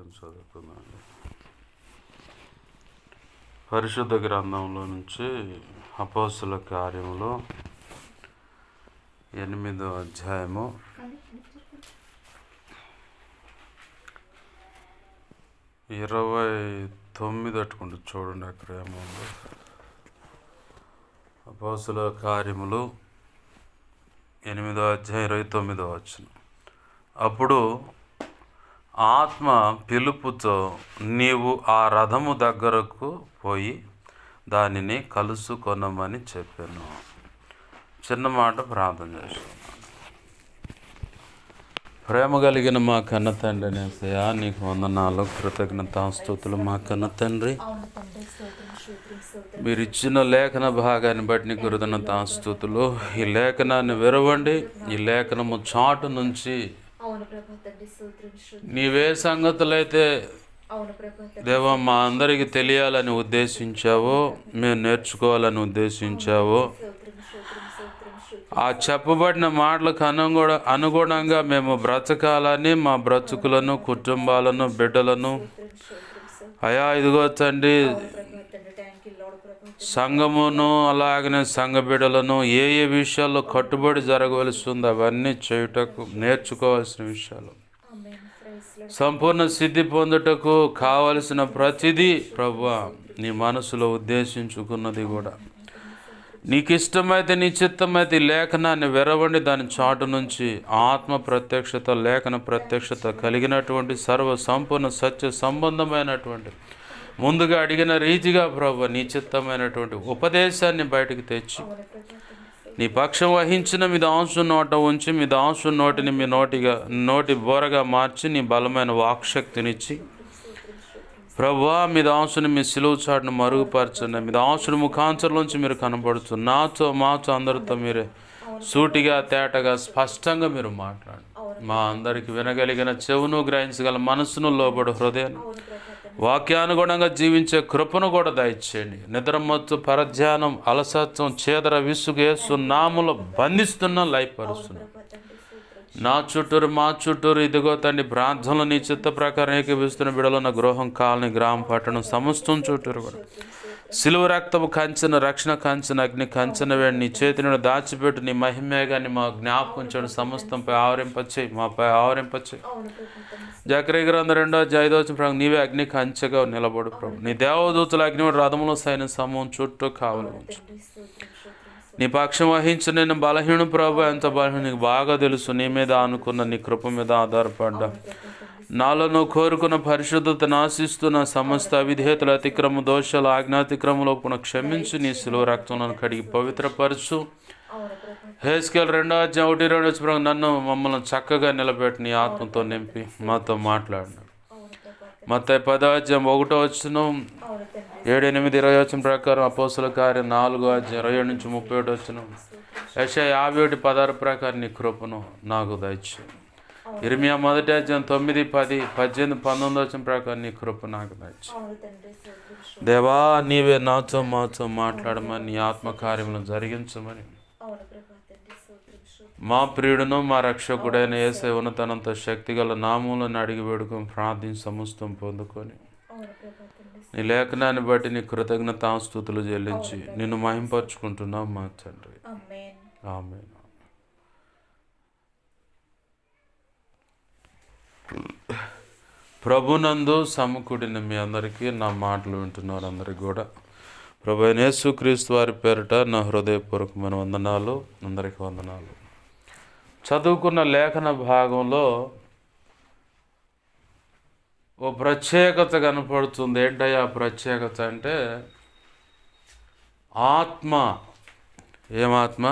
వాక్యం చదువుకుందామండి. పరిశుద్ధ గ్రంథంలో నుంచి అపోస్తుల కార్యములు 8వ అధ్యాయము 29 అట్టుకుంటూ చూడండి. అక్కడ ఏముందో. అపోస్తుల కార్యములు 8వ అధ్యాయం 29వ వచనం. అప్పుడు ఆత్మ పిలుపుతో, నీవు ఆ రథము దగ్గరకు పోయి దానిని కలుసుకొనమని చెప్పాను. చిన్న మాట ప్రార్థన చేస్తున్నాను. ప్రేమ కలిగిన మా కన్న తండ్రి నేసయ్యా, నీకు వందనాలు, కృతజ్ఞతాస్తుతులు. మా కన్న తండ్రి, మీరు ఇచ్చిన లేఖన భాగాన్ని బట్టి నీకు కృతజ్ఞతాస్తుతులు. ఈ లేఖనాన్ని విరవండి. ఈ లేఖనము చాటు నుంచి నీవే సంగతులైతే దేవా మా అందరికీ తెలియాలని ఉద్దేశించావో, మేము నేర్చుకోవాలని ఉద్దేశించావో, ఆ చెప్పబడిన మాటలకు అనుగుణంగా మేము బ్రతకాలని, మా బ్రతుకులను, కుటుంబాలను, బిడ్డలను అయా ఇదిగో తండ్రి, సంఘమును అలాగనే సంఘ బిడ్డలను ఏ ఏ విషయాల్లో కట్టుబడి జరగవలసి ఉందో అవన్నీ చేయుటకు నేర్చుకోవాల్సిన విషయాలు, సంపూర్ణ సిద్ధి పొందుటకు కావలసిన ప్రతిదీ ప్రభువా నీ మనసులో ఉద్దేశించుకున్నది కూడా నీకు ఇష్టమైతే, నీ చిత్తమైతే ఈ లేఖనాన్ని విరవండి. దాని చాటు నుంచి ఆత్మ ప్రత్యక్షత, లేఖన ప్రత్యక్షత కలిగినటువంటి సర్వ సంపూర్ణ సత్య సంబంధమైనటువంటి ముందుగా అడిగిన రీతిగా ప్రభు నీ చిత్తమైనటువంటి ఉపదేశాన్ని బయటకు తెచ్చి నీ పక్షం వహించిన మీ దాసు నోట ఉంచి, మీ దాసు నోటిని మీ నోటి బోరగా మార్చి నీ బలమైన వాక్శక్తినిచ్చి ప్రభువా మీ దాసుని మీ సిలువ చాటును మరుగుపరచండి. మీ దాసుని ముఖాంతరంలోంచి మీరు కనబడుతూ నాతో మాతో అందరితో మీరే సూటిగా తేటగా స్పష్టంగా మీరు మాట్లాడండి. మా అందరికి వినగలిగిన చెవును, గ్రహించగల మనసును, లోబడు హృదయం, వాక్యానుగుణంగా జీవించే కృపను కూడా దయచేయండి. నిద్రమత్తు, పరధ్యానం, అలసత్వం, చేదర, విసుగు యేసు నామములో బంధిస్తున్నా, లయపరుస్తున్నా. నా చుట్టూరు మా చుట్టూరు ఇదిగో తండ్రి ప్రార్థనలు నీ చిత్త ప్రకారం ఏకీపిస్తున్న బిడలో నా గృహం, కాలనీ, గ్రామం, పట్టణం సమస్తం చుట్టూరు కూడా సిలువ రక్తము కంచెన, రక్షణ కంచెన, అగ్ని కంచెన వేడి నీ చేతిని దాచిపెట్టు. నీ మహిమేగాన్ని మా జ్ఞాపకం చేయడం సమస్తంపై ఆవరింపచేయి, మాపై ఆవరింపచేయి. జకరియా గ్రంథం 2వ అధ్యాయం నీవే అగ్ని కంచెగా నిలబడు ప్రభు. నీ దేవదూతల అగ్ని రథములో సైన్య సమూహం చుట్టూ కావలి ఉంచు. నీ పక్షం వహించి నేను బలహీను ప్రభు, ఎంత బలహీన నీకు బాగా తెలుసు. నీ మీద అనుకున్న నీ కృప మీద ఆధారపడ్డా నాలో నువ్వు కోరుకున్న పరిశుద్ధతను ఆశిస్తున్న సమస్త అవిధేయతల, అతిక్రమ, దోషాలు, ఆజ్ఞాతిక్రమలో క్షమించి నీ సిలువ రక్తంలో కడిగి పవిత్రపరచు. హెస్కేల్ 2వ అధ్యాయం 1-2 నన్ను మమ్మల్ని చక్కగా నిలబెట్టి నీ ఆత్మతో నింపి మాతో మాట్లాడినాడు. మత్తయి 10వ అధ్యాయం 1వ వచనం, 7, 8, 20 వచనం ప్రకారం అపోస్తుల కార్యం 4వ అధ్యాయం 27-31 వచనం, యెషయా 51:16 ప్రకారం నీ కృపను నాకు దయచేయి. ఇర్మియా 1వ అధ్యాయం 9, 10, 18, 19 వచనం ప్రకారం నీ కృప నాకు దయచేయి. దేవా నీవే నాతో మాతో మాట్లాడమని, నీ ఆత్మకార్యములను జరిగించమని మా ప్రియుడును మా రక్షకుడైన యేసయ్య ఉన్నతనంత శక్తిగల నామములను అడిగి వేడుకొని ప్రార్థించి సమస్తం పొందుకొని నీ లేఖనాన్ని బట్టి నీ కృతజ్ఞతాస్తుతులు చెల్లించి నిన్ను మహింపరుచుకుంటున్నాం మా తండ్రి. ఆమేన్. ప్రభునందు సమకూడిన మీ అందరికీ, నా మాటలు వింటున్న వారందరికీ కూడా ప్రభు అయిన యేసుక్రీస్తు వారి పేరిట నా హృదయపూర్వకమైన వందనాలు. అందరికీ వందనాలు. చదువుకున్న లేఖన భాగంలో ఓ ప్రత్యేకత కనపడుతుంది. ఏంటయ్యా ప్రత్యేకత అంటే ఆత్మ. ఏమాత్మ?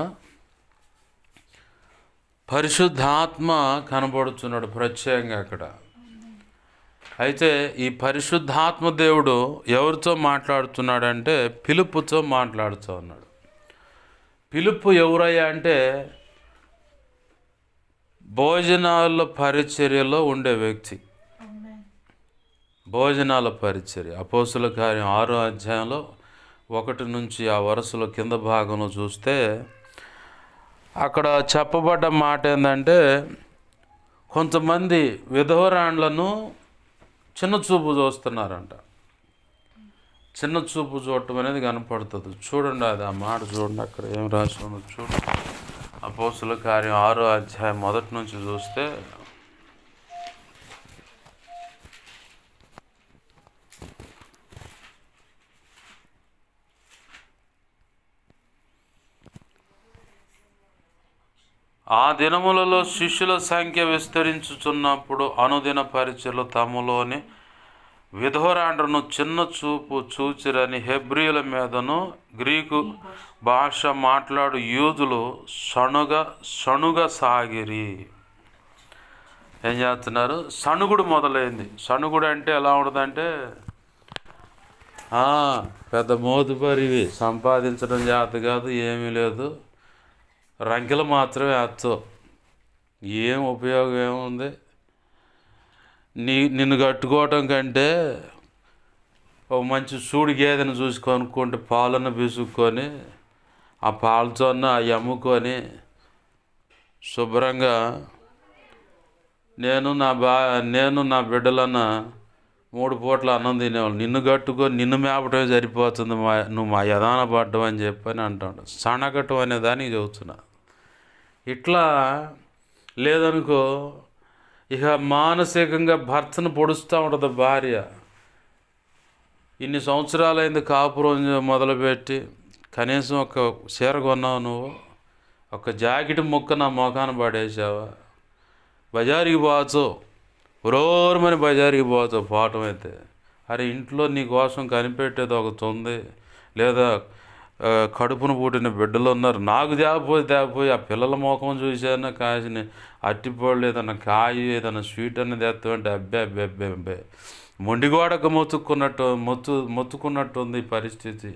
పరిశుద్ధాత్మ కనబడుతున్నాడు ప్రత్యేకంగా అక్కడ. అయితే ఈ పరిశుద్ధాత్మ దేవుడు ఎవరితో మాట్లాడుతున్నాడంటే పిలుపుతో మాట్లాడుతూ ఉన్నాడు. పిలుపు ఎవరయ్యా అంటే భోజనాల పరిచర్యలో ఉండే వ్యక్తి. భోజనాల పరిచర్య అపోస్తుల కార్యం 6వ అధ్యాయంలో 1 నుంచి ఆ వరుసలో కింద భాగంలో చూస్తే అక్కడ చెప్పబడ్డ మాట ఏంటంటే కొంతమంది విధవరాండ్లను చిన్న చూపు చూస్తున్నారంట. చిన్న చూపు చూడటం అనేది కనపడుతుంది. చూడండి, అది ఆ మాట చూడండి, అక్కడ ఏం రాసి ఉన్నది చూడండి. అపోస్తుల కార్యం 6వ అధ్యాయం మొదటి నుంచి చూస్తే, ఆ దినములలో శిష్యుల సంఖ్య విస్తరించుచున్నప్పుడు అనుదిన పరిచయలు తమలోని విధవరాండ్రను చిన్న చూపు చూచిరని హెబ్రీయుల మీదను గ్రీకు భాష మాట్లాడు యూదులు సణుగ సాగిరి. ఏం చేస్తున్నారు? సణుగుడు మొదలైంది. సణుగుడు అంటే ఎలా ఉండదంటే, పెద్ద మోతుపరివి, సంపాదించడం చేత కాదు, ఏమీ లేదు, రంకెలు మాత్రమే వేస్తావు, ఏం ఉపయోగం ఏముంది, నిన్ను కట్టుకోవటం కంటే ఒక మంచి సూడి గేదెను చూసి కొనుక్కుంటే పాలను బిసుక్కొని ఆ పాలతోన్న అవి అమ్ముకొని శుభ్రంగా నేను నా బిడ్డలన్న 3 పూట్ల అన్నం తినేవాళ్ళు, నిన్ను కట్టుకొని నిన్ను మేపటమే సరిపోతుంది, నువ్వు మా యదాన పడ్డం అని చెప్పని అంటాడు. సణగటం అనే దానికి చెబుతున్నా. ఇట్లా లేదనుకో, ఇక మానసికంగా భర్తను పొడుస్తూ ఉంటుంది భార్య. ఇన్ని సంవత్సరాలైంది కాపురం మొదలుపెట్టి, కనీసం ఒక చీర కొన్నావు నువ్వు, ఒక జాకెట్ ముక్క నా మొఖాన పడేసావా, బజారుకి పోవచ్చు, రోరమని బజారుకి పోవచ్చు, పోవటం అయితే, అరే ఇంట్లో నీ కోసం కనిపెట్టేది ఒకటి ఉంది, లేదా కడుపును పుట్టిన బిడ్డలు ఉన్నారు, నాకు తేపోయి ఆ పిల్లల ముఖం చూసాను, కాసిన అట్టిపళ్ళు ఏదన్నా కాయ ఏదన్నా స్వీట్ అనేది తెస్తామంటే అబ్బే మొండిగోడకు మొత్తుకున్నట్టుంది పరిస్థితి.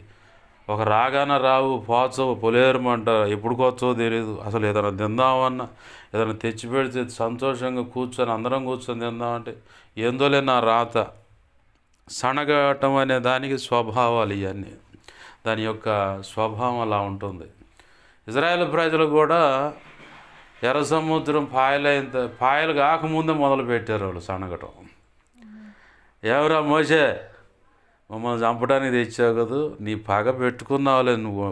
ఒక రాగాన రావు, పోచవు, పొలేరమంటారు, ఎప్పుడు కొచ్చవో తెలియదు. అసలు ఏదైనా తిందామన్నా, ఏదైనా తెచ్చి పెడితే సంతోషంగా కూర్చొని అందరం కూర్చొని తిందామంటే ఏందోలే నా రాత. సణగటం అనే దానికి స్వభావాలు ఇవన్నీ, దాని యొక్క స్వభావం అలా ఉంటుంది. ఇజ్రాయేల్ ప్రజలు కూడా ఎర్ర సముద్రం పాయలు కాకముందే మొదలుపెట్టారు వాళ్ళు సణగటం. ఎవరా మోసే, మమ్మల్ని చంపడానికి తెచ్చావు కదా, నీ పగ పెట్టుకున్నావులే నువ్వు,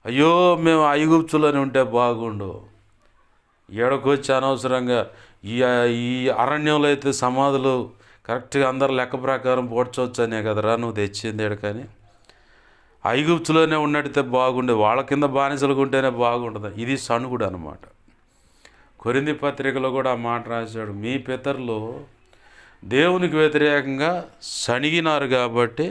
అయ్యో మేము ఐగుప్తులని ఉంటే బాగుండు, ఏడకొచ్చి అనవసరంగా ఈ అరణ్యంలో అయితే సమాధులు కరెక్ట్గా అందరు లెక్క ప్రకారం పోడ్చవచ్చనే కదరా నువ్వు తెచ్చింది ఎడకని, ఐగుప్తులోనే ఉన్నట్టయితే బాగుండే, వాళ్ళ కింద బానిసలుగా ఉంటేనే బాగుంటుంది. ఇది సణుగుడు అనమాట. కొరింథీ పత్రికలో కూడా ఆ మాట రాశాడు, మీ పితరులు దేవునికి వ్యతిరేకంగా సణిగినారు కాబట్టి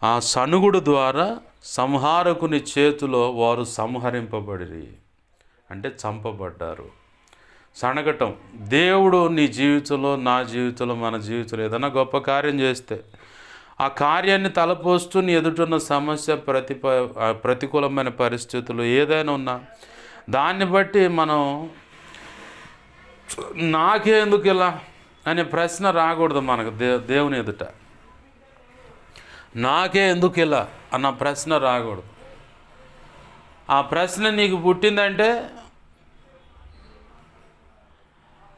ఆ సణుగుడు ద్వారా సంహారకుని చేతిలో వారు సంహరింపబడిరి, అంటే చంపబడ్డారు. సణగటం, దేవుడు నీ జీవితంలో, నా జీవితంలో, మన జీవితంలో ఏదైనా గొప్ప కార్యం చేస్తే ఆ కార్యాన్ని తలపోస్తూ నీ ఎదుటిన్న సమస్య, ప్రతికూలమైన పరిస్థితులు ఏదైనా ఉన్నా దాన్ని బట్టి మనం నాకే ఎందుకు ఇలా అనే ప్రశ్న రాకూడదు మనకు. దేవుని ఎదుట నాకే ఎందుకు ఇలా అన్న ప్రశ్న రాకూడదు. ఆ ప్రశ్న నీకు పుట్టిందంటే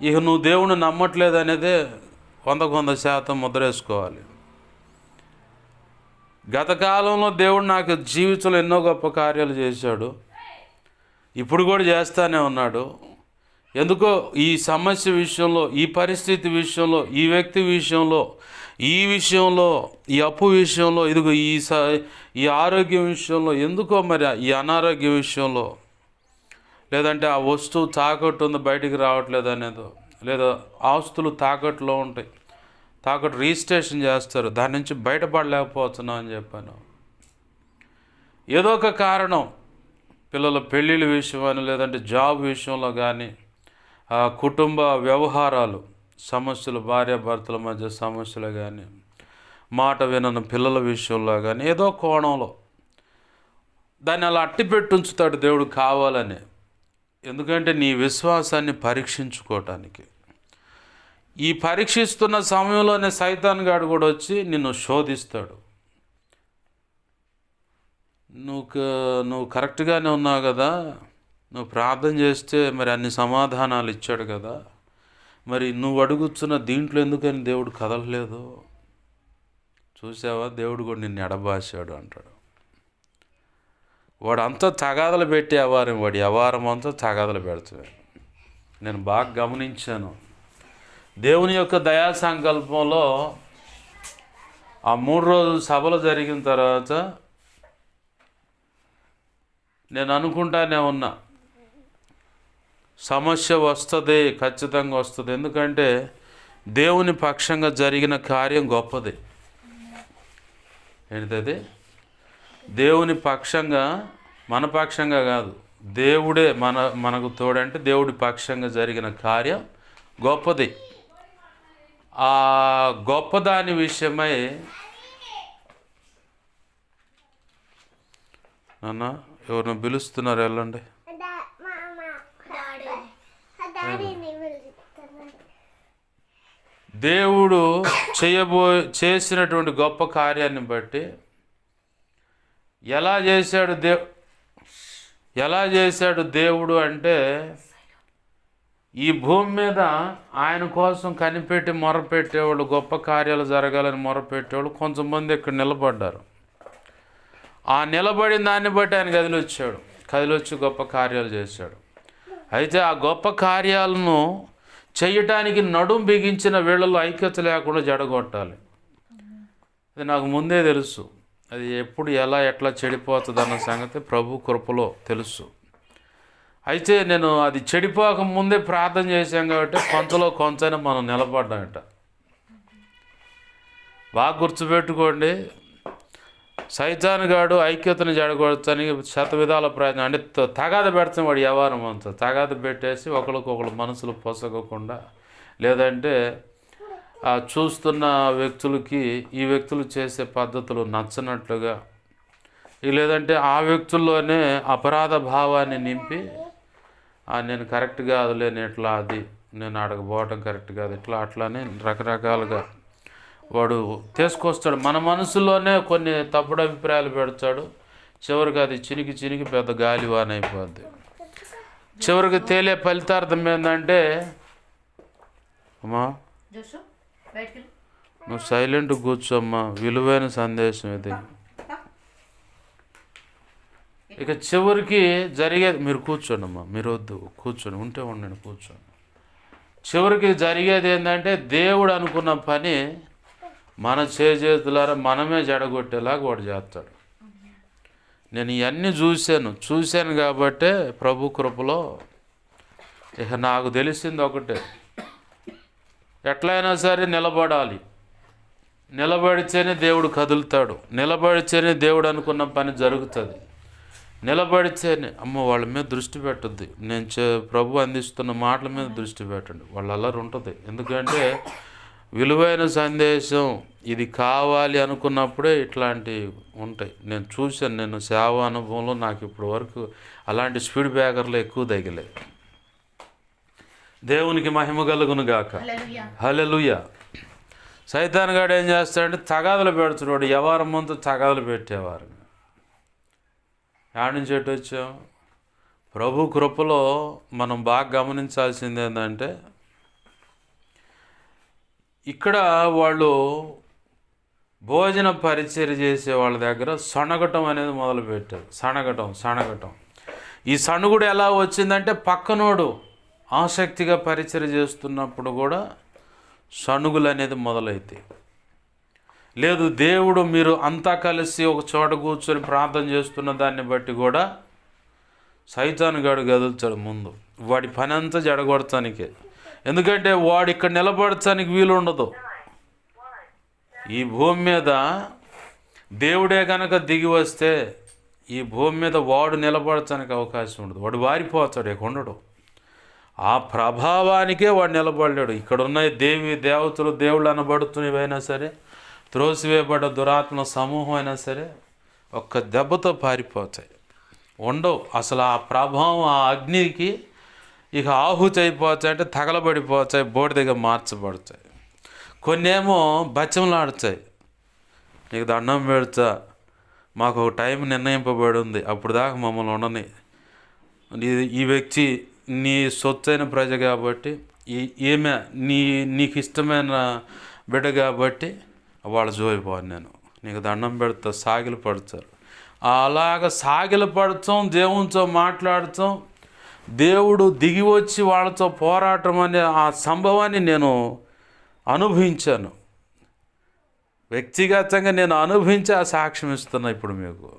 ఇక నువ్వు దేవుని నమ్మట్లేదు అనేది 100% ముద్రేసుకోవాలి. గత కాలంలో దేవుడు నాకు జీవితంలో ఎన్నో గొప్ప కార్యాలు చేశాడు, ఇప్పుడు కూడా చేస్తూనే ఉన్నాడు. ఎందుకో ఈ సమస్య విషయంలో, ఈ పరిస్థితి విషయంలో, ఈ వ్యక్తి విషయంలో, ఈ అప్పు విషయంలో, ఇదిగో ఈ ఆరోగ్యం విషయంలో, ఎందుకో మరి ఈ అనారోగ్య విషయంలో, లేదంటే ఆ వస్తువు తాకట్టు ఉంది బయటికి రావట్లేదు అనేదో, లేదా ఆస్తులు తాకట్టులో ఉంటాయి, తాకట్టు రిజిస్ట్రేషన్ చేస్తారు, దాని నుంచి బయటపడలేకపోతున్నాం అని చెప్పాను. ఏదో ఒక కారణం, పిల్లల పెళ్ళిళ్ళ విషయం అని, లేదంటే జాబ్ విషయంలో కానీ, కుటుంబ వ్యవహారాలు సమస్యలు, భార్యాభర్తల మధ్య సమస్యలు కానీ, మాట వినని పిల్లల విషయంలో కానీ, ఏదో కోణంలో దాన్ని అలా అట్టి పెట్టుంచుతాడు దేవుడు కావాలని. ఎందుకంటే నీ విశ్వాసాన్ని పరీక్షించుకోవటానికి. ఈ పరీక్షిస్తున్న సమయంలోనే సైతాన్ గాడు కూడా వచ్చి నిన్ను శోధిస్తాడు. నువ్వు కరెక్ట్గానే ఉన్నావు కదా, నువ్వు ప్రార్థన చేస్తే మరి అన్ని సమాధానాలు ఇచ్చాడు కదా, మరి నువ్వు అడుగుతున్న దీంట్లో ఎందుకని దేవుడు కదలలేదు? చూసావా, దేవుడు కూడా నిన్ను ఎడబాసాడు అంటాడు. వాడు అంతా తగాదలు పెట్టి వాడి వ్యవహారం అంతా తగాదలు పెడుతున్నాడు. నేను బాగా గమనించాను. దేవుని యొక్క దయా సంకల్పంలో ఆ 3 రోజులు సభలు జరిగిన తర్వాత నేను అనుకుంటానే ఉన్నా, సమస్య వస్తుంది, ఖచ్చితంగా వస్తుంది. ఎందుకంటే దేవుని పక్షంగా జరిగిన కార్యం గొప్పది. ఏంటిది? దేవుని పక్షంగా, మన పక్షంగా కాదు, దేవుడే మనకు తోడంటే దేవుడి పక్షంగా జరిగిన కార్యం గొప్పది. ఆ గొప్పదాని విషయమై నాన్న ఎవరిని పిలుస్తున్నారు, వెళ్ళండి. దేవుడు చేసినటువంటి గొప్ప కార్యాన్ని బట్టి ఎలా చేశాడు దేవుడు అంటే, ఈ భూమి మీద ఆయన కోసం కనిపెట్టి మొరపెట్టేవాళ్ళు, గొప్ప కార్యాలు జరగాలని మొరపెట్టేవాళ్ళు కొంతమంది ఇక్కడ నిలబడ్డారు. ఆ నిలబడిన దాన్ని బట్టి ఆయన కదిలొచ్చి గొప్ప కార్యాలు చేశాడు. అయితే ఆ గొప్ప కార్యాలను చేయటానికి నడుం బిగించిన వీళ్ళలో ఐక్యత లేకుండా జడగొట్టాలి. అది నాకు ముందే తెలుసు. అది ఎప్పుడు ఎట్లా చెడిపోతుంది అన్న సంగతి ప్రభు కృపలో తెలుసు. అయితే నేను అది చెడిపోక ముందే ప్రార్థన చేశాం కాబట్టి కొంతైనా మనం నిలబడ్డామట. బాగా గుర్తుపెట్టుకోండి, సైతాను గాడు ఐక్యతను జడగొడతానికి శతవిధాల ప్రయత్నం, అంటే తగాద పెడతాం. వాడు వ్యవహారం అంతా తగాద పెట్టేసి ఒకరికొకరు మనసులు పొసగకుండా, లేదంటే చూస్తున్న వ్యక్తులకి ఈ వ్యక్తులు చేసే పద్ధతులు నచ్చనట్లుగా, లేదంటే ఆ వ్యక్తుల్లోనే అపరాధ భావాన్ని నింపి, నేను కరెక్ట్ కాదులే, ఎట్లా అది నేను అడగబోవటం కరెక్ట్ కాదు, ఇట్లా అట్లానే రకరకాలుగా వాడు తీసుకొస్తాడు. మన మనసులోనే కొన్ని తప్పుడు అభిప్రాయాలు పెడతాడు. చివరికి అది చినికి పెద్ద గాలివాన అయిపోద్ది. చివరికి తేలే ఫలితార్థం ఏంటంటే, అమ్మా నువ్వు సైలెంట్ కూర్చోమ్మా, విలువైన సందేశం ఇది. ఇక చివరికి జరిగేది, మీరు కూర్చోండి అమ్మా, మీరు వద్దు కూర్చోండి, ఉండండి కూర్చోండి. చివరికి జరిగేది ఏంటంటే, దేవుడు అనుకున్న పని మన చేతులారా మనమే జడగొట్టేలాగా వాడు చేస్తాడు. నేను ఇవన్నీ చూశాను కాబట్టే ప్రభు కృపలో ఇక నాకు తెలిసింది ఒకటే, ఎట్లయినా సరే నిలబడితేనే దేవుడు కదులుతాడు, నిలబడితేనే దేవుడు అనుకున్న పని జరుగుతుంది. నిలబడితేనే వాళ్ళ మీద దృష్టి పెట్టద్దు. ప్రభు అందిస్తున్న మాటల మీద దృష్టి పెట్టండి, వాళ్ళ అల్లరి ఉంటుంది. ఎందుకంటే విలువైన సందేశం ఇది కావాలి అనుకున్నప్పుడే ఇట్లాంటివి ఉంటాయి. నేను చూశాను, నేను సేవ అనుభవంలో నాకు ఇప్పటి వరకు అలాంటి స్పీడ్ బ్రేకర్లు ఎక్కువ తగిలాయి. దేవునికి మహిమ కలుగును గాక. హల్లెలూయా. సైతాన్ గాడు ఏం చేస్తాడంటే తగాదలు పెడుతున్నాడు. వ్యవహారం అంతా తగాదలు పెట్టేవారు. యాడ్ నుంచి ఎటు వచ్చాం? ప్రభు కృపలో మనం బాగా గమనించాల్సింది ఏంటంటే, ఇక్కడ వాళ్ళు భోజన పరిచర్య చేసే వాళ్ళ దగ్గర సణగటం అనేది మొదలుపెట్టారు. సణగటం. ఈ సణుగుడు ఎలా వచ్చిందంటే, పక్కనోడు ఆసక్తిగా పరిచర్య చేస్తున్నప్పుడు కూడా సణుగులు అనేది మొదలైతాయి. లేదు, దేవుడు మీరు అంతా కలిసి ఒక చోట కూర్చొని ప్రార్థన చేస్తున్న దాన్ని బట్టి కూడా సైతాను గాడు కదులుతాడు ముందు. వాడి పని అంతా జడగొడటానికే. ఎందుకంటే వాడు ఇక్కడ నిలబడటానికి వీలు ఉండదు. ఈ భూమి మీద దేవుడే కనుక దిగి వస్తే ఈ భూమి మీద వాడు నిలబడటానికి అవకాశం ఉండదు. వాడు వారిపోతాడు, ఇక ఉండడు. ఆ ప్రభావానికే వాడు నిలబడ్డాడు. ఇక్కడున్న దేవతలు దేవుళ్ళు అనబడుతున్నవైనా సరే, త్రోసివేయబడ్డ దురాత్మల సమూహం అయినా సరే ఒక్క దెబ్బతో పారిపోతాయి, ఉండవు. అసలు ఆ ప్రభావం, ఆ అగ్నికి ఇక ఆహుతి అయిపోతాయి, అంటే తగలబడిపోతాయి, బోడిదగా మార్చబడతాయి. కొన్నేమో బచ్చంలాడుతాయి, నీకు దండం పెడతా, మాకు ఒక టైం నిర్ణయింపబడి ఉంది, అప్పుడు దాకా మమ్మల్ని ఉండని, ఈ వ్యక్తి నీ సొత్తైన ప్రజ కాబట్టి ఏమే నీకు ఇష్టమైన బిడ్డ కాబట్టి వాళ్ళ జోలిపోను, నేను నీకు దండం పెడతా, సాగిలు పడతారు. అలాగ సాగిలు పడతాం, దేవునితో మాట్లాడతాం, దేవుడు దిగి వచ్చి వాళ్ళతో పోరాటం అనే ఆ సంభవాన్ని నేను అనుభవించాను. వ్యక్తిగతంగా నేను అనుభవించి ఆ సాక్ష్యం ఇస్తున్నా ఇప్పుడు మీకు.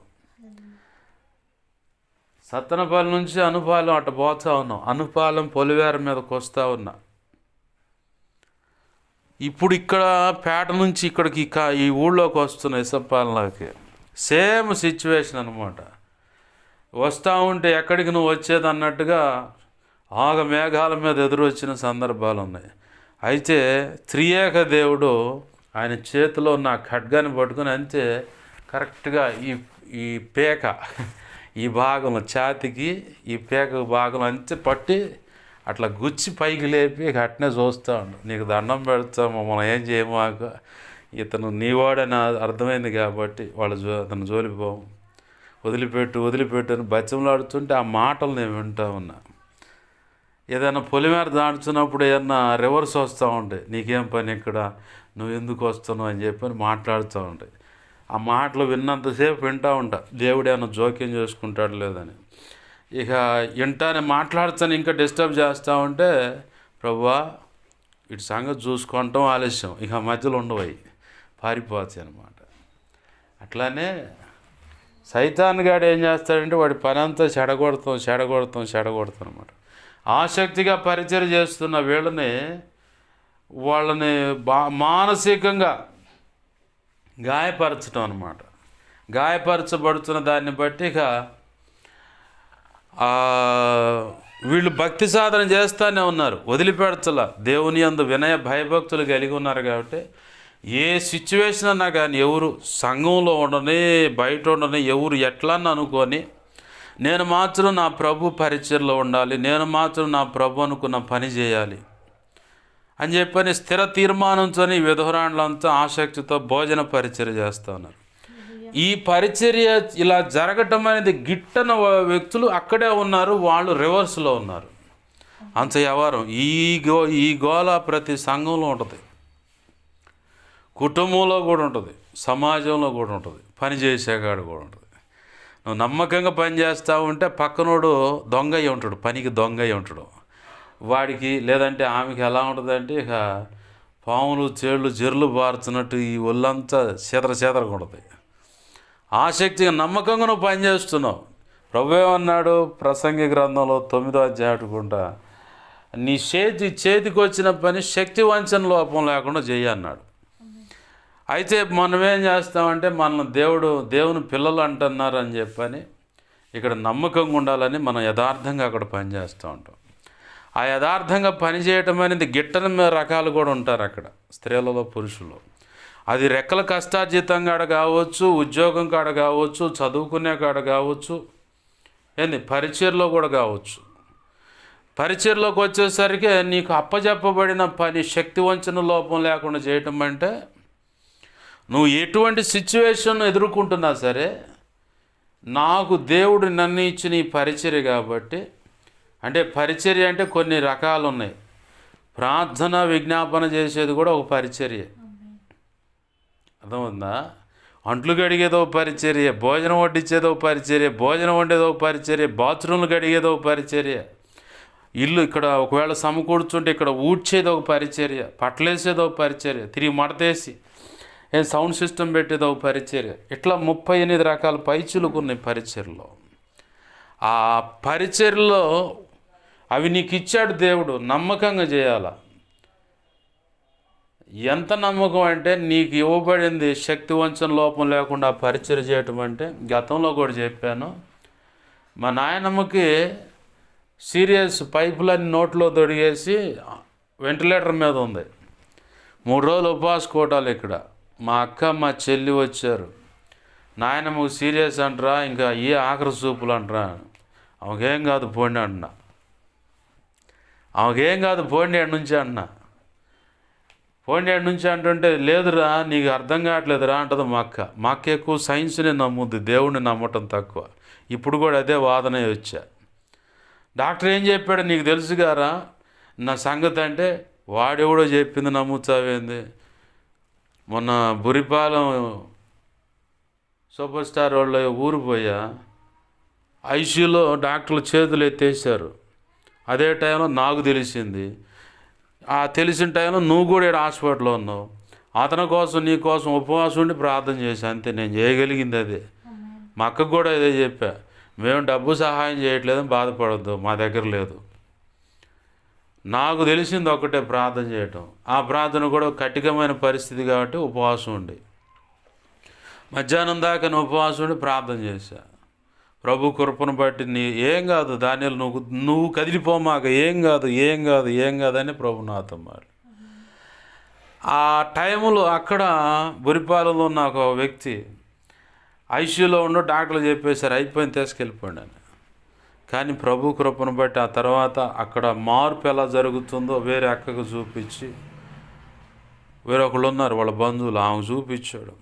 సత్తనపల్లి నుంచి అనుపాలెం అటు పోతా ఉన్నాం, అనుపాలెం పొలివేర మీదకి వస్తూ ఉన్నా. ఇప్పుడు ఇక్కడ పేట నుంచి ఇక్కడికి ఈ ఊళ్ళోకి వస్తున్న ఇసపాలెంలోకి సేమ్ సిచ్యువేషన్ అనమాట. వస్తూ ఉంటే ఎక్కడికి నువ్వు వచ్చేది అన్నట్టుగా ఆగ మేఘాల మీద ఎదురు వచ్చిన సందర్భాలు ఉన్నాయి. అయితే త్రియేక దేవుడు ఆయన చేతిలో ఉన్న ఖడ్గాన్ని పట్టుకుని అంతే కరెక్ట్గా ఈ పేక ఈ భాగం ఛాతికి ఈ పేక భాగం అంతే పట్టి అట్లా గుచ్చి పైకి లేపి అట్నే చూస్తూ ఉండు. నీకు దండం పెడతాము, మనం ఏం చేయమాక, ఇతను నీవాడని అర్థమైంది కాబట్టి అతను జోలిపోము, వదిలిపెట్టు అని బచ్చంలాడుతుంటే ఆ మాటలు నేను వింటూ ఉన్నా. ఏదైనా పొలిమేర దాడుతున్నప్పుడు ఏదన్నా రివర్స్ వస్తూ ఉంటాయి, నీకేం పని ఇక్కడ, నువ్వు ఎందుకు వస్తున్నావు అని చెప్పని మాట్లాడుతూ ఉంటాయి. ఆ మాటలు విన్నంతసేపు వింటూ ఉంటా, దేవుడు ఏమైనా జోక్యం చేసుకుంటాడు లేదని. ఇక వింటానే మాట్లాడుతాను, ఇంకా డిస్టర్బ్ చేస్తూ ఉంటే ప్రభువా ఇటు సంగతి చూసుకుంటాం ఆలస్యం, ఇక మధ్యలో ఉండవయి పారిపోతాయి అన్నమాట. అట్లానే సైతాన్ గాడు ఏం చేస్తాడంటే వాడి పని అంతా చెడగొడతాం అనమాట. ఆసక్తిగా పరిచయం చేస్తున్న వాళ్ళని మానసికంగా గాయపరచడం అన్నమాట. గాయపరచబడుతున్న దాన్ని బట్టి ఇక వీళ్ళు భక్తి సాధన చేస్తూనే ఉన్నారు, వదిలిపెడతల. దేవుని యందు వినయ భయభక్తులు కలిగి ఉన్నారు కాబట్టి ఏ సిచ్యువేషన్ అన్నా కానీ ఎవరు సంఘంలో ఉండని బయట ఉండని ఎవరు ఎట్లా అనుకొని నేను మాత్రం నా ప్రభు పరిచయలో ఉండాలి, నేను మాత్రం నా ప్రభు అనుకున్న పని చేయాలి అని చెప్పని స్థిర తీర్మానంతో విధురాండ్లంతా ఆసక్తితో భోజన పరిచర్య చేస్తూ ఉన్నారు. ఈ పరిచర్య ఇలా జరగటం అనేది గిట్టన వ్యక్తులు అక్కడే ఉన్నారు, వాళ్ళు రివర్స్లో ఉన్నారు. అంత వ్యవహారం ఈ గోల ప్రతి సంఘంలో ఉంటుంది, కుటుంబంలో కూడా ఉంటుంది, సమాజంలో కూడా ఉంటుంది, పని చేసేకాడు కూడా ఉంటుంది. నువ్వు నమ్మకంగా పని చేస్తూ ఉంటే పక్కనోడు దొంగ అయి ఉంటాడు, పనికి దొంగ అయి ఉంటాడు. వాడికి లేదంటే ఆమెకి ఎలా ఉంటుందంటే ఇక పాములు చేళ్ళు జెర్లు బారుతున్నట్టు ఈ ఒళ్ళంతా చెదరగా ఉంటుంది. ఆసక్తిగా నమ్మకంగా నువ్వు పని చేస్తున్నావు. ప్రభు ఏమన్నాడు ప్రసంగి గ్రంథంలో 9వ అధ్యాయుకుంటా, నీ చేతికి వచ్చిన పని శక్తి వంచన లోపం లేకుండా చెయ్యన్నాడు. అయితే మనం ఏం చేస్తామంటే మనం దేవుని పిల్లలు అంటున్నారు అని చెప్పని ఇక్కడ నమ్మకంగా ఉండాలని మనం యథార్థంగా అక్కడ పనిచేస్తూ ఉంటాం. ఆ యథార్థంగా పనిచేయటం అనేది గిట్టని రకాలు కూడా ఉంటారు అక్కడ, స్త్రీలలో పురుషులు. అది రెక్కల కష్టార్జితం కాడ కావచ్చు, ఉద్యోగం కాడ కావచ్చు, చదువుకునే కాడ కావచ్చు, పరిచర్లో కూడా కావచ్చు. పరిచర్లోకి వచ్చేసరికి నీకు అప్పజెప్పబడిన పని శక్తి వంచన లోపం లేకుండా చేయటం అంటే నువ్వు ఎటువంటి సిచ్యువేషన్ ఎదుర్కొంటున్నా సరే, నాకు దేవుడు నన్ను ఇచ్చిన ఈ పరిచర్య కాబట్టి, అంటే పరిచర్య అంటే కొన్ని రకాలు ఉన్నాయి. ప్రార్థన విజ్ఞాపన చేసేది కూడా ఒక పరిచర్య, అర్థమవుతుందా? అంట్లు కడిగేదో పరిచర్య, భోజనం వడ్డించేదో పరిచర్య, భోజనం వండేదో పరిచర్య, బాత్రూమ్లు కడిగేదో పరిచర్య, ఇల్లు ఇక్కడ ఒకవేళ సమకూర్చుంటే ఇక్కడ ఊడ్చేదో పరిచర్య, పట్లేసేదో పరిచర్య, తిరిగి మడతేసి సౌండ్ సిస్టమ్ పెట్టేదో పరిచర్య. ఇట్లా 38 రకాల పైచులుకున్నాయి పరిచర్యలో. ఆ పరిచర్యలో అవి నీకు ఇచ్చాడు దేవుడు, నమ్మకంగా చేయాలా. ఎంత నమ్మకం అంటే నీకు ఇవ్వబడింది శక్తి వంచన లోపం లేకుండా పరిచర్య చేయటం అంటే, గతంలో కూడా చెప్పాను, మా నాయనమ్మకి సీరియస్ పైపులన్నీ నోట్లో తొడిగేసి వెంటిలేటర్ మీద ఉంది. 3 రోజులు ఉపవాస కోటాలు ఇక్కడ. మా అక్క మా చెల్లి వచ్చారు, నాయనమ్మకు సీరియస్ అంటారా, ఇంకా ఏ ఆఖరి చూపులు అంటారా, ఆమెకేం కాదు పోండి అంటున్నా, ఆమెకేం కాదు పోండి ఆడి నుంచి అంటున్నా. పోండి ఆడి నుంచి అంటుంటే లేదురా నీకు అర్థం కావట్లేదురా అంటుంది మా అక్క. మా అక్క ఎక్కువ సైన్స్ని నమ్ముద్ది, దేవుడిని నమ్మటం తక్కువ. ఇప్పుడు కూడా అదే వాదనే వచ్చా. డాక్టర్ ఏం చెప్పాడు నీకు తెలుసు గారా, నా సంగతి అంటే వాడెవడో చెప్పింది నమ్ముతావేంది. మొన్న బురిపాలెం సూపర్ స్టార్ వాళ్ళ ఊరు పోయా, ఐసీయూలో డాక్టర్లు చేతులు ఎత్తేసారు. అదే టైంలో నాకు తెలిసింది. ఆ తెలిసిన టైంలో నువ్వు కూడా ఇక్కడ హాస్పిటల్లో ఉన్నావు. అతని కోసం నీ కోసం ఉపవాసం ఉండి ప్రార్థన చేశా, అంతే నేను చేయగలిగింది అదే. మా అక్కకు కూడా ఇదే చెప్పా, మేము డబ్బు సహాయం చేయట్లేదని బాధపడద్దు, మా దగ్గర లేదు. నాకు తెలిసింది ఒకటే, ప్రార్థన చేయటం. ఆ ప్రార్థన కూడా కఠినమైన పరిస్థితి కాబట్టి ఉపవాసం ఉండి మధ్యాహ్నం దాకా ఉపవాసం ఉండి ప్రార్థన చేశా. ప్రభు కృపను బట్టి ఏం కాదు దానిలో నువ్వు కదిలిపోమాక, ఏం కాదు అని ప్రభు నాతో మాట. ఆ టైంలో అక్కడ బురిపాలెంలో ఉన్న ఒక వ్యక్తి ఐసీయూలో ఉండి డాక్టర్లు చెప్పేశారు అయిపోయింది తీసుకెళ్ళిపోండి అని. కానీ ప్రభు కృపను బట్టి ఆ తర్వాత అక్కడ మార్పు ఎలా జరుగుతుందో వేరే అక్కకు చూపించి, వేరే ఒకళ్ళు ఉన్నారు వాళ్ళ బంధువులు, ఆమెకు చూపించాడు.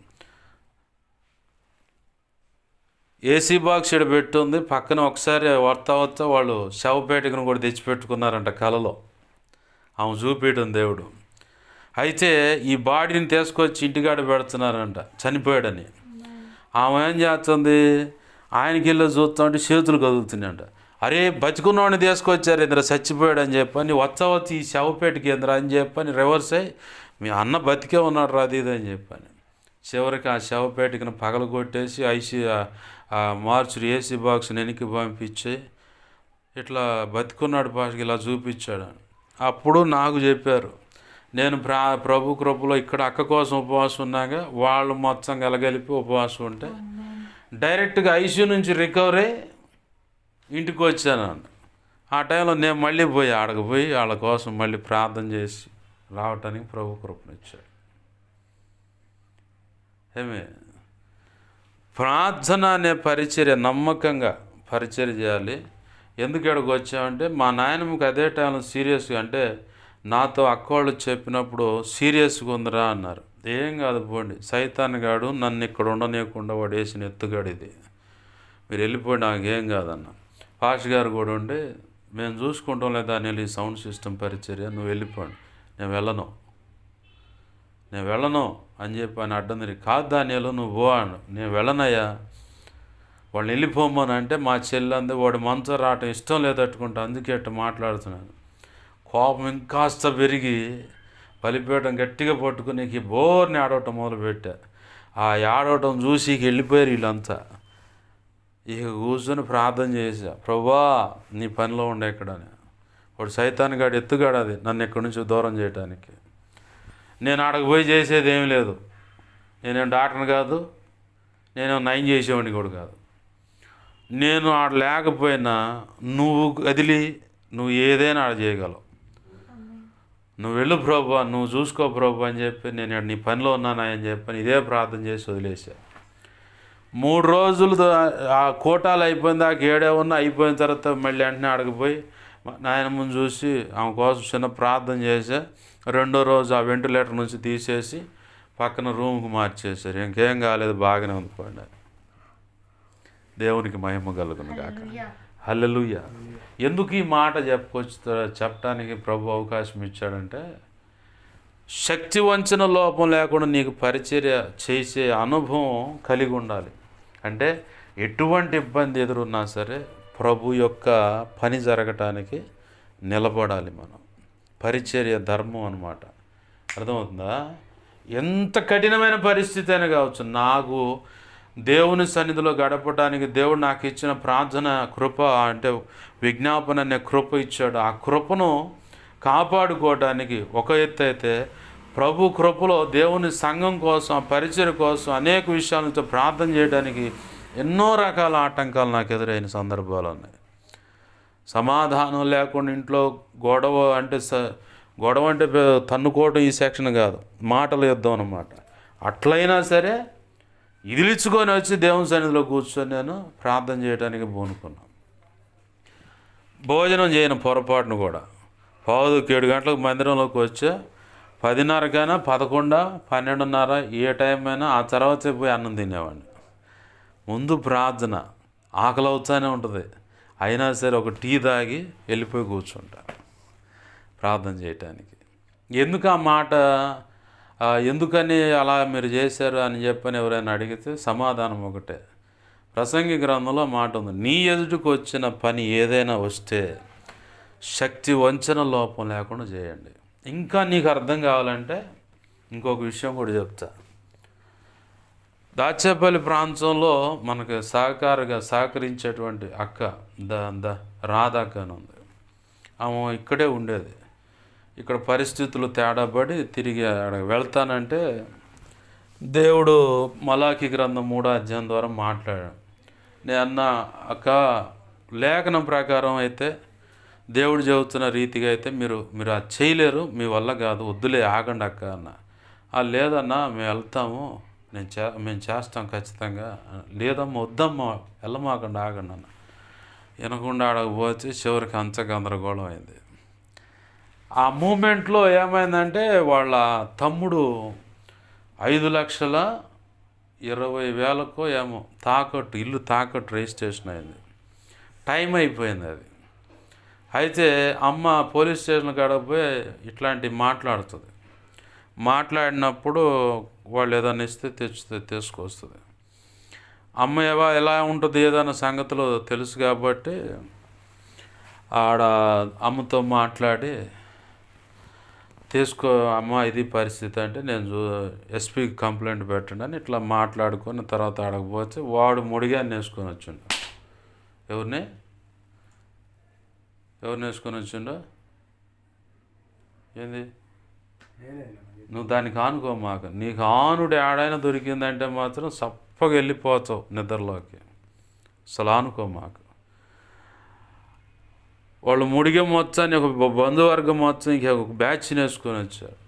ఏసీ బాక్స్ ఇక్కడ పెట్టుంది పక్కన. ఒకసారి వస్తా వాళ్ళు శవపేటికను కూడా తెచ్చిపెట్టుకున్నారంట కలలో. ఆమె చూపించడం దేవుడు. అయితే ఈ బాడీని తీసుకొచ్చి ఇంటికాడ పెడుతున్నారంట చనిపోయాడని. ఆమె ఏం చేస్తుంది, ఆయనకి వెళ్ళి చూస్తామంటే చేతులు కదులుతున్నాయంట. అరే బతికున్నవాడిని తీసుకొచ్చారు ఇంద్ర చచ్చిపోయాడు అని చెప్పని, వచ్చి ఈ శవపేటకి ఇంద్ర అని చెప్పని రివర్స్ అయ్యి మీ అన్న బతికే ఉన్నాడు రా అది అని చెప్పని చివరికి ఆ శవపేటకిని పగలు కొట్టేసి మార్చురి ఏసీ బాక్స్ని వెనక్కి పంపించి ఇట్లా బతికున్నాడు పాషకి ఇలా చూపించాడు. అప్పుడు నాకు చెప్పారు, నేను ప్రభు కృపలో ఇక్కడ అక్క కోసం ఉపవాసం ఉన్నాగా వాళ్ళు మొత్తం కలగలిపి ఉపవాసం ఉంటే డైరెక్ట్గా ఐసీయూ నుంచి రికవరీ ఇంటికి వచ్చాను. ఆ టైంలో నేను మళ్ళీ ఆడకు పోయి వాళ్ళ కోసం మళ్ళీ ప్రార్థన చేసి రావటానికి ప్రభు కృపనిచ్చాడు. ఏమే ప్రార్థన అనే పరిచర్య నమ్మకంగా పరిచర్య చేయాలి. ఎందుకు ఇక్కడికి వచ్చామంటే మా నాయనమ్మకి అదే టైంలో సీరియస్గా, అంటే నాతో అక్కవాళ్ళు చెప్పినప్పుడు సీరియస్గా ఉందిరా అన్నారు. ఏం కాదు పోండి, సైతాన్ గాడు నన్ను ఇక్కడ ఉండనీయకుండా వాడు వేసిన ఎత్తుగాడు ఇది, మీరు వెళ్ళిపోయి నాకేం కాదన్న. పాష్ గారు కూడా ఉండి మేము చూసుకుంటాం లేదా అని ఈ సౌండ్ సిస్టమ్ పరిచర్య, నువ్వు వెళ్ళిపోండి, నేను వెళ్ళను అని చెప్పి ఆయన అడ్డం తిరిగి, కాదు దానిలో నువ్వు పో అను. నేను వెళ్ళనయ్యా, వాళ్ళని వెళ్ళిపోమని అంటే మా చెల్లంది వాడు మంచం రావటం ఇష్టం లేదట్టుకుంటా, అందుకే అట్ట మాట్లాడుతున్నాను. కోపం ఇంకాస్త పెరిగి బలిపీఠం గట్టిగా పట్టుకుని బోర్ని ఆడవటం మొదలుపెట్టా. ఆ ఆడవటం చూసి వెళ్ళిపోయారు వీళ్ళంతా. ఇక కూర్చొని ప్రార్థన చేశా, ప్రభువా నీ పనిలో ఉండే ఎక్కడని. వాడు సైతాన్ గాడు ఎత్తుగాడు అది నన్ను ఎక్కడి నుంచి దూరం చేయడానికి. నేను ఆడకు పోయి చేసేది ఏమి లేదు, నేనేం డాక్టర్ని కాదు, నేనేం నయం చేసేవాడిని కూడా కాదు. నేను ఆడ లేకపోయినా నువ్వు కదిలి నువ్వు ఏదైనా ఆడ చేయగలవు, నువ్వు వెళ్ళు ప్రభు, నువ్వు చూసుకో ప్రభు అని చెప్పి నేను నీ పనిలో ఉన్నానా అని చెప్పని ఇదే ప్రార్థన చేసి వదిలేసా. 3 రోజులు ఆ కోటాలు అయిపోయింది, ఆ గేడే ఉన్న అయిపోయిన తర్వాత మళ్ళీ వెంటనే ఆడకపోయి నాయనమ్మని చూసి ఆమె కోసం చిన్న ప్రార్థన చేసా. 2వ రోజు ఆ వెంటిలేటర్ నుంచి తీసేసి పక్కన రూమ్కి మార్చేశారు. ఇంకేం కాలేదు, బాగానే ఉంది పోండి. దేవునికి మహిమ కలుగును గాక. హల్లెలూయా. ఎందుకు ఈ మాట చెప్పడానికి ప్రభు అవకాశం ఇచ్చాడంటే, శక్తి వంచన లోపం లేకుండా నీకు పరిచర్య చేసే అనుభవం కలిగి ఉండాలి. అంటే ఎటువంటి ఇబ్బంది ఎదురున్నా సరే ప్రభు యొక్క పని జరగటానికి నిలబడాలి మనం. పరిచర్య ధర్మం అన్నమాట. అర్థమవుతుందా? ఎంత కఠినమైన పరిస్థితి అయినా కావచ్చు, నాకు దేవుని సన్నిధిలో గడపడానికి దేవుడు నాకు ఇచ్చిన ప్రార్థన కృప, అంటే విజ్ఞాపన అనే కృప ఇచ్చాడు. ఆ కృపను కాపాడుకోవడానికి ఒక ఎత్తు అయితే, ప్రభు కృపలో దేవుని సంఘం కోసం, పరిచర్య కోసం అనేక విషయాలతో ప్రార్థన చేయడానికి ఎన్నో రకాల ఆటంకాలు నాకు ఎదురైన సందర్భాలు ఉన్నాయి. సమాధానం లేకుండా ఇంట్లో గొడవ అంటే తన్నుకోవడం ఈ సెక్షన్ కాదు, మాటల యుద్ధం అన్నమాట. అట్లయినా సరే ఇదిలించుకొని వచ్చి దేవుని సన్నిధిలో కూర్చొని నేను ప్రార్థన చేయడానికి పూనుకున్నాను. భోజనం చేయను పొరపాటును కూడా. 7 గంటలకు మందిరంలోకి వచ్చా, 10:30కైనా 11, 12:30 ఏ టైం అయినా ఆ తర్వాత పోయి అన్నం తినేవాడిని. ముందు ప్రార్థన, ఆకలి అవుతానే ఉంటుంది, అయినా సరే ఒక టీ తాగి వెళ్ళిపోయి కూర్చుంటా. ప్రార్థన చేయటానికి. ఎందుకు ఆ మాట ఎందుకని అలా మీరు చేశారు అని చెప్పని ఎవరైనా అడిగితే సమాధానం ఒకటే. ప్రసంగి గ్రంథంలో మాట ఉంది, నీ ఎదుటికి వచ్చిన పని ఏదైనా వస్తే శక్తి వంచన లోపం లేకుండా చేయండి. ఇంకా నీకు అర్థం కావాలంటే ఇంకొక విషయం కూడా చెప్తా. దాచేపల్లి ప్రాంతంలో మనకు సహకరించేటువంటి అక్క రాధక్క అని ఉంది. ఆమె ఇక్కడే ఉండేది. ఇక్కడ పరిస్థితులు తేడాపడి తిరిగి అక్కడ వెళ్తానంటే దేవుడు మలాకి గ్రంథం 3వ అధ్యాయం ద్వారా మాట్లాడాడు. నేను అన్న అక్క, లేఖనం ప్రకారం అయితే దేవుడు చెబుతున్న రీతిగా అయితే మీరు అది చేయలేరు, మీ వల్ల కాదు, వద్దులే ఆగండి అక్క అన్న. లేదన్నా మేము వెళ్తాము, మేము చేస్తాం ఖచ్చితంగా. లేదమ్మా వద్దమ్మా వెళ్ళమాకండి ఆగండి అన్న. వినకుండా ఆడకపోతే చివరికి గందరగోళం అయింది. ఆ మూమెంట్లో ఏమైందంటే వాళ్ళ తమ్ముడు 5,20,000కో ఏమో తాకట్టు, ఇల్లు తాకట్టు రిజిస్ట్రేషన్ అయింది. టైం అయిపోయింది అది. అయితే అమ్మ పోలీస్ స్టేషన్ కాడపోయి ఇట్లాంటివి మాట్లాడుతుంది. మాట్లాడినప్పుడు వాళ్ళు ఏదైనా ఇస్తే తీసుకొస్తుంది. అమ్మ ఎలా ఉంటుంది ఏదైనా సంగతులు తెలుసు కాబట్టి ఆడ అమ్మతో మాట్లాడి తీసుకో అమ్మ ఇది పరిస్థితి అంటే నేను ఎస్పీకి కంప్లైంట్ పెట్టండి అని ఇట్లా మాట్లాడుకొని తర్వాత ఆడకపోతే వాడు ముడిగాన్ని వేసుకొని వచ్చిండు. ఎవరిని వేసుకొని వచ్చిండో ఏంది, నువ్వు దానికి ఆనుకో మాకు. నీకు ఆనుడు ఏడైనా దొరికిందంటే మాత్రం సప్పగా వెళ్ళిపోతావు నిద్రలోకి. అసలు ఆనుకో మాకు. వాళ్ళు ముడిగ మొత్తాన్ని ఒక బంధువర్గం మొత్తం ఇంక ఒక బ్యాచ్ని వేసుకొని వచ్చారు.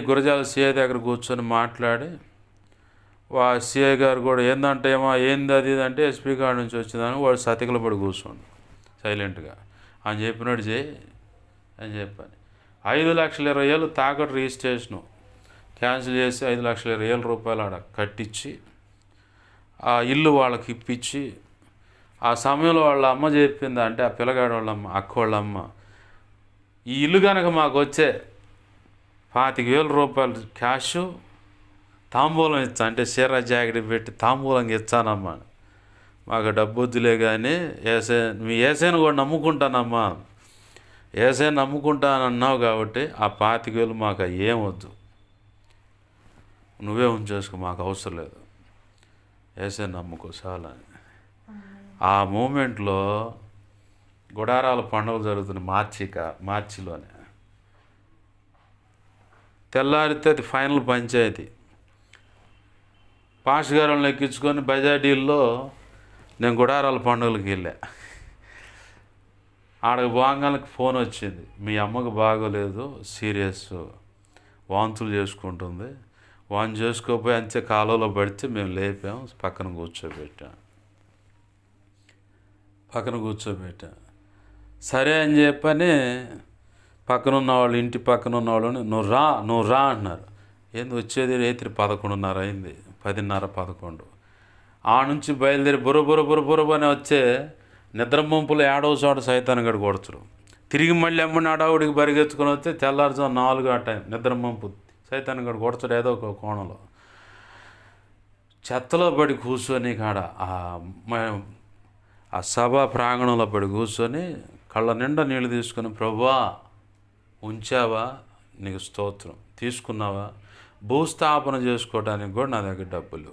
గురజాల సిఐ దగ్గర కూర్చొని మాట్లాడి సిఐ గారు కూడా ఏందంటే ఏంది అది అంటే ఎస్పీ గారి నుంచి వచ్చిందని వాడు సతికలు పడి కూర్చోండి సైలెంట్గా. అని చెప్పినట్టు చేయి అని చెప్పాను. 5,20,000 తాకట్టు రిజిస్ట్రేషను క్యాన్సిల్ చేసి 5,20,000 ఆడ కట్టించి ఆ ఇల్లు వాళ్ళకి ఇప్పించి, ఆ సమయంలో వాళ్ళ అమ్మ చెప్పింది అంటే ఆ పిల్లగాడు వాళ్ళ అమ్మ, అక్క వాళ్ళ అమ్మ, ఈ ఇల్లు కనుక మాకు వచ్చే 25,000 క్యాషు తాంబూలం ఇచ్చా అంటే చీర జాకెట్ పెట్టి తాంబూలంగా ఇచ్చానమ్మా, మాకు డబ్బు వద్దులే కానీ మీ ఏసైని కూడా నమ్ముకుంటానమ్మా, ఏసైని నమ్ముకుంటానన్నావు కాబట్టి ఆ 25,000 మాకు ఏం వద్దు, నువ్వే ఉంచేసుకో, మాకు అవసరం లేదు, ఏసైని నమ్ముకో చాలని. ఆ మూమెంట్లో గుడారాల పండుగ జరుగుతుంది మార్చిలోనే. తెల్లారితే అది ఫైనల్ పంచాయతీ. పాస్ గారులను ఎక్కించుకొని బజాడీల్లో నేను గుడారాల పండుగలకు వెళ్ళా. ఆడకు బాగానికి ఫోన్ వచ్చింది, మీ అమ్మకు బాగోలేదు, సీరియస్, వాంతులు చేసుకుంటుంది, వాంతి చేసుకోపోయి అంతే కాలువలో పడితే మేము లేపాం, పక్కన కూర్చోబెట్టా. సరే అని చెప్పని పక్కనున్న వాళ్ళు, ఇంటి పక్కన ఉన్న వాళ్ళని నువ్వు రా అన్నారు. ఏంది వచ్చేది రాత్రి 11:30 అయింది, 10:30-11. ఆ నుంచి బయలుదేరి బుర్రని వచ్చే నిద్ర ముంపులు ఏడవ చోట సైతాన్గడు కొడతారు. తిరిగి మళ్ళీ అమ్మని అడావుడికి పరిగెత్తుకొని వస్తే తెల్లారుజాము 4 ఆ టైం నిద్ర ముంపు సైతాన్గడు కొడతాడు ఏదో ఒక కోణంలో. చెత్తలో పడి కూర్చొని కాడ ఆ సభా ప్రాంగణంలో పడి కూర్చొని కళ్ళ నిండా నీళ్ళు తీసుకొని, ప్రభువా ఉంచావా, నీకు స్తోత్రం, తీసుకున్నావా, భూస్థాపన చేసుకోవడానికి కూడా నా దగ్గర డబ్బులు,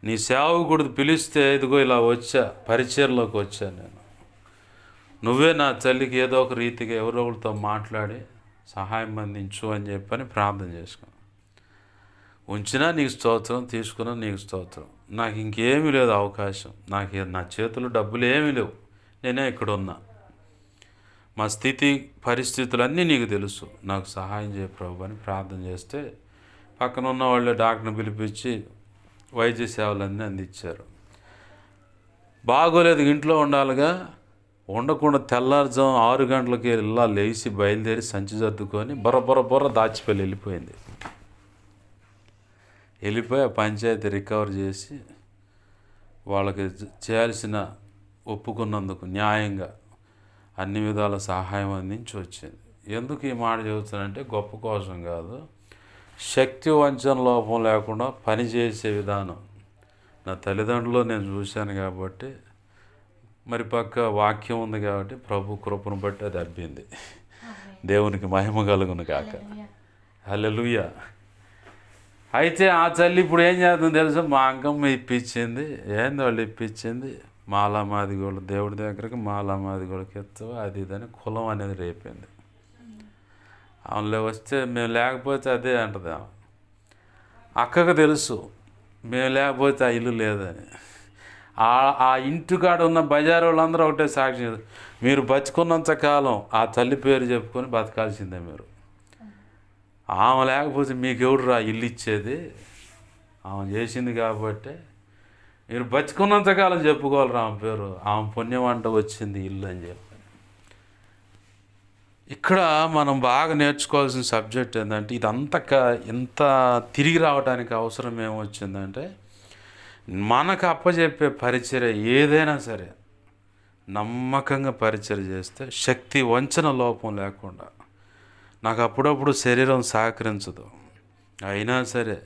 నీ సేవకుడు పిలిస్తే ఇదిగో ఇలా వచ్చా, పరిచర్లోకి వచ్చా నేను, నువ్వే నా తల్లికి ఏదో ఒక రీతిగా ఎవరో ఒకరితో మాట్లాడి సహాయం అందించు అని చెప్పని ప్రార్థన చేసుకో. ఉంచినా నీకు స్తోత్రం, తీసుకున్నా నీకు స్తోత్రం, నాకు ఇంకేమీ లేదు అవకాశం, నా చేతులు డబ్బులు ఏమీ లేవు, నేనే ఇక్కడ ఉన్నా, మా స్థితి పరిస్థితులన్నీ నీకు తెలుసు, నాకు సహాయం చేయ ప్రభు అని ప్రార్థన చేస్తే పక్కన ఉన్న వాళ్ళు డాక్టర్ని పిలిపించి వైద్య సేవలన్నీ అందించారు. బాగోలేదు, ఇంట్లో ఉండాలిగా, ఉండకుండా తెల్లారుజాము 6 గంటలకి ఇలా లేచి బయలుదేరి సంచి సర్దుకొని బొర్ర దాచిపల్లి వెళ్ళిపోయి ఆ పంచాయతీ రికవర్ చేసి వాళ్ళకి చేయాల్సిన ఒప్పుకున్నందుకు న్యాయంగా అన్ని విధాల సహాయం అందించి వచ్చింది. ఎందుకు ఈ మాట చెబుతానంటే గొప్ప కోసం కాదు, శక్తి వంచన లోపం లేకుండా పనిచేసే విధానం నా తల్లిదండ్రులు నేను చూశాను కాబట్టి, మరి పక్క వాక్యం ఉంది కాబట్టి ప్రభు కృపను బట్టి అది అబ్బింది. దేవునికి మహిమ కలుగును కాక. హల్లెలూయా. అయితే ఆ తల్లి ఇప్పుడు ఏం చేస్తుంది తెలుసా? మా అంకమ్మ ఇప్పించింది. ఏంది వాళ్ళు ఇప్పించింది? మాలామాదిగోళ్ళు దేవుడి దగ్గరికి మాలామాదిగోళ్ళకి ఎత్తవా అది ఇదని కులం అనేది రేపింది. ఆమెలో వస్తే మేము లేకపోతే అదే అంటది ఆమె. అక్కకు తెలుసు మేము లేకపోతే ఆ ఇల్లు లేదని. ఆ ఇంటికాడ ఉన్న బజారు వాళ్ళందరూ ఒకటే సాక్షి, మీరు బతుకున్నంత కాలం ఆ తల్లి పేరు చెప్పుకొని బతకాల్సిందే మీరు. ఆమె లేకపోతే మీకెవడు రా ఇల్లు ఇచ్చేది? ఆమె చేసింది కాబట్టి మీరు బతుకున్నంతకాలం చెప్పుకోవాలి ఆమె పేరు. ఆమె పుణ్యం అంట వచ్చింది ఇల్లు అని చెప్పి. ఇక్కడ మనం బాగా నేర్చుకోవాల్సిన సబ్జెక్ట్ ఏంటంటే, ఇదంతా ఇంత తిరిగి రావడానికి అవసరం ఏమొచ్చిందంటే, మనకు అప్పచెప్పే పరిచర్య ఏదైనా సరే నమ్మకంగా పరిచర్య చేస్తే శక్తి వంచన లోపం లేకుండా. నాకు అప్పుడప్పుడు శరీరం సహకరించదు, అయినా సరే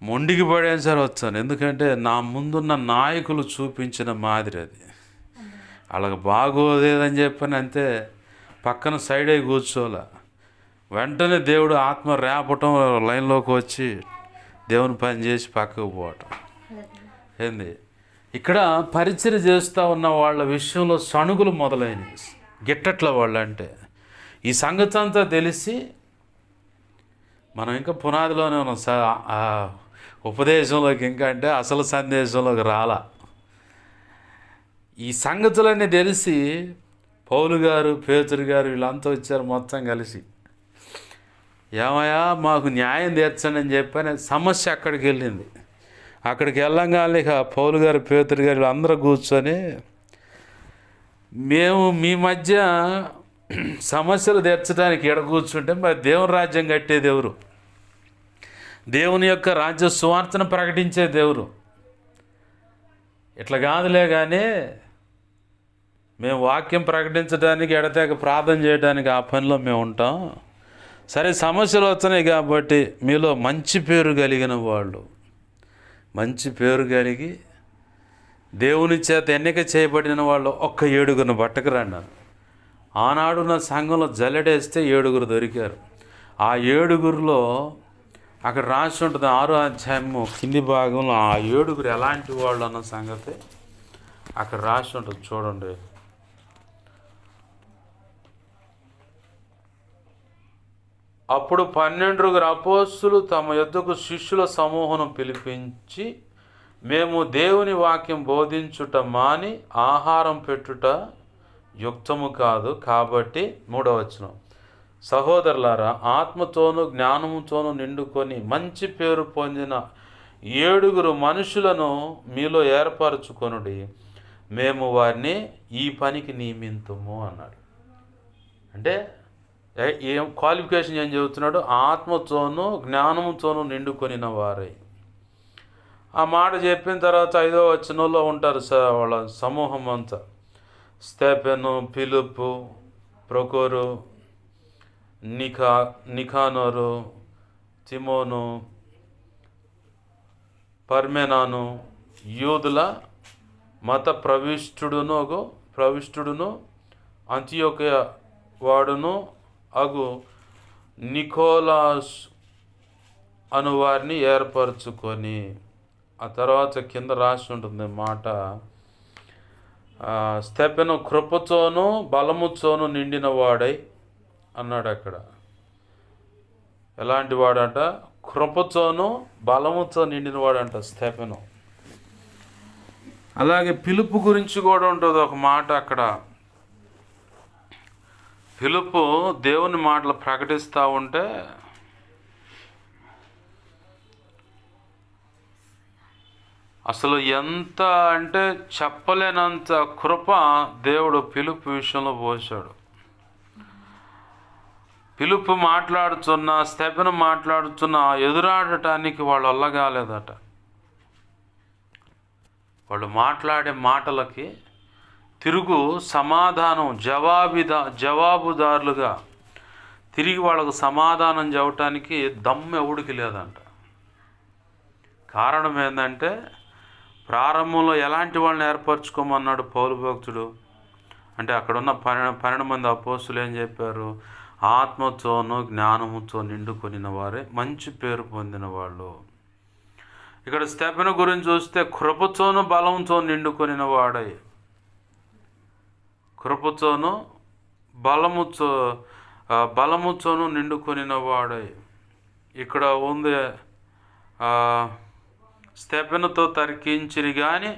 మొండికి పడేం సరే వచ్చాను. ఎందుకంటే నా ముందున్న నాయకులు చూపించిన మాదిరి అది. వాళ్ళకి బాగోదేదని చెప్పని అంతే పక్కన సైడ్ అయి కూర్చోలే. వెంటనే దేవుడు ఆత్మ రేపటం, లైన్లోకి వచ్చి దేవుని పని చేసి పక్కకు పోవటం. ఏంది ఇక్కడ పరిచర్య చేస్తూ ఉన్న వాళ్ళ విషయంలో సణుగులు మొదలైనవి. గిట్టట్ల వాళ్ళు అంటే ఈ సంగతి అంతా తెలిసి మనం ఇంకా పునాదిలోనే ఉన్నాం. ఉపదేశంలోకి ఇంకా అంటే అసలు సందేశంలోకి రాలా. ఈ సంగతులన్నీ తెలిసి పౌలు గారు, పేతురు గారు వీళ్ళంతా వచ్చారు మొత్తం కలిసి. ఏమయ్యా మాకు న్యాయం తీర్చండి అని చెప్పని సమస్య అక్కడికి వెళ్ళింది. అక్కడికి వెళ్ళంగానే ఇక పౌలు గారు, పేతురు గారు వీళ్ళందరూ కూర్చొని, మేము మీ మధ్య సమస్యలు తీర్చడానికి ఎడ కూర్చుంటే మరి దేవుని రాజ్యం కట్టేది ఎవరు? దేవుని యొక్క రాజ్య సువార్తను ప్రకటించే దేవురు. ఇట్లా కాదులే కానీ మేము వాక్యం ప్రకటించడానికి, ఎడతెగ ప్రార్థన చేయడానికి ఆ పనిలో మేము ఉంటాం. సరే సమస్యలు వస్తున్నాయి కాబట్టి మీలో మంచి పేరు కలిగిన వాళ్ళు, మంచి పేరు కలిగి దేవుని చేత ఎన్నిక చేయబడిన వాళ్ళు ఒక్క 7 పట్టకురండి. ఆనాడు నా సంఘంలో జల్లెడేస్తే 7 దొరికారు. ఆ 7లో అక్కడ రాసి ఉంటుంది 6వ అధ్యాయము కింది భాగంలో ఆ 7 ఎలాంటి వాళ్ళు అన్న సంగతి అక్కడ రాసి ఉంటుంది. చూడండి. అప్పుడు 12 అపోస్తులు తమ యొద్దకు శిష్యుల సమూహం పిలిపించి, మేము దేవుని వాక్యం బోధించుట మాని ఆహారం పెట్టుట యుక్తము కాదు. కాబట్టి 3వ వచనం, సహోదరులారా, ఆత్మతోనూ జ్ఞానముతోనూ నిండుకొని మంచి పేరు పొందిన 7 మనుషులను మీలో ఏర్పరచుకొనుడి, మేము వారిని ఈ పనికి నియమింతుము అన్నాడు. అంటే ఏం క్వాలిఫికేషన్ ఏం చెబుతున్నాడు? ఆత్మతోనూ జ్ఞానముతోనూ నిండుకొనిన వారై. ఆ మాట చెప్పిన తర్వాత 5వ వచనంలో ఉంటారు వాళ్ళ సమూహం అంతా. స్తెఫెను, ఫిలిప్పు, ప్రొకోరు, నికానోరు, తిమోను, పర్మెనాను, యూదుల మత ప్రవిష్టుడును అంతియోకియ వాడును అగు నికోలాస్ అను వారిని ఏర్పరచుకొని. ఆ తర్వాత కింద రాసి ఉంటుంది మాట, స్తెఫెను కృపతోనూ బలముతోనూ నిండిన వాడై అన్నాడు. అక్కడ ఎలాంటి వాడంట? కృపతోనూ బలముతో నిండిన వాడంట స్తెఫెను. అలాగే పిలుపు గురించి కూడా ఉంటుంది ఒక మాట అక్కడ. పిలుపు దేవుని మాటలు ప్రకటిస్తూ ఉంటే అసలు ఎంత అంటే చెప్పలేనంత కృప దేవుడు పిలుపు విషయంలో పోశాడు. పిలుపు మాట్లాడుతున్నా, స్తెఫెను మాట్లాడుతున్నా ఎదురాడటానికి వాళ్ళు వల్లగాలేదట. వాళ్ళు మాట్లాడే మాటలకి తిరుగు సమాధానం జవాబుదారులుగా తిరిగి వాళ్ళకు సమాధానం చెప్పటానికి దమ్ము ఎవడికి లేదంట. కారణం ఏంటంటే ప్రారంభంలో ఎలాంటి వాళ్ళని ఏర్పరచుకోమన్నాడు పౌలు భక్తుడు అంటే అక్కడున్న 12 మంది అపోస్తులు ఏం చెప్పారు? ఆత్మతోనూ జ్ఞానముతో నిండుకొనిన వారే మంచి పేరు పొందిన వాళ్ళు. ఇక్కడ స్తెఫను గురించి చూస్తే కృపతోనూ బలంతో నిండుకొనిన వాడై, కృపతోనూ బలముతోనూ నిండుకొనిన వాడై. ఇక్కడ ఉంది స్తెఫనుతో తర్కించిరి కానీ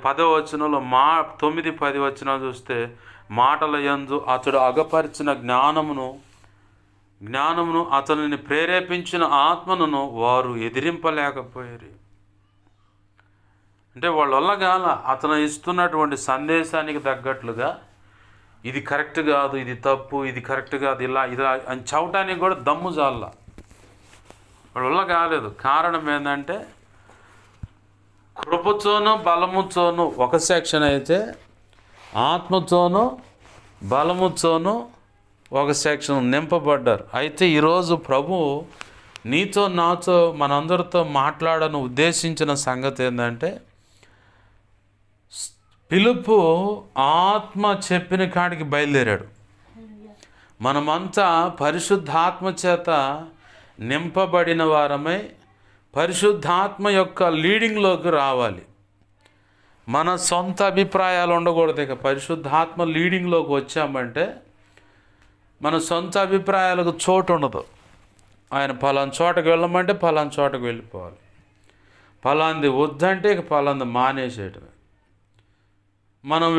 10వ వచనంలో 9, 10 వచనాలు చూస్తే మాటల యందు అతడు అగపరిచిన జ్ఞానమును అతనిని ప్రేరేపించిన ఆత్మను వారు ఎదిరింపలేకపోయారు. అంటే వాళ్ళ అతను ఇస్తున్నటువంటి సందేశానికి తగ్గట్లుగా ఇది కరెక్ట్ కాదు, ఇది తప్పు, ఇది కరెక్ట్ కాదు, ఇలా అని చెప్పడానికి కూడా దమ్ము జాల వాళ్ళ కాలేదు. కారణం ఏంటంటే కృపతోనూ బలముతోనూ ఒక సెక్షన్ అయితే, ఆత్మతోనూ బలముతోనూ ఒక సెక్షన్ నింపబడ్డారు. అయితే ఈరోజు ప్రభు నీతో నాతో మనందరితో మాట్లాడను ఉద్దేశించిన సంగతి ఏంటంటే, పిలుపు ఆత్మ చెప్పిన కాడికి బయలుదేరాడు. మనమంతా పరిశుద్ధాత్మ చేత నింపబడిన వారమై పరిశుద్ధాత్మ యొక్క లీడింగ్లోకి రావాలి. మన సొంత అభిప్రాయాలు ఉండకూడదు. ఇక పరిశుద్ధాత్మ లీడింగ్లోకి వచ్చామంటే మన సొంత అభిప్రాయాలకు చోటు ఉండదు. ఆయన పలానా చోటకు వెళ్ళమంటే పలానా చోటకు వెళ్ళిపోవాలి, పలాంది వద్దంటే ఇక పలాంది మానేసేయటమే. మనం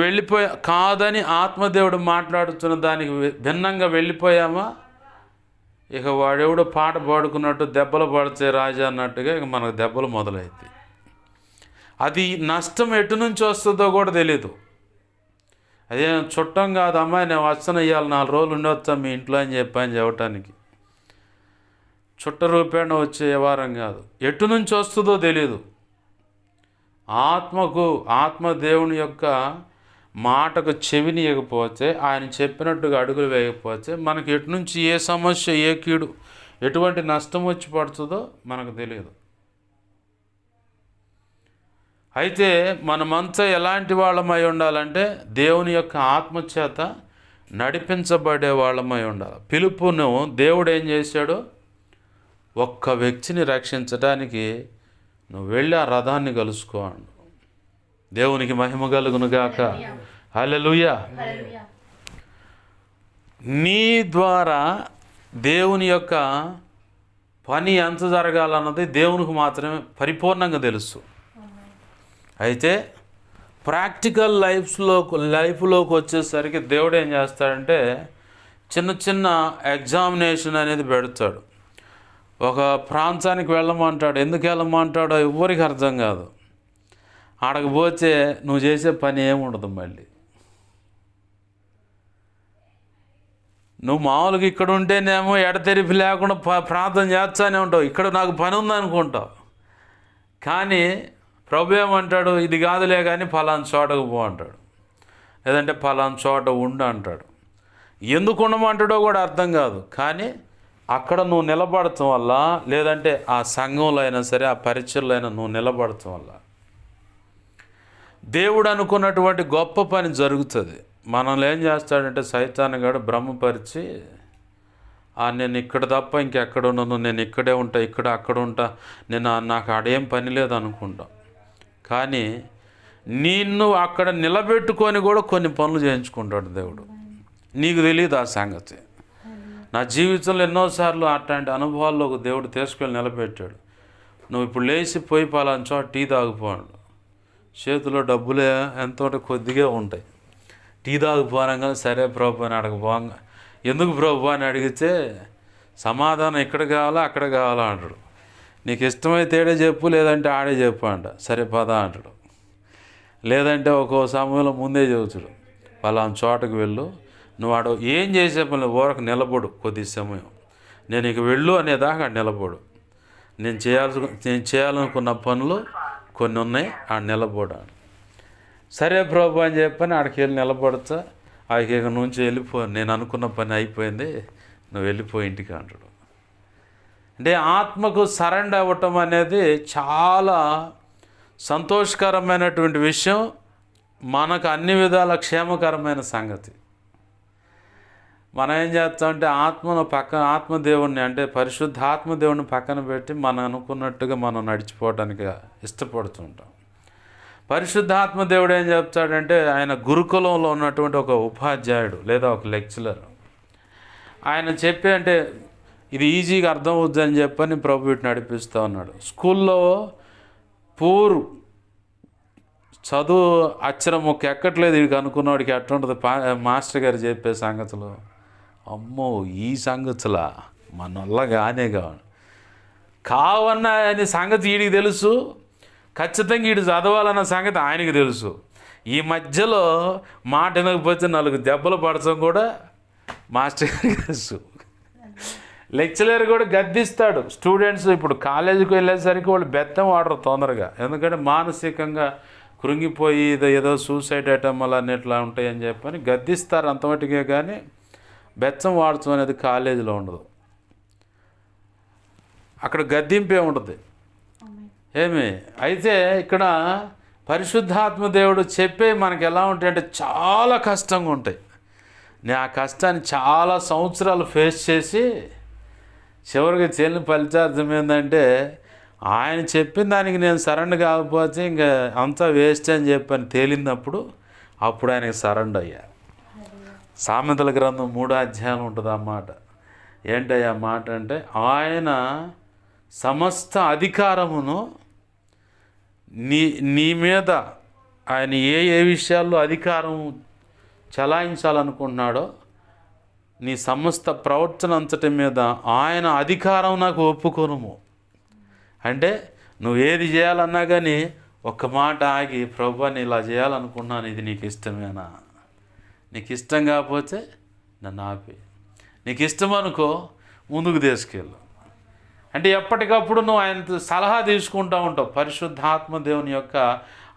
కాదని ఆత్మదేవుడు మాట్లాడుతున్న దానికి భిన్నంగా వెళ్ళిపోయామా, ఇక వాడెవడో పాట పాడుకున్నట్టు దెబ్బలు పడితే రాజా అన్నట్టుగా ఇక మనకు దెబ్బలు మొదలవుతాయి. అది నష్టం ఎటు నుంచి వస్తుందో కూడా తెలీదు. అదే చుట్టం కాదమ్మా, నేను వస్తాను, ఇవ్వాలి 4 రోజులు ఉండొచ్చా మీ ఇంట్లో అని చెప్పటానికి. చుట్ట రూపేణ వచ్చే వ్యవహారం కాదు, ఎటు నుంచి వస్తుందో తెలీదు. ఆత్మదేవుని యొక్క మాటకు చెవినియకపోతే, ఆయన చెప్పినట్టుగా అడుగులు వేయకపోతే మనకి ఎటు నుంచి ఏ సమస్య, ఏ కీడు, ఎటువంటి నష్టం వచ్చి పడుతుందో మనకు తెలియదు. అయితే మనమంతా ఎలాంటి వాళ్ళమై ఉండాలంటే దేవుని యొక్క ఆత్మచేత నడిపించబడే వాళ్ళమై ఉండాలి. పిలుపును దేవుడు ఏం చేశాడు? ఒక్క వ్యక్తిని రక్షించడానికి నువ్వు వెళ్ళి ఆ రథాన్ని కలుసుకో అన్నాడు. దేవునికి మహిమ కలుగునుగాక. హల్లెలూయా. నీ ద్వారా దేవుని యొక్క పని ఎంత జరగాలన్నది దేవునికి మాత్రమే పరిపూర్ణంగా తెలుసు. అయితే ప్రాక్టికల్ లైఫ్లోకి వచ్చేసరికి దేవుడు ఏం చేస్తాడంటే చిన్న ఎగ్జామినేషన్ అనేది పెడతాడు. ఒక ప్రాంతానికి వెళ్ళమంటాడు. ఎందుకు వెళ్ళమంటాడో ఎవ్వరికి అర్థం కాదు. ఆడకపోతే నువ్వు చేసే పని ఏముండదు. మళ్ళీ నువ్వు మామూలుగా ఇక్కడ ఉంటేనేమో ఎడతెరిపి లేకుండా ప్రార్థన చేస్తానే ఉంటావు. ఇక్కడ నాకు పని ఉందనుకుంటావు. కానీ ప్రభు ఏమంటాడు? ఇది కాదులే కానీ ఫలానా చోటకు పో అంటాడు, లేదంటే ఫలానా చోట ఉండు అంటాడు. ఎందుకు ఉండమంటాడో కూడా అర్థం కాదు. కానీ అక్కడ నువ్వు నిలబడటం వల్ల, లేదంటే ఆ సంఘంలో అయినా సరే, ఆ పరిచయంలో అయినా నువ్వు నిలబడటం వల్ల దేవుడు అనుకున్నటువంటి గొప్ప పని జరుగుతుంది. మనల్ని ఏం చేస్తాడంటే సైతాను గాడు భ్రమపరిచి, నేను ఇక్కడ తప్ప ఇంకెక్కడ ఉండను, నేను ఇక్కడే ఉంటా, అక్కడ ఉంటా, నాకు ఆడేం పని లేదు అనుకుంటా. కానీ నిన్ను అక్కడ నిలబెట్టుకొని కూడా కొన్ని పనులు చేయించుకుంటాడు దేవుడు. నీకు తెలియదు ఆ సంగతి. నా జీవితంలో ఎన్నోసార్లు అట్లాంటి అనుభవాల్లోకి దేవుడు తీసుకెళ్ళి నిలబెట్టాడు. నువ్వు ఇప్పుడు లేచిపోయి పలానా చోట టీ తాగిపోయాడు. చేతిలో డబ్బులే ఎంతో కొద్దిగా ఉంటాయి. టీ తాగిపోనంగా సరే ప్రభు అని అడగపోగా, ఎందుకు ప్రభు అని అడిగితే సమాధానం ఇక్కడ కావాలా అక్కడ కావాలా అంటాడు. నీకు ఇష్టమైతే ఏడే చెప్పు, లేదంటే ఆడే చెప్పు అంట. సరే పద అంటాడు. లేదంటే ఒక్కో సమయంలో ముందే చెబుతాడు, పలానా చోటకు వెళ్ళు, నువ్వు ఆడ ఏం చేసే పని ఊరకు నిలబడు కొద్ది సమయం, నేను ఇక వెళ్ళు అనేదాకా నిలబడు. నేను చేయాలనుకున్న పనులు కొన్ని ఉన్నాయి, ఆ నిలబడాను. సరే ప్రభు అని చెప్పని ఆడికి వెళ్ళి నిలబడతా, ఇక నుంచి వెళ్ళిపో, నేను అనుకున్న పని అయిపోయింది, నువ్వు వెళ్ళిపో ఇంటికి అంటాడు. అంటే ఆత్మకు సరెండర్ అవ్వటం అనేది చాలా సంతోషకరమైనటువంటి విషయం, మనకు అన్ని విధాల క్షేమకరమైన సంగతి. మనం ఏం చేస్తామంటే ఆత్మదేవుణ్ణి అంటే పరిశుద్ధ ఆత్మదేవుని పక్కన పెట్టి మనం అనుకున్నట్టుగా మనం నడిచిపోవడానికి ఇష్టపడుతుంటాం. పరిశుద్ధాత్మదేవుడు ఏం చెప్తాడంటే, ఆయన గురుకులంలో ఉన్నటువంటి ఒక ఉపాధ్యాయుడు లేదా ఒక లెక్చరర్, ఆయన చెప్పి అంటే ఇది ఈజీగా అర్థం అవుద్దని చెప్పని ప్రభు వీటిని నడిపిస్తూ ఉన్నాడు. స్కూల్లో చదువు అక్షరం ఒక ఎక్కట్లేదు వీడికి అనుకున్నవాడికి ఎట్లుంటుంది మాస్టర్ గారు చెప్పే సంగతులు, అమ్మో ఈ సంగతులా మన వల్ల కావన్నా అనే సంగతి వీడికి తెలుసు, ఖచ్చితంగా వీడు చదవాలన్న సంగతి ఆయనకి తెలుసు. ఈ మధ్యలో మాట వినకపోతే 4 దెబ్బలు పడటం కూడా మాస్టర్ గారికి తెలుసు. లెక్చరర్ కూడా గద్దిస్తాడు స్టూడెంట్స్. ఇప్పుడు కాలేజీకి వెళ్ళేసరికి వాళ్ళు బెత్తం వాడరు తొందరగా, ఎందుకంటే మానసికంగా కృంగిపోయి ఏదో సూసైడ్ ఐటమ్ అలా అన్నిట్లా ఉంటాయని చెప్పని గద్దిస్తారు అంతమటికే, కానీ బెచ్చం వాడటం అనేది కాలేజీలో ఉండదు. అక్కడ గద్దింపే ఉంటుంది అయితే ఇక్కడ పరిశుద్ధాత్మ దేవుడు చెప్పే మనకి ఎలా ఉంటాయంటే చాలా కష్టంగా ఉంటాయి. నేను ఆ కష్టాన్ని చాలా సంవత్సరాలు ఫేస్ చేసి చివరికి చెల్లిన ఫలితార్థం ఏంటంటే, ఆయన చెప్పిన దానికి నేను సరెండర్ కాకపోతే ఇంకా అంతా వేస్ట్ అని చెప్పని తేలినప్పుడు అప్పుడు ఆయనకి సరెండర్ అయ్యా. సామెతల గ్రంథం 3వ అధ్యాయం ఉంటుంది అన్నమాట. ఏంటయ్యా మాట అంటే, ఆయన సమస్త అధికారమును నీ మీద ఆయన ఏ విషయాల్లో అధికారం చలాయించాలనుకుంటున్నాడో నీ సమస్త ప్రవర్తన అంతటి మీద ఆయన అధికారం నాకు ఒప్పుకొనుము. అంటే నువ్వు ఏది చేయాలన్నా కానీ ఒక్క మాట ఆగి, ప్రభువా నేను ఇలా చేయాలనుకున్నాను, ఇది నీకు ఇష్టమేనా? నీకు ఇష్టం కాకపోతే నన్ను ఆపి, నీకు ఇష్టం అనుకో ముందుకు తీసుకెళ్ళు. అంటే ఎప్పటికప్పుడు నువ్వు ఆయన సలహా తీసుకుంటూ ఉంటావు. పరిశుద్ధాత్మ దేవుని యొక్క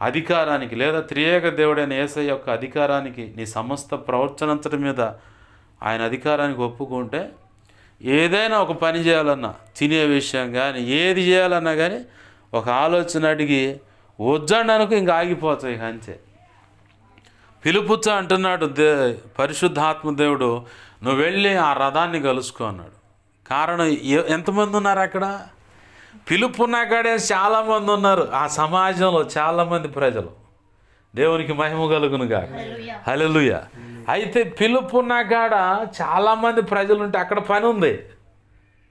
అధికారానికి లేదా త్రియేక దేవుడైన యేసయ్య యొక్క అధికారానికి, నీ సమస్త ప్రవర్తనంతటి మీద ఆయన అధికారానికి ఒప్పుకుంటే ఏదైనా ఒక పని చేయాలన్నా, తినే విషయం కానీ ఏది చేయాలన్నా కానీ ఒక ఆలోచన అడిగి వద్దండి అనుకో, ఇంకా ఆగిపోతాయి అంతే. పిలుపుచ్చ అంటున్నాడు పరిశుద్ధాత్మ దేవుడు, నువ్వు వెళ్ళి ఆ రథాన్ని కలుసుకో అన్నాడు. కారణం ఎంతమంది ఉన్నారు అక్కడ? పిలుపున్న కాడే చాలామంది ఉన్నారు. ఆ సమాజంలో చాలామంది ప్రజలు, దేవునికి మహిమ కలుగును గాక, హల్లెలూయా. అయితే పిలుపున్న కాడ చాలామంది ప్రజలు ఉంటే అక్కడ పని ఉంది.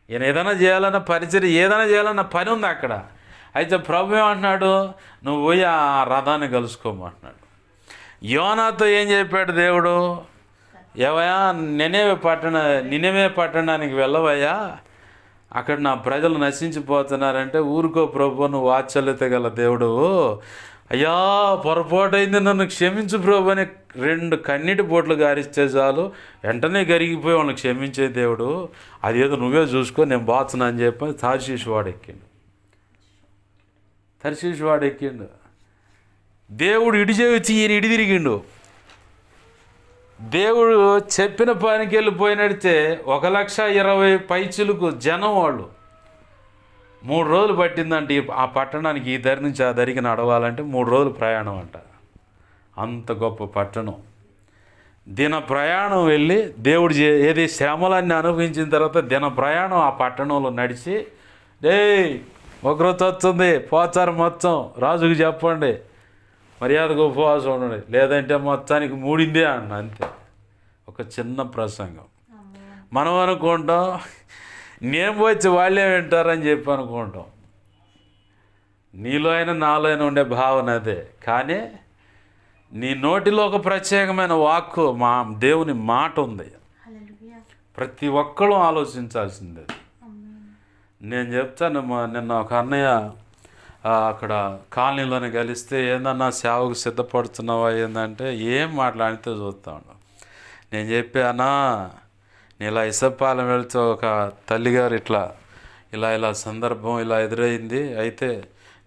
ఈయన ఏదైనా చేయాలన్న పరిచర్య ఏదైనా చేయాలన్న పని ఉంది అక్కడ. అయితే ప్రభు ఏమంటున్నాడు, నువ్వు పోయి ఆ రథాన్ని కలుసుకోమంటున్నాడు. యోనాతో ఏం చెప్పాడు దేవుడు, ఏవయ్యా నినవే పట్టణానికి వెళ్ళవయ్యా, అక్కడ నా ప్రజలు నశించిపోతున్నారంటే, ఊరుకో ప్రభు, నువ్వు వాత్సల్యత గల దేవుడు, అయ్యా పొరపాటైంది నన్ను క్షమించు ప్రభు అని 2 కన్నీటి బొట్లు గారిస్తే చాలు వెంటనే కరిగిపోయి వాళ్ళని క్షమించే దేవుడు, అదేదో నువ్వే చూసుకో నేను బాతున్నా అని చెప్పని తర్షీషు వాడు ఎక్కిండు. దేవుడు ఇడిచేసి ఈయన ఇడి తిరిగిండు. దేవుడు చెప్పిన పనికి వెళ్ళిపోయినడితే 1,20,000 పైచిలకు జనం, వాళ్ళు 3 రోజులు పట్టిందంటే ఆ పట్టణానికి ఈ దరి నుంచి ఆ దరికి నడవాలంటే 3 రోజులు ప్రయాణం అంట. అంత గొప్ప పట్టణం. దిన ప్రయాణం వెళ్ళి దేవుడు ఏది శ్రమలన్నీ అనుభవించిన తర్వాత దిన ప్రయాణం ఆ పట్టణంలో నడిచి, ఒకరోజు వస్తుంది పోచారు మొత్తం రాజుకు చెప్పండి, మర్యాదకు ఉపవాసం ఉండండి, లేదంటే మొత్తానికి మూడిందే అన్న. అంతే, ఒక చిన్న ప్రసంగం. మనం అనుకుంటాం నేను వచ్చి వాళ్ళే వింటారని చెప్పి అనుకుంటాం. నీలో అయినా నాలో అయినా ఉండే భావన అదే. కానీ నీ నోటిలో ఒక ప్రత్యేకమైన వాక్కు, మా దేవుని మాట ఉంది. ప్రతి ఒక్కరూ ఆలోచించాల్సిందే. నేను చెప్తాను, నిన్న ఒక అన్నయ్య అక్కడ కాలనీలోనే కలిస్తే, ఏందన్నా సేవకు సిద్ధపడుతున్నావా ఏందంటే, ఏం మాట్లాడితే చూస్తాను. నేను చెప్పానా, నేను ఇలా ఇసపాలెం వెళ్తే ఒక తల్లిగారు ఇలా సందర్భం ఇలా ఎదురైంది. అయితే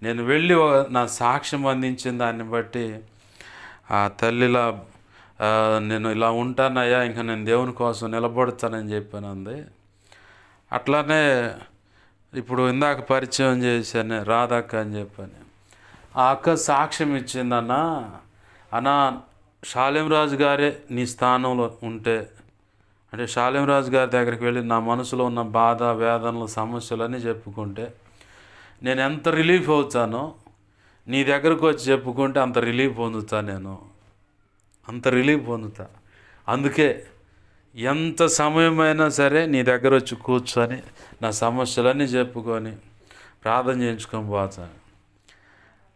నేను వెళ్ళి నా సాక్ష్యం అందించిన దాన్ని బట్టి ఆ తల్లిలా నేను ఇలా ఉంటానయ్యా, ఇంకా నేను దేవుని కోసం నిలబడతానని చెప్పాను అంది. అట్లానే ఇప్పుడు ఇందాక పరిచయం చేశాను రాధక్క అని చెప్పాను. ఆ అక్క సాక్ష్యం ఇచ్చిందన్న, షాలేం రాజు గారే నీ స్థానంలో ఉంటే, అంటే షాలేం రాజు గారి దగ్గరికి వెళ్ళి నా మనసులో ఉన్న బాధ, వేదనలు, సమస్యలన్నీ చెప్పుకుంటే నేను ఎంత రిలీఫ్ అవుతానో, నీ దగ్గరకు వచ్చి చెప్పుకుంటే అంత రిలీఫ్ పొందుతా, నేను అంత రిలీఫ్ పొందుతా. అందుకే ఎంత సమయమైనా సరే నీ దగ్గర వచ్చి కూర్చొని నా సమస్యలన్నీ చెప్పుకొని ప్రార్థన చేయించుకొని పోతాను.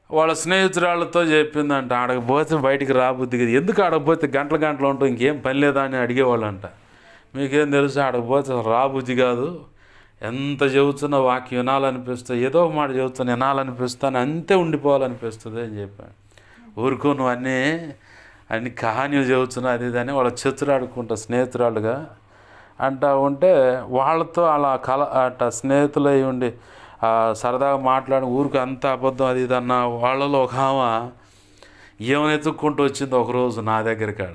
వాళ్ళ స్నేహితురాళ్ళతో చెప్పిందంట, ఆడకపోతే బయటికి రాబుద్ది కదా, ఎందుకు ఆడకపోతే గంటలు ఉంటాం, ఇంకేం పని లేదా అని అడిగేవాళ్ళంట. మీకేం తెలుసు, ఆడకపోతే రాబుద్ది కాదు, ఎంత చెబుతున్నా వాక్యం వినాలనిపిస్తుంది, ఏదో ఒక మాట చెబుతున్నా వినాలనిపిస్తాను, అంతే ఉండిపోవాలనిపిస్తుంది అని చెప్పాను. ఊరుకో నువ్వు అన్ని కహానీలు చెబుతున్నా అది అని వాళ్ళ చెతురాడుకుంటా స్నేహితురాలుగా అంటా ఉంటే, వాళ్ళతో అలా అట్ట స్నేహితులు అయి ఉండి సరదాగా మాట్లాడి ఊరికి అంత అబద్ధం అది ఇది అన్న వాళ్ళలో ఒక ఆమె ఏమైనా ఎత్తుక్కుంటూ వచ్చింది ఒకరోజు నా దగ్గర కాడ.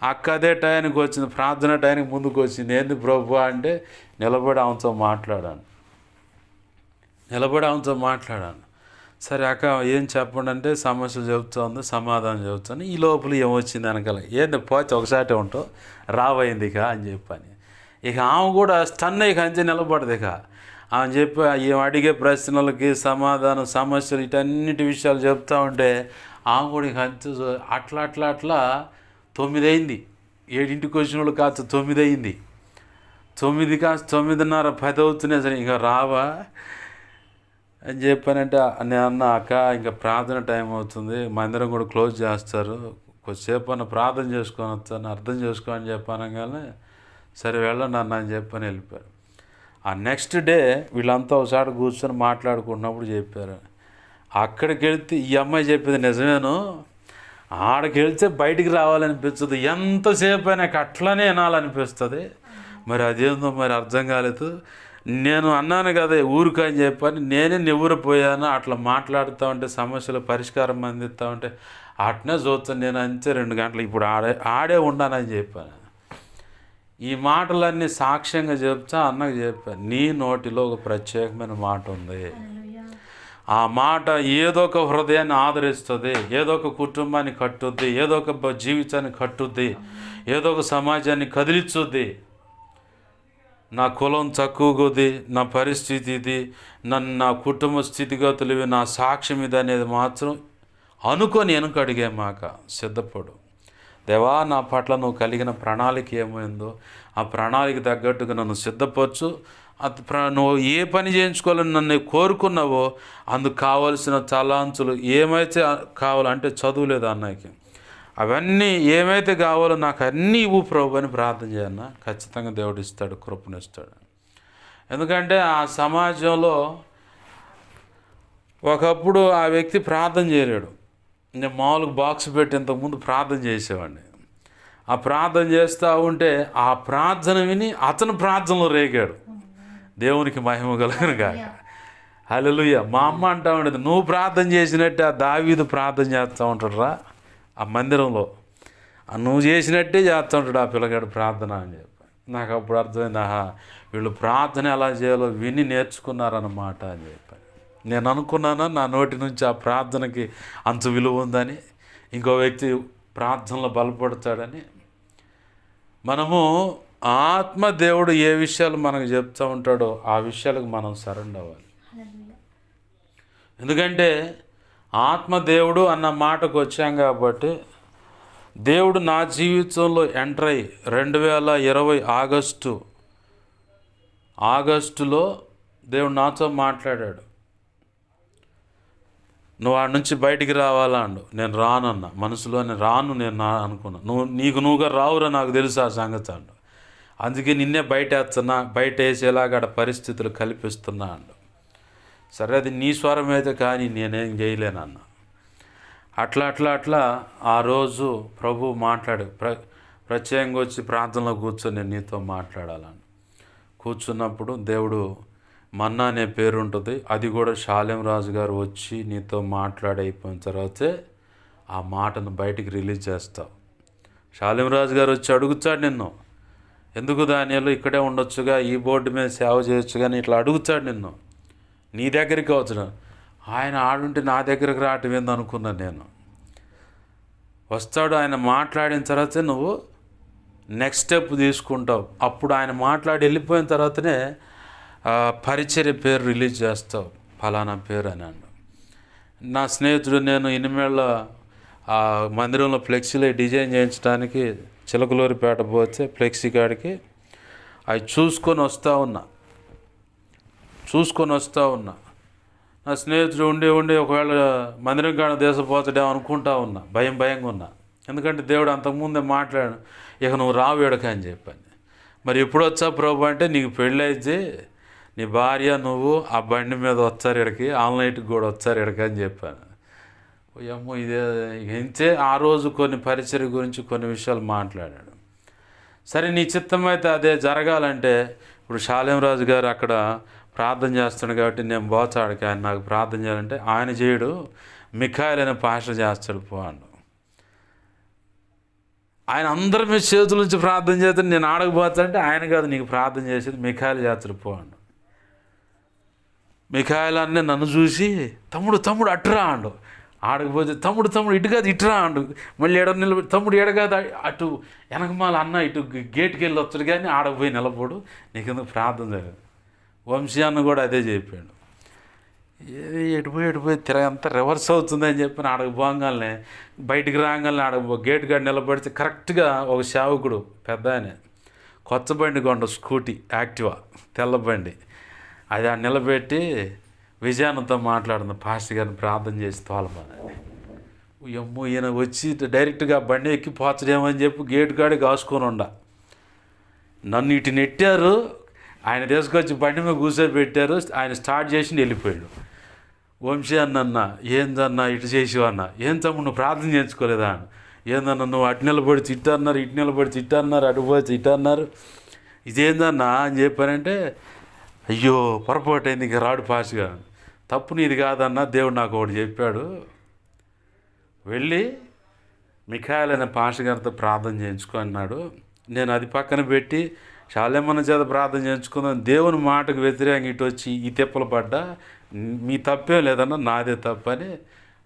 అక్క అదే టైంకి వచ్చింది, ప్రార్థన టైంకి ముందుకు వచ్చింది. ఏంది ప్రభు అంటే నిలబడి ఆమెతో మాట్లాడాను. సరే అక్క ఏం చెప్పండి అంటే సమస్యలు చెబుతుంది, సమాధానం చెబుతాను. ఈ లోపల ఏమొచ్చింది వెనకాల, ఏంది పోతే ఒకసారి ఉంటావు రావైంది ఇక అని చెప్పని. ఇక ఆమె కూడా స్టన్ ఇక అంతే నిలబడదు. ఇక ఆమె చెప్పి ఏం అడిగే ప్రశ్నలకి సమాధానం, సమస్యలు, ఇటన్నిటి విషయాలు చెప్తా ఉంటే ఆమె కూడా ఇక అంతే అట్లా 9 అయింది. 7ంటికి వచ్చిన వాళ్ళు కాస్త 9 అయింది. 9 కాస్త 9:30, 10 అవుతున్నాయి. సరే ఇంకా రావా అని చెప్పానంటే నేను అన్న, అక్క ఇంకా ప్రార్థన టైం అవుతుంది, మందిరం కూడా క్లోజ్ చేస్తారు, కొద్దిసేపు అన్న ప్రార్థన చేసుకొని వస్తాను, అర్థం చేసుకో అని చెప్పానగానే సరే వెళ్ళండి అన్న అని చెప్పని వెళ్ళిపోయారు. ఆ నెక్స్ట్ డే వీళ్ళంతా ఒకసారి కూర్చొని మాట్లాడుకున్నప్పుడు చెప్పారు, అక్కడికి వెళ్తే ఈ అమ్మాయి చెప్పింది నిజమేను, ఆడకి వెళ్తే బయటికి రావాలనిపించదు, ఎంతసేపు అయినా అట్లనే వినాలనిపిస్తుంది. మరి అదేందో మరి అర్థం కాలేదు. నేను అన్నాను కదా ఊరికి అని చెప్పని, నేనే నివ్వురిపోయాను. అట్లా మాట్లాడుతూ ఉంటే సమస్యలు పరిష్కారం అందిస్తూ ఉంటే అట్నే చూస్తాను నేను, అంతే 2 గంటలు ఇప్పుడు ఆడే ఉండానని చెప్పాను. ఈ మాటలన్నీ సాక్ష్యంగా చెప్తా అన్నకు చెప్పాను, నీ నోటిలో ఒక ప్రత్యేకమైన మాట ఉంది, ఆ మాట ఏదో ఒక హృదయాన్ని ఆదరిస్తుంది, ఏదో ఒక కుటుంబాన్ని కట్టుద్ది, ఏదో ఒక జీవితాన్ని కట్టుద్ది, ఏదో ఒక సమాజాన్ని కదిలించుద్ది. నా కులం తక్కువది, నా పరిస్థితి ఇది, నా కుటుంబ స్థితిగతులు ఇవి, నా సాక్ష్యం ఇది అనేది మాత్రం అనుకొని వెనుక అడిగే మాక సిద్ధపడు. దేవా నా పట్ల నువ్వు కలిగిన ప్రణాళిక ఏమైందో ఆ ప్రణాళిక తగ్గట్టుగా నన్ను సిద్ధపరచు. నువ్వు ఏ పని చేయించుకోవాలని నన్ను కోరుకున్నావో అందుకు కావలసిన తలాంతులు ఏమైతే కావాలంటే చదువులేదు అన్నయ్యకి, అవన్నీ ఏమైతే కావాలో నాకు అన్నీ ఇవ్వు ప్రభు అని ప్రార్థన చేయన్న. ఖచ్చితంగా దేవుడు ఇస్తాడు, కృపనిస్తాడు. ఎందుకంటే ఆ సమాజంలో ఒకప్పుడు ఆ వ్యక్తి ప్రార్థన చేయలేడు. నేను మామూలుగా బాక్స్ పెట్టి ఇంతకుముందు ప్రార్థన చేసేవాడిని. ఆ ప్రార్థన చేస్తూ ఉంటే ఆ ప్రార్థన విని అతను ప్రార్థనలో రేగాడు. దేవునికి మహిమ కలుగును గాక. హల్లెలూయా. మా అమ్మ అంటా ఉండేది, నువ్వు ప్రార్థన చేసినట్టే ఆ దావీదు ప్రార్థన చేస్తూ ఉంటాడు రా ఆ మందిరంలో, నువ్వు చేసినట్టే చేస్తూ ఉంటాడు ఆ పిల్లగాడు ప్రార్థన అని చెప్పి. నాకు అప్పుడు అర్థమైంది, వీళ్ళు ప్రార్థన ఎలా చేయాలో విని నేర్చుకున్నారన్నమాట అని చెప్పి. నేను అనుకున్నాను నా నోటి నుంచి ఆ ప్రార్థనకి అంత విలువ ఉందని, ఇంకో వ్యక్తి ప్రార్థనలో బలపడతాడని. మనము ఆత్మదేవుడు ఏ విషయాలు మనకు చెప్తూ ఉంటాడో ఆ విషయాలకు మనం సరెండర్ అవ్వాలి. ఎందుకంటే ఆత్మదేవుడు అన్న మాటకు వచ్చాం కాబట్టి, దేవుడు నా జీవితంలో ఎంటర్ అయ్యి 2020 ఆగస్టులో దేవుడు నాతో మాట్లాడాడు. నువ్వు ఆడ నుంచి బయటికి రావాలా అండు. నేను రానన్నా, మనసులోనే రాను నేను అనుకున్నా. నువ్వుగా రావురా నాకు తెలుసు ఆ సంగతి అండు. అందుకే నిన్నే బయట వేసేలాగా ఆడ పరిస్థితులు కల్పిస్తున్నా అండు. సరే అది నీ స్వరం అయితే కానీ నేనేం చేయలేనన్నా. అట్లా ఆ రోజు ప్రభు మాట్లాడు ప్రత్యేకంగా వచ్చి ప్రార్థనలో కూర్చొని నేను నీతో మాట్లాడాలని కూర్చున్నప్పుడు, దేవుడు మన్నా అనే పేరు ఉంటుంది, అది కూడా షాలేం రాజు గారు వచ్చి నీతో మాట్లాడైపోయిన తర్వాతే ఆ మాటను బయటికి రిలీజ్ చేస్తావు. షాలేం రాజు గారు వచ్చి అడుగుతాడు నిన్ను, ఎందుకు దానియాలు ఇక్కడే ఉండొచ్చుగా, ఈ బోర్డు మీద సేవ చేయొచ్చు కానీ ఇట్లా అడుగుతాడు నిన్ను. నీ దగ్గరికి వచ్చును. ఆయన ఆడుంటే నా దగ్గరికి రావటం ఏందనుకున్నాను నేను. వస్తాడు, ఆయన మాట్లాడిన తర్వాతే నువ్వు నెక్స్ట్ స్టెప్ తీసుకుంటావు. అప్పుడు ఆయన మాట్లాడి వెళ్ళిపోయిన తర్వాతనే పరిచర్య పేరు రిలీజ్ చేస్తావు, ఫలానా పేరు అని అన్నాడు. నా స్నేహితుడు నేను ఇనిమేళ్ళ మందిరంలో ఫ్లెక్సీలో డిజైన్ చేయించడానికి చిలకలూరిపేట పోతే ఫ్లెక్సీ కాడికి అవి చూసుకొని వస్తూ ఉన్నా. నా స్నేహితుడు ఉండి ఒకవేళ మందిరం కాడ దేశపోతాడేమో అనుకుంటా ఉన్నా, భయంగా ఉన్నా. ఎందుకంటే దేవుడు అంతకుముందే మాట్లాడాడు, ఇక నువ్వు రావు ఎడక అని చెప్పాను. మరి ఎప్పుడు వచ్చా ప్రభు అంటే, నీకు పెళ్ళైతే నీ భార్య నువ్వు ఆ బండి మీద వచ్చారు ఇక్కడికి, ఆన్లైన్కి కూడా వచ్చారు ఇక్కడికి అని చెప్పాను. అమ్మో ఇదే ఇంతే. ఆ రోజు కొన్ని పరిచర్య గురించి కొన్ని విషయాలు మాట్లాడాడు. సరే నీ చిత్తమైతే అదే జరగాలంటే, ఇప్పుడు షాలేం రాజు గారు అక్కడ ప్రార్థన చేస్తున్నాడు కాబట్టి నేను పోతాడికి, ఆయన నాకు ప్రార్థన చేయాలంటే ఆయన చేయడు, మిఖాయిల్ అనే పాస్టర్ చేస్తాడు పోండు. ఆయన అందరి మీద చేతుల నుంచి ప్రార్థన చేస్తాడు, నేను ఆడకపోతానంటే ఆయన కాదు నీకు ప్రార్థన చేసేది, మిఖాయిల్ చేస్తాడు పోండు. మిఖాయిల్ అన్నీ నన్ను చూసి తమ్ముడు అట్రా అండు. ఆడకపోతే తమ్ముడు ఇటు కాదు ఇటురా అండు. మళ్ళీ ఎడ నిలబడి తమ్ముడు ఎడ కాదు అటు వెనకమాల అన్న ఇటు గేట్కి వెళ్ళి వచ్చాడు కానీ ఆడకపోయి నిలబడు, నీకెందుకు ప్రార్థన జరగదు. వంశీ అన్న కూడా అదే చెప్పాడు. ఎటుపోయి తిరగంతా రివర్స్ అవుతుందని చెప్పి ఆడకపోగానే బయటికి రాగానే గేట్ కాడ నిలబడితే కరెక్ట్గా ఒక సేవకుడు పెద్ద ఆయన కొత్త బండి కొండ స్కూటీ యాక్టివా తెల్ల బండి అది నిలబెట్టి విజయానంతో మాట్లాడుతుంది, పాస్టర్ గారిని ప్రార్థన చేసి తోలమని. అమ్మో ఈయన వచ్చి డైరెక్ట్గా బండి ఎక్కి పోచడేమని చెప్పి గేట్ కాడికి కాసుకొని నన్ను ఇటు నెట్టారు, ఆయన తీసుకొచ్చి బండి మీద కూర్చోబెట్టారు, ఆయన స్టార్ట్ చేసి వెళ్ళిపోయాడు. వంశీ అన్న ఏందన్నా ఇటు చేసేవన్నా, ఏం తమ్ముడు నువ్వు ప్రార్థన చేయించుకోలేదా అని. ఏందన్నా నువ్వు అటు నిలబడి తిట్టన్నారు, ఇటు నిలబడి తిట్టన్నారు, అటు పోయి తిట్టన్నారు, ఇదేందన్నా అని చెప్పానంటే, అయ్యో పొరపాటు అయింది, ఇంక రాడు పాస్గా, తప్పు నీది కాదన్నా, దేవుడు నాకు ఒకటి చెప్పాడు, వెళ్ళి మిఖాయిల్ అనే పాస్టర్ గారితో ప్రార్థన చేయించుకో అన్నాడు. నేను అది పక్కన పెట్టి షాలేమన్న చేత ప్రార్థన చేయించుకుందాం, దేవుని మాటకు వ్యతిరేకంగా ఇటు వచ్చి ఈ తిప్పలు పడ్డా, మీ తప్పేం లేదన్నా, నాదే తప్పు అని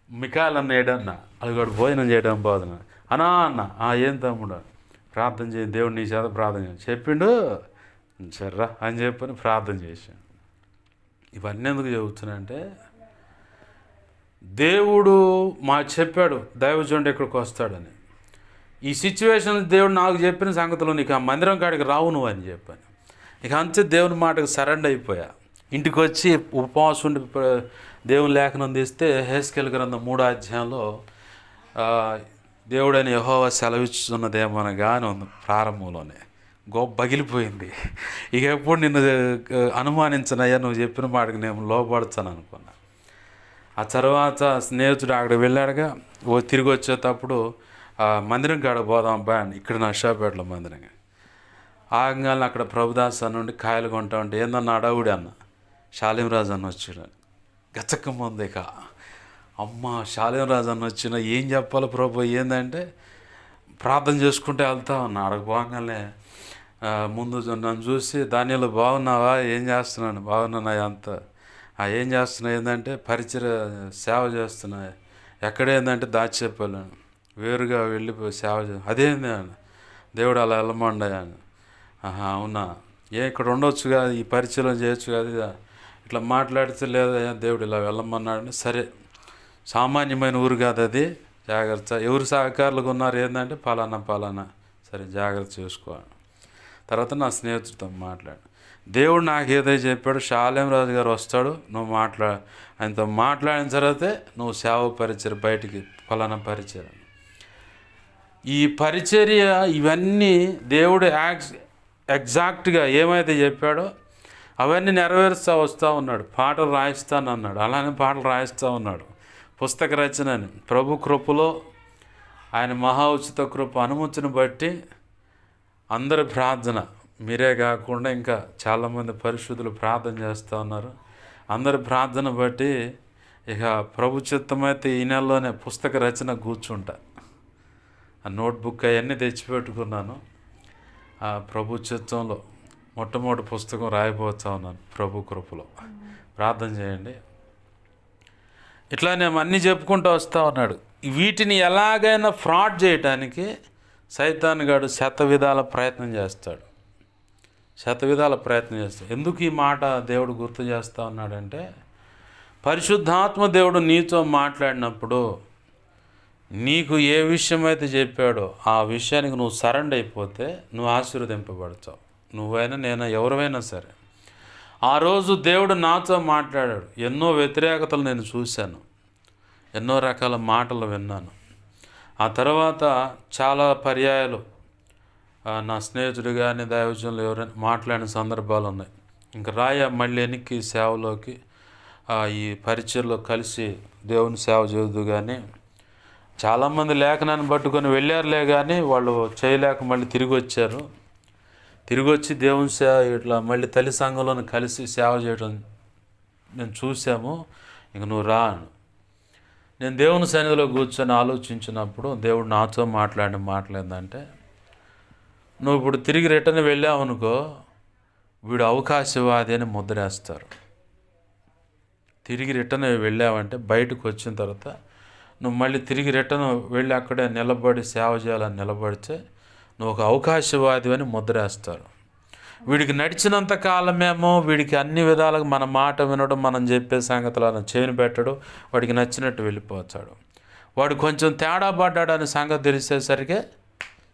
మిఖాయిల్ అన్న ఏడన్నా అది కూడా భోజనం చేయడం బోధన అన్న ఏం తమ్ముడు ప్రార్థన చేయి, దేవుడు నీ చేత ప్రార్థన చేయి చెప్పిండు, సర్రా అని చెప్పని ప్రార్థన చేశాను. ఇవన్నీ ఎందుకు చెబుతున్నానంటే, దేవుడు చెప్పాడు దైవజనుడు ఇక్కడికి వస్తాడని. ఈ సిచ్యువేషన్ దేవుడు నాకు చెప్పిన సంగతిలో నీకు ఆ మందిరం కాడికి రావు నువ్వు అని చెప్పాను. ఇక అంతే దేవుని మాటకు సరెండర్ అయిపోయా. ఇంటికి వచ్చి ఉపవాసం ఉండి దేవుని లేఖనం తీస్తే హెస్కేలు గ్రంథం 3వ అధ్యాయంలో దేవుడని యెహోవా సెలవిస్తున్నదేమనగా అని ఉంది ప్రారంభంలోనే. బగిలిపోయింది. ఇక ఎప్పుడు నిన్ను అనుమానించనయ్యా, నువ్వు చెప్పిన మాటకి నేను లోపడతాను అనుకున్నా. ఆ తర్వాత స్నేహితుడు అక్కడికి వెళ్ళాడుగా, తిరిగి వచ్చేటప్పుడు మందిరం కాడ పోదాం అబ్బా అని, ఇక్కడ నర్సాపేటలో మందిరం. ఆగంగానే అక్కడ ప్రభుదాస్ అన్న నుండి కాయలు కొంటా ఉంటే ఏందన్న అడవుడి అన్న, షాలేం రాజు అన్న వచ్చాడు. గచ్చకముంది ఇక అమ్మ షాలేం రాజు అన్న వచ్చిన ఏం చెప్పాలి ప్రభు ఏందంటే, ప్రార్థన చేసుకుంటే వెళ్తా ఉన్నా. అక్కడికి పోగానే ముందు నన్ను చూసి దానిలో బాగున్నావా, ఏం చేస్తున్నాను, బాగున్నా అంత ఏం చేస్తున్నా ఏంటంటే పరిచయ సేవ చేస్తున్నా, ఎక్కడేందంటే దాచేపల్లి వేరుగా వెళ్ళిపోయి సేవ అదేంది అని, దేవుడు అలా వెళ్ళమండాయని. అవునా, ఇక్కడ ఉండొచ్చు కదా, ఈ పరిచయం చేయొచ్చు కదా, ఇట్లా మాట్లాడితే లేదా దేవుడు ఇలా వెళ్ళమన్నాడని. సరే సామాన్యమైన ఊరు కాదు అది, జాగ్రత్త, ఎవరు సహకారులుగా ఉన్నారు ఏంటంటే పలానా, సరే జాగ్రత్త చేసుకోవాలి. తర్వాత నా స్నేహితుడితో మాట్లాడు, దేవుడు నాకు ఏదైతే చెప్పాడు, షాలేం రాజు గారు వస్తాడు, నువ్వు ఆయనతో మాట్లాడిన తర్వాతే నువ్వు సేవ పరిచర్య బయటికి ఫలానా పరిచర్య. ఈ పరిచర్య ఇవన్నీ దేవుడు ఎగ్జాక్ట్గా ఏమైతే చెప్పాడో అవన్నీ నెరవేరుస్తూ వస్తూ ఉన్నాడు. పాటలు రాయిస్తాను అన్నాడు, అలానే పాటలు రాయిస్తూ ఉన్నాడు. పుస్తక రచన అని ప్రభు కృపలో ఆయన మహా ఉచిత కృప అనుమతిని బట్టి అందరి ప్రార్థన, మీరే కాకుండా ఇంకా చాలామంది పరిశుద్ధులు ప్రార్థన చేస్తూ ఉన్నారు. అందరి ప్రార్థన బట్టి ఇక ప్రభు చిత్తమైతే ఈ నెలలోనే పుస్తక రచన కూర్చుంటా. ఆ నోట్బుక్ అవన్నీ తెచ్చిపెట్టుకున్నాను. ఆ ప్రభు చిత్తంలో మొట్టమొదటి పుస్తకం రాయిపోతా ఉన్నాను ప్రభు కృపలో. ప్రార్థన చేయండి. ఇట్లా నేను అన్నీ చెప్పుకుంటూ వస్తూ ఉన్నాడు. వీటిని ఎలాగైనా ఫ్రాడ్ చేయటానికి సైతాన్ గాడు శతవిధాల ప్రయత్నం చేస్తాడు. ఎందుకు ఈ మాట దేవుడు గుర్తు చేస్తూ ఉన్నాడంటే, పరిశుద్ధాత్మ దేవుడు నీతో మాట్లాడినప్పుడు నీకు ఏ విషయం అయితే చెప్పాడో ఆ విషయానికి నువ్వు సరెండర్ అయిపోతే నువ్వు ఆశీర్వదింపబడతావు. నువ్వైనా నేను ఎవరైనా సరే. ఆ రోజు దేవుడు నాతో మాట్లాడాడు. ఎన్నో వ్యతిరేకతలు నేను చూశాను, ఎన్నో రకాల మాటలు విన్నాను. ఆ తర్వాత చాలా పర్యాయాలు నా స్నేహితుడు కానీ దైవజనులు ఎవరైనా మాట్లాడిన సందర్భాలు ఉన్నాయి. ఇంక మళ్ళీ వెనక్కి సేవలోకి ఈ పరిచయలో కలిసి దేవుని సేవ చేయదు. కానీ చాలామంది లేఖనాన్ని పట్టుకొని వెళ్ళారులే, కానీ వాళ్ళు చేయలేక మళ్ళీ తిరిగి వచ్చారు. తిరిగి వచ్చి దేవుని సేవ ఇట్లా మళ్ళీ తల్లి సంఘంలోని కలిసి సేవ చేయడం నేను చూసాము. ఇంక నువ్వు రా. నేను దేవుని సన్నిధిలో కూర్చొని ఆలోచించినప్పుడు దేవుడు నాతో మాట్లాడిన మాటలేందంటే, నువ్వు ఇప్పుడు తిరిగి రిటర్న్ వెళ్ళావనుకో వీడు అవకాశవాది అని ముద్రేస్తారు. తిరిగి రిటర్న్ వెళ్ళావంటే బయటకు వచ్చిన తర్వాత నువ్వు మళ్ళీ తిరిగి రిటర్న్ వెళ్ళి అక్కడే నిలబడి సేవ చేయాలని నిలబడితే నువ్వు ఒక అవకాశవాది అని ముద్రేస్తారు. వీడికి నడిచినంత కాలమేమో వీడికి అన్ని విధాలుగా మన మాట వినడం, మనం చెప్పే సంగతులను చేయని పెట్టడు, వాడికి నచ్చినట్టు వెళ్ళిపోతాడు. వాడు కొంచెం తేడా పడ్డాడని సంగతి తెలిసేసరికి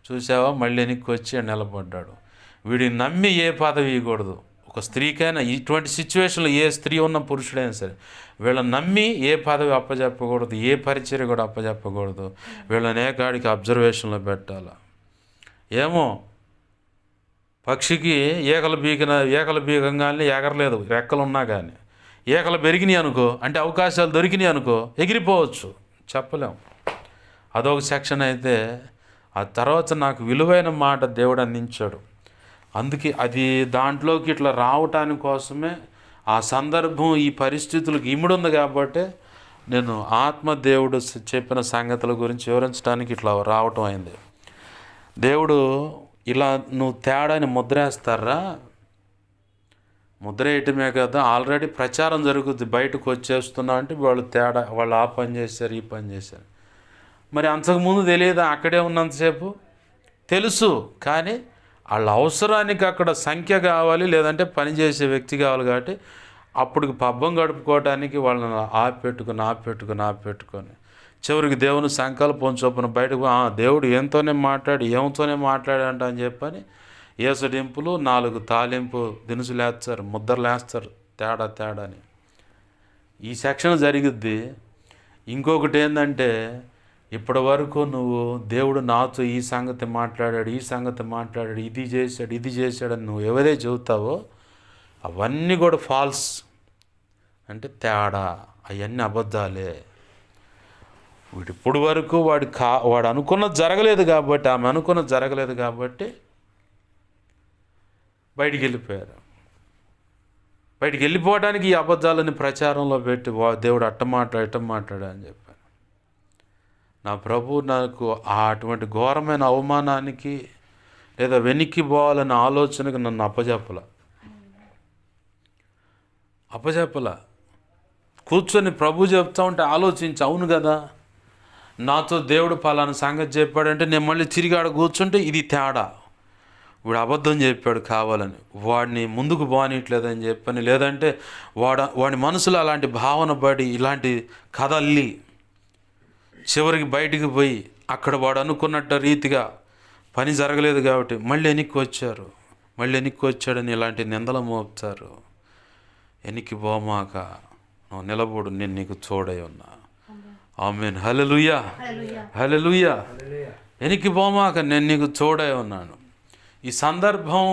చూసావా మళ్ళీ వెనక్కి వచ్చి నిలబడ్డాడు. వీడిని నమ్మి ఏ పదవి ఇవ్వకూడదు. ఒక స్త్రీకైనా ఇటువంటి సిచ్యువేషన్లో ఏ స్త్రీ ఉన్న పురుషుడైనా సరే వీళ్ళని నమ్మి ఏ పదవి అప్పచెప్పకూడదు, ఏ పరిచర్య కూడా అప్పచెప్పకూడదు. వీళ్ళని ఏకాడికి అబ్జర్వేషన్లో పెట్టాలి. ఏమో పక్షికి ఏకలు బీగంగానే ఎగరలేదు, రెక్కలున్నా కానీ ఏకలు పెరిగినాయి అనుకో, అంటే అవకాశాలు దొరికినాయి అనుకో, ఎగిరిపోవచ్చు, చెప్పలేము. అదొక సెక్షన్. అయితే ఆ తర్వాత నాకు విలువైన మాట దేవుడు అందించాడు. అందుకే అది దాంట్లోకి ఇట్లా రావటాని కోసమే ఆ సందర్భం ఈ పరిస్థితులకు ఇముడుంది కాబట్టి నేను ఆత్మదేవుడు చెప్పిన సంగతుల గురించి వివరించడానికి ఇట్లా రావటం అయింది. దేవుడు ఇలా నువ్వు తేడాని ముద్రేస్తారా? ముద్ర వేయటమే కదా, ఆల్రెడీ ప్రచారం జరుగుద్ది. బయటకు వచ్చేస్తున్నా అంటే వాళ్ళు ఆ పని చేశారు, ఈ పని చేశారు. మరి అంతకుముందు తెలియదా? అక్కడే ఉన్నంతసేపు తెలుసు, కానీ వాళ్ళ అవసరానికి అక్కడ సంఖ్య కావాలి, లేదంటే పనిచేసే వ్యక్తి కావాలి. కాబట్టి అప్పుడు పబ్బం గడుపుకోవడానికి వాళ్ళని ఆపెట్టుకొని చివరికి దేవుని సంకల్పం చొప్పున బయటకు దేవుడు ఏమతోనే మాట్లాడంట అని చెప్పని ఏసడింపులు 4 తాలింపు దినుసులు వేస్తారు, ముద్దర్లు వేస్తారు, తేడాని ఈ సెక్షన్ జరిగిద్ది. ఇంకొకటి ఏంటంటే, ఇప్పటి వరకు నువ్వు దేవుడు నాతో ఈ సంగతి మాట్లాడాడు, ఇది చేశాడని నువ్వు ఎవరైతే చెబుతావో అవన్నీ కూడా ఫాల్స్, అంటే తేడా, అవన్నీ అబద్ధాలే. ఇప్పుడు వరకు వాడు అనుకున్నది జరగలేదు కాబట్టి, ఆమె అనుకున్నది జరగలేదు కాబట్టి బయటికి వెళ్ళిపోయారు. బయటికి వెళ్ళిపోవడానికి ఈ అబద్ధాలని ప్రచారంలో పెట్టి దేవుడు ఇట్ట మాట్లాడా అని చెప్పాను. నా ప్రభు నాకు అటువంటి ఘోరమైన అవమానానికి లేదా వెనక్కి పోవాలనే ఆలోచనకు నన్ను అప్పచెప్పల కూర్చొని ప్రభు చెప్తా ఉంటే ఆలోచించి, అవును కదా నాతో దేవుడు పలానా సంగతి చెప్పాడంటే నేను మళ్ళీ తిరిగి ఆడ కూర్చుంటే ఇది తేడా, వీడు అబద్ధం చెప్పాడు కావాలని, వాడిని ముందుకు పోనీయట్లేదని చెప్పని, లేదంటే వాడి మనసులో అలాంటి భావన పడి ఇలాంటి కథ అల్లి చివరికి బయటికి పోయి అక్కడ వాడు అనుకున్నట్టు రీతిగా పని జరగలేదు కాబట్టి మళ్ళీ వెనక్కి వచ్చాడని ఇలాంటి నిందలు మోపుతారు. వెనక్కి పోమాక నువ్వు నిలబడు, నేను నీకు తోడై ఉన్నా. ఆమేన్. హల్లెలూయా. వెనక్కి పోమాక నేను నీకు తోడై ఉన్నాను. ఈ సందర్భం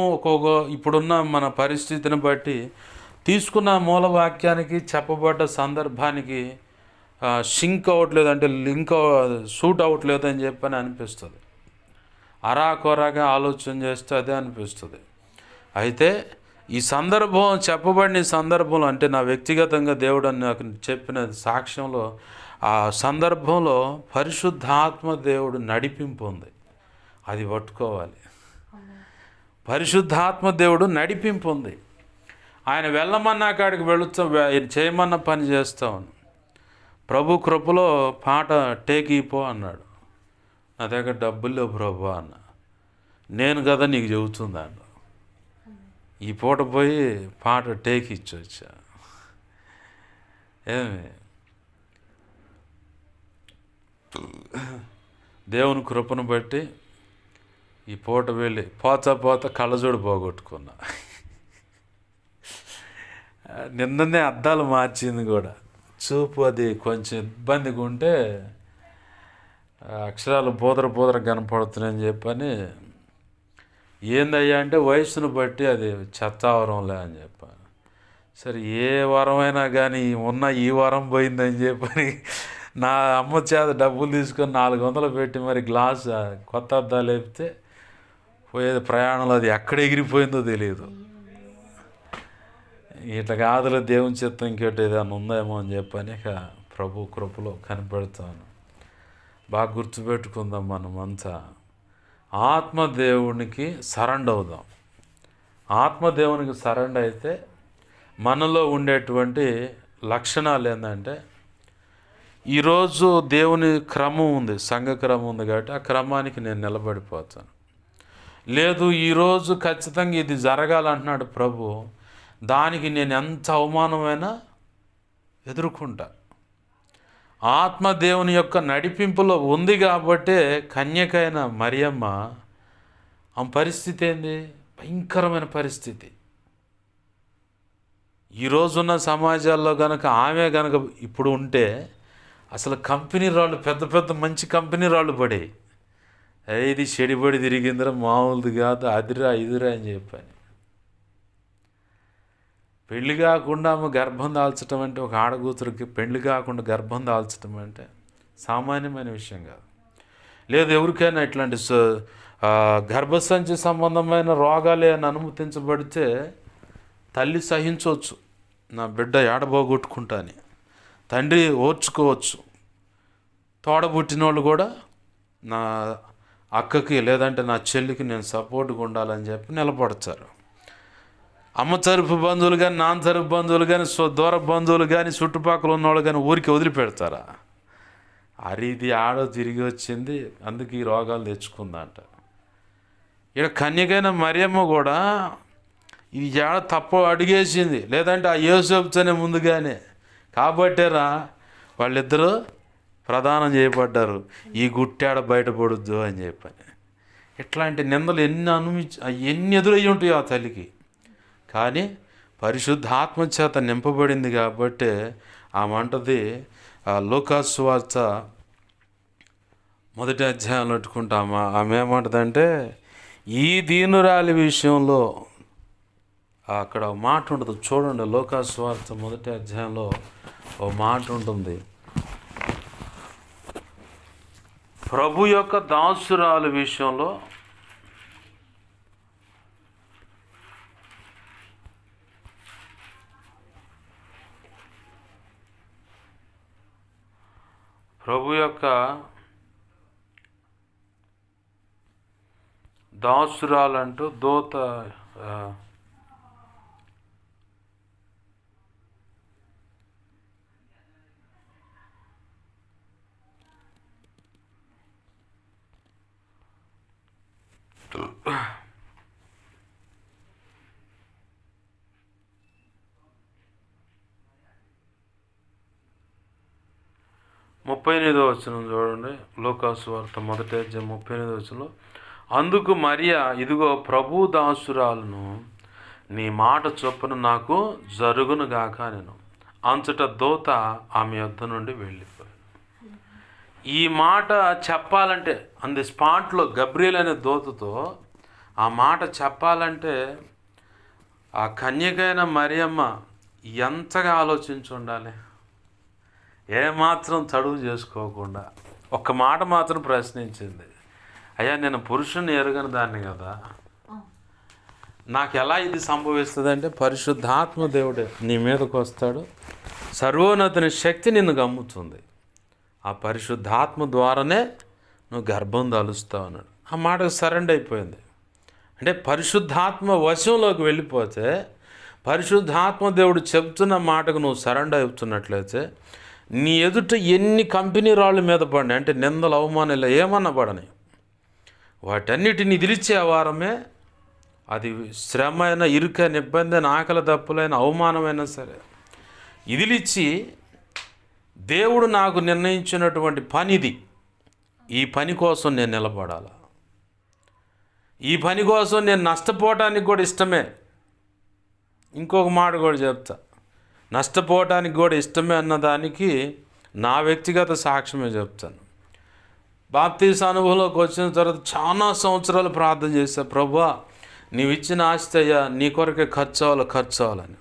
ఇప్పుడున్న మన పరిస్థితిని బట్టి తీసుకున్న మూలవాక్యానికి చెప్పబడ్డ సందర్భానికి సింక్ అవ్వట్లేదు, అంటే సూట్ అవ్వట్లేదు అని చెప్పని అనిపిస్తుంది. అరాకొరాగా ఆలోచన చేస్తే అదే అనిపిస్తుంది. అయితే ఈ సందర్భం చెప్పబడిన ఈ సందర్భంలో అంటే నా వ్యక్తిగతంగా దేవుడు అని నాకు చెప్పిన సాక్ష్యంలో ఆ సందర్భంలో పరిశుద్ధాత్మ దేవుడు నడిపింపు ఉంది. అది పట్టుకోవాలి. పరిశుద్ధాత్మ దేవుడు నడిపింపు ఉంది. ఆయన వెళ్ళమన్నా కాడికి వెళుతాం, చేయమన్న పని చేస్తాను. ప్రభు కృపలో పాట టేకిపో అన్నాడు. నా దగ్గర డబ్బులు లేవు ప్రభు అన్న. నేను కదా నీకు చెబుతుందండి. ఈ పూట పోయి పాట టేక్ ఇచ్చొచ్చా. ఏమి దేవుని కృపను బట్టి ఈ పూట వెళ్ళి పోత కళ్ళజోడు పోగొట్టుకున్నా. నిన్ననే అద్దాలు మార్చింది కూడా. చూపు అది కొంచెం ఇబ్బందిగా ఉంటే అక్షరాలు బోదర కనపడుతున్నాయని చెప్పని, ఏందయ్యా అంటే వయసును బట్టి అది చెత్తావరంలే అని చెప్పాను. సరే ఏ వరమైనా కానీ ఉన్న ఈ వరం పోయిందని చెప్పని నా అమ్మ చేత డబ్బులు తీసుకొని 400 పెట్టి మరి గ్లాస్ కొత్త అద్దాలు లేపితే పోయేది ప్రయాణంలో అది ఎక్కడ ఎగిరిపోయిందో తెలియదు. ఇట్లా కాదులే దేవుని చిత్తం ఇంకోటి ఏదైనా ఉందేమో అని చెప్పని ఇక ప్రభు కృపలో కనిపెడతాను. బాగా గుర్తుపెట్టుకుందాం, మనమంతా ఆత్మదేవునికి సరెండర్ అవుదాం. ఆత్మదేవునికి సరెండర్ అయితే మనలో ఉండేటువంటి లక్షణాలు ఏంటంటే, ఈరోజు దేవుని క్రమం ఉంది, సంఘ క్రమం ఉంది కాబట్టి ఆ క్రమానికి నేను నిలబడిపోతాను. లేదు ఈరోజు ఖచ్చితంగా ఇది జరగాలంటున్నాడు ప్రభు, దానికి నేను ఎంత అవమానమైనా ఎదుర్కొంటా. ఆత్మదేవుని యొక్క నడిపింపులో ఉంది కాబట్టే కన్యకైన మరియమ్మ ఆమె పరిస్థితి ఏంది? భయంకరమైన పరిస్థితి. ఈరోజున్న సమాజాల్లో కనుక ఆమె కనుక ఇప్పుడు ఉంటే అసలు కంపెనీ రాళ్ళు, పెద్ద పెద్ద మంచి కంపెనీ రాళ్ళు పడే, ఇది చెడిబడి తిరిగిందిరా, మామూలుది కాదు, అదిరా ఇదిరా అని చెప్పని. పెళ్లి కాకుండా ఆమె గర్భం దాల్చడం అంటే, ఒక ఆడకూతురికి పెళ్లి కాకుండా గర్భం దాల్చడం అంటే సామాన్యమైన విషయం కాదు. లేదు ఎవరికైనా ఇట్లాంటి గర్భసంచి సంబంధమైన రోగాలే అని అనుమతించబడితే తల్లి సహించవచ్చు, నా బిడ్డ ఏడబోగొట్టుకుంటా అని. తండ్రి ఓర్చుకోవచ్చు. తోడబుట్టిన వాళ్ళు కూడా నా అక్కకి లేదంటే నా చెల్లికి నేను సపోర్ట్గా ఉండాలని చెప్పి నిలబడతారు. అమ్మ తరపు బంధువులు కానీ, నాన్న తరపు బంధువులు కానీ, దూర బంధువులు కానీ, చుట్టుపక్కల ఉన్నవాళ్ళు కానీ ఊరికి వదిలిపెడతారా? ఆ రీతి ఆడో తిరిగి వచ్చింది, అందుకు ఈ రోగాలు తెచ్చుకుందంట. ఇక్కడ కన్యకైన మరియమ్మ కూడా ఇది ఏడ తప్పు అడిగేసింది, లేదంటే ఆ యోసేపుతోనే ముందుగానే కాబట్టేరా వాళ్ళిద్దరూ ప్రదానం చేయబడ్డారు, ఈ గుట్టాడ బయటపడొద్దు అని చెప్పని. ఇట్లాంటి నిందలు ఎన్ని ఎదురయ్యి ఉంటాయో ఆ తల్లికి. కానీ పరిశుద్ధాత్మ చేత నింపబడింది కాబట్టి ఆమె అంటది, లూకాసు సువార్త 1వ అధ్యాయంలో పెట్టుకుంటామా, ఆమె ఏమంటదంటే, ఈ దీనురాలి విషయంలో అక్కడ ఒక మాట ఉంటుంది చూడండి. లూకాసు సువార్త 1వ అధ్యాయంలో ఒక మాట ఉంటుంది, ప్రభు యొక్క దాసురాలు విషయంలో దాసురాలంటూ దూత ముప్పై 38వ వచనం చూడండి. లూకాసు వార్త 1వ అధ్యాయం 38వ వచనంలో, అందుకు మరియా, ఇదిగో ప్రభు దాసురాలను, నీ మాట చొప్పున నాకు జరుగును గాక నేను. అంతటా దూత ఆమె యొద్ద నుండి వెళ్ళిపోయాను. ఈ మాట చెప్పాలంటే ఆన్ ది స్పాట్లో గబ్రియల్ అనే దూతతో ఆ మాట చెప్పాలంటే ఆ కన్యకైన మరియమ్మ ఎంతగా ఆలోచించి ఉండాలి. ఏమాత్రం చదువు చేసుకోకుండా ఒక్క మాట మాత్రం ప్రశ్నించింది, అయ్యా నేను పురుషుని ఎరగని దాన్ని కదా, నాకు ఎలా ఇది సంభవిస్తుంది అంటే పరిశుద్ధాత్మ దేవుడే నీ మీదకు వస్తాడు, సర్వోన్నతుని శక్తి నిన్ను గమ్ముతుంది, ఆ పరిశుద్ధాత్మ ద్వారానే నువ్వు గర్భం దాలుస్తావు అన్నాడు. ఆ మాటకు సరెండర్ అయిపోయింది. అంటే పరిశుద్ధాత్మ వశంలోకి వెళ్ళిపోతే, పరిశుద్ధాత్మ దేవుడు చెప్తున్న మాటకు నువ్వు సరెండర్ అవుతున్నట్లయితే, నీ ఎదుట ఎన్ని కంపెనీ రాళ్ళ మీద పడినాయి అంటే నిందలు, అవమానాలు ఏమన్నా పడని, వాటన్నిటిని ఇదిలిచ్చే వారమే, అది శ్రమ అయినా, ఇరుకైన, ఇబ్బంది అయిన, ఆకలి దప్పులైన, అవమానమైనా సరే ఇదిలిచ్చి, దేవుడు నాకు నిర్ణయించినటువంటి పనిది, ఈ పని కోసం నేను నిలబడాలి, ఈ పని కోసం నేను నష్టపోవటానికి కూడా ఇష్టమే. ఇంకొక మాట కూడా చెప్తా, నష్టపోవటానికి కూడా ఇష్టమే అన్నదానికి నా వ్యక్తిగత సాక్ష్యమే చెప్తాను. బాప్తీస అనుభవంలోకి వచ్చిన తర్వాత చాలా సంవత్సరాలు ప్రార్థన చేశా, ప్రభువా నీవు ఇచ్చిన ఆస్తి అయ్యా, నీ కొరకే ఖర్చు అవ్వాలని.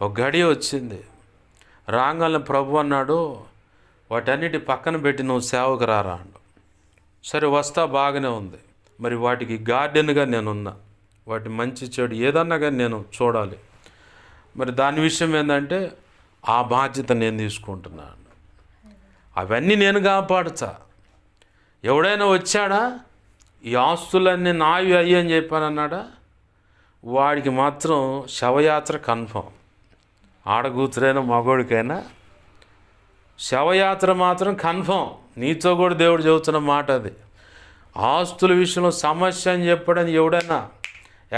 ఒక గడియ వచ్చింది, రాగానే ప్రభు అన్నాడు, వాటన్నిటి పక్కన పెట్టి నువ్వు సేవకు రారా అన్నాడు. సరే వస్తా, బాగానే ఉంది. మరి వాటికి గార్డెన్గా నేనున్నా, వాటి మంచి చెడు ఏదన్నా కానీ నేను చూడాలి. మరి దాని విషయం ఏంటంటే ఆ బాధ్యత నేను తీసుకుంటున్నాను, అవన్నీ నేను కాపాడుతా. ఎవడైనా వచ్చాడా ఈ ఆస్తులన్నీ నావి అయ్యి అని చెప్పానన్నాడా, వాడికి మాత్రం శవయాత్ర కన్ఫర్మ్. ఆడగూతురైనా మగోడికైనా శవయాత్ర మాత్రం కన్ఫర్మ్. నీతో కూడా దేవుడు చెబుతున్న మాట అది. ఆస్తుల విషయంలో సమస్య అని చెప్పడం, ఎవడైనా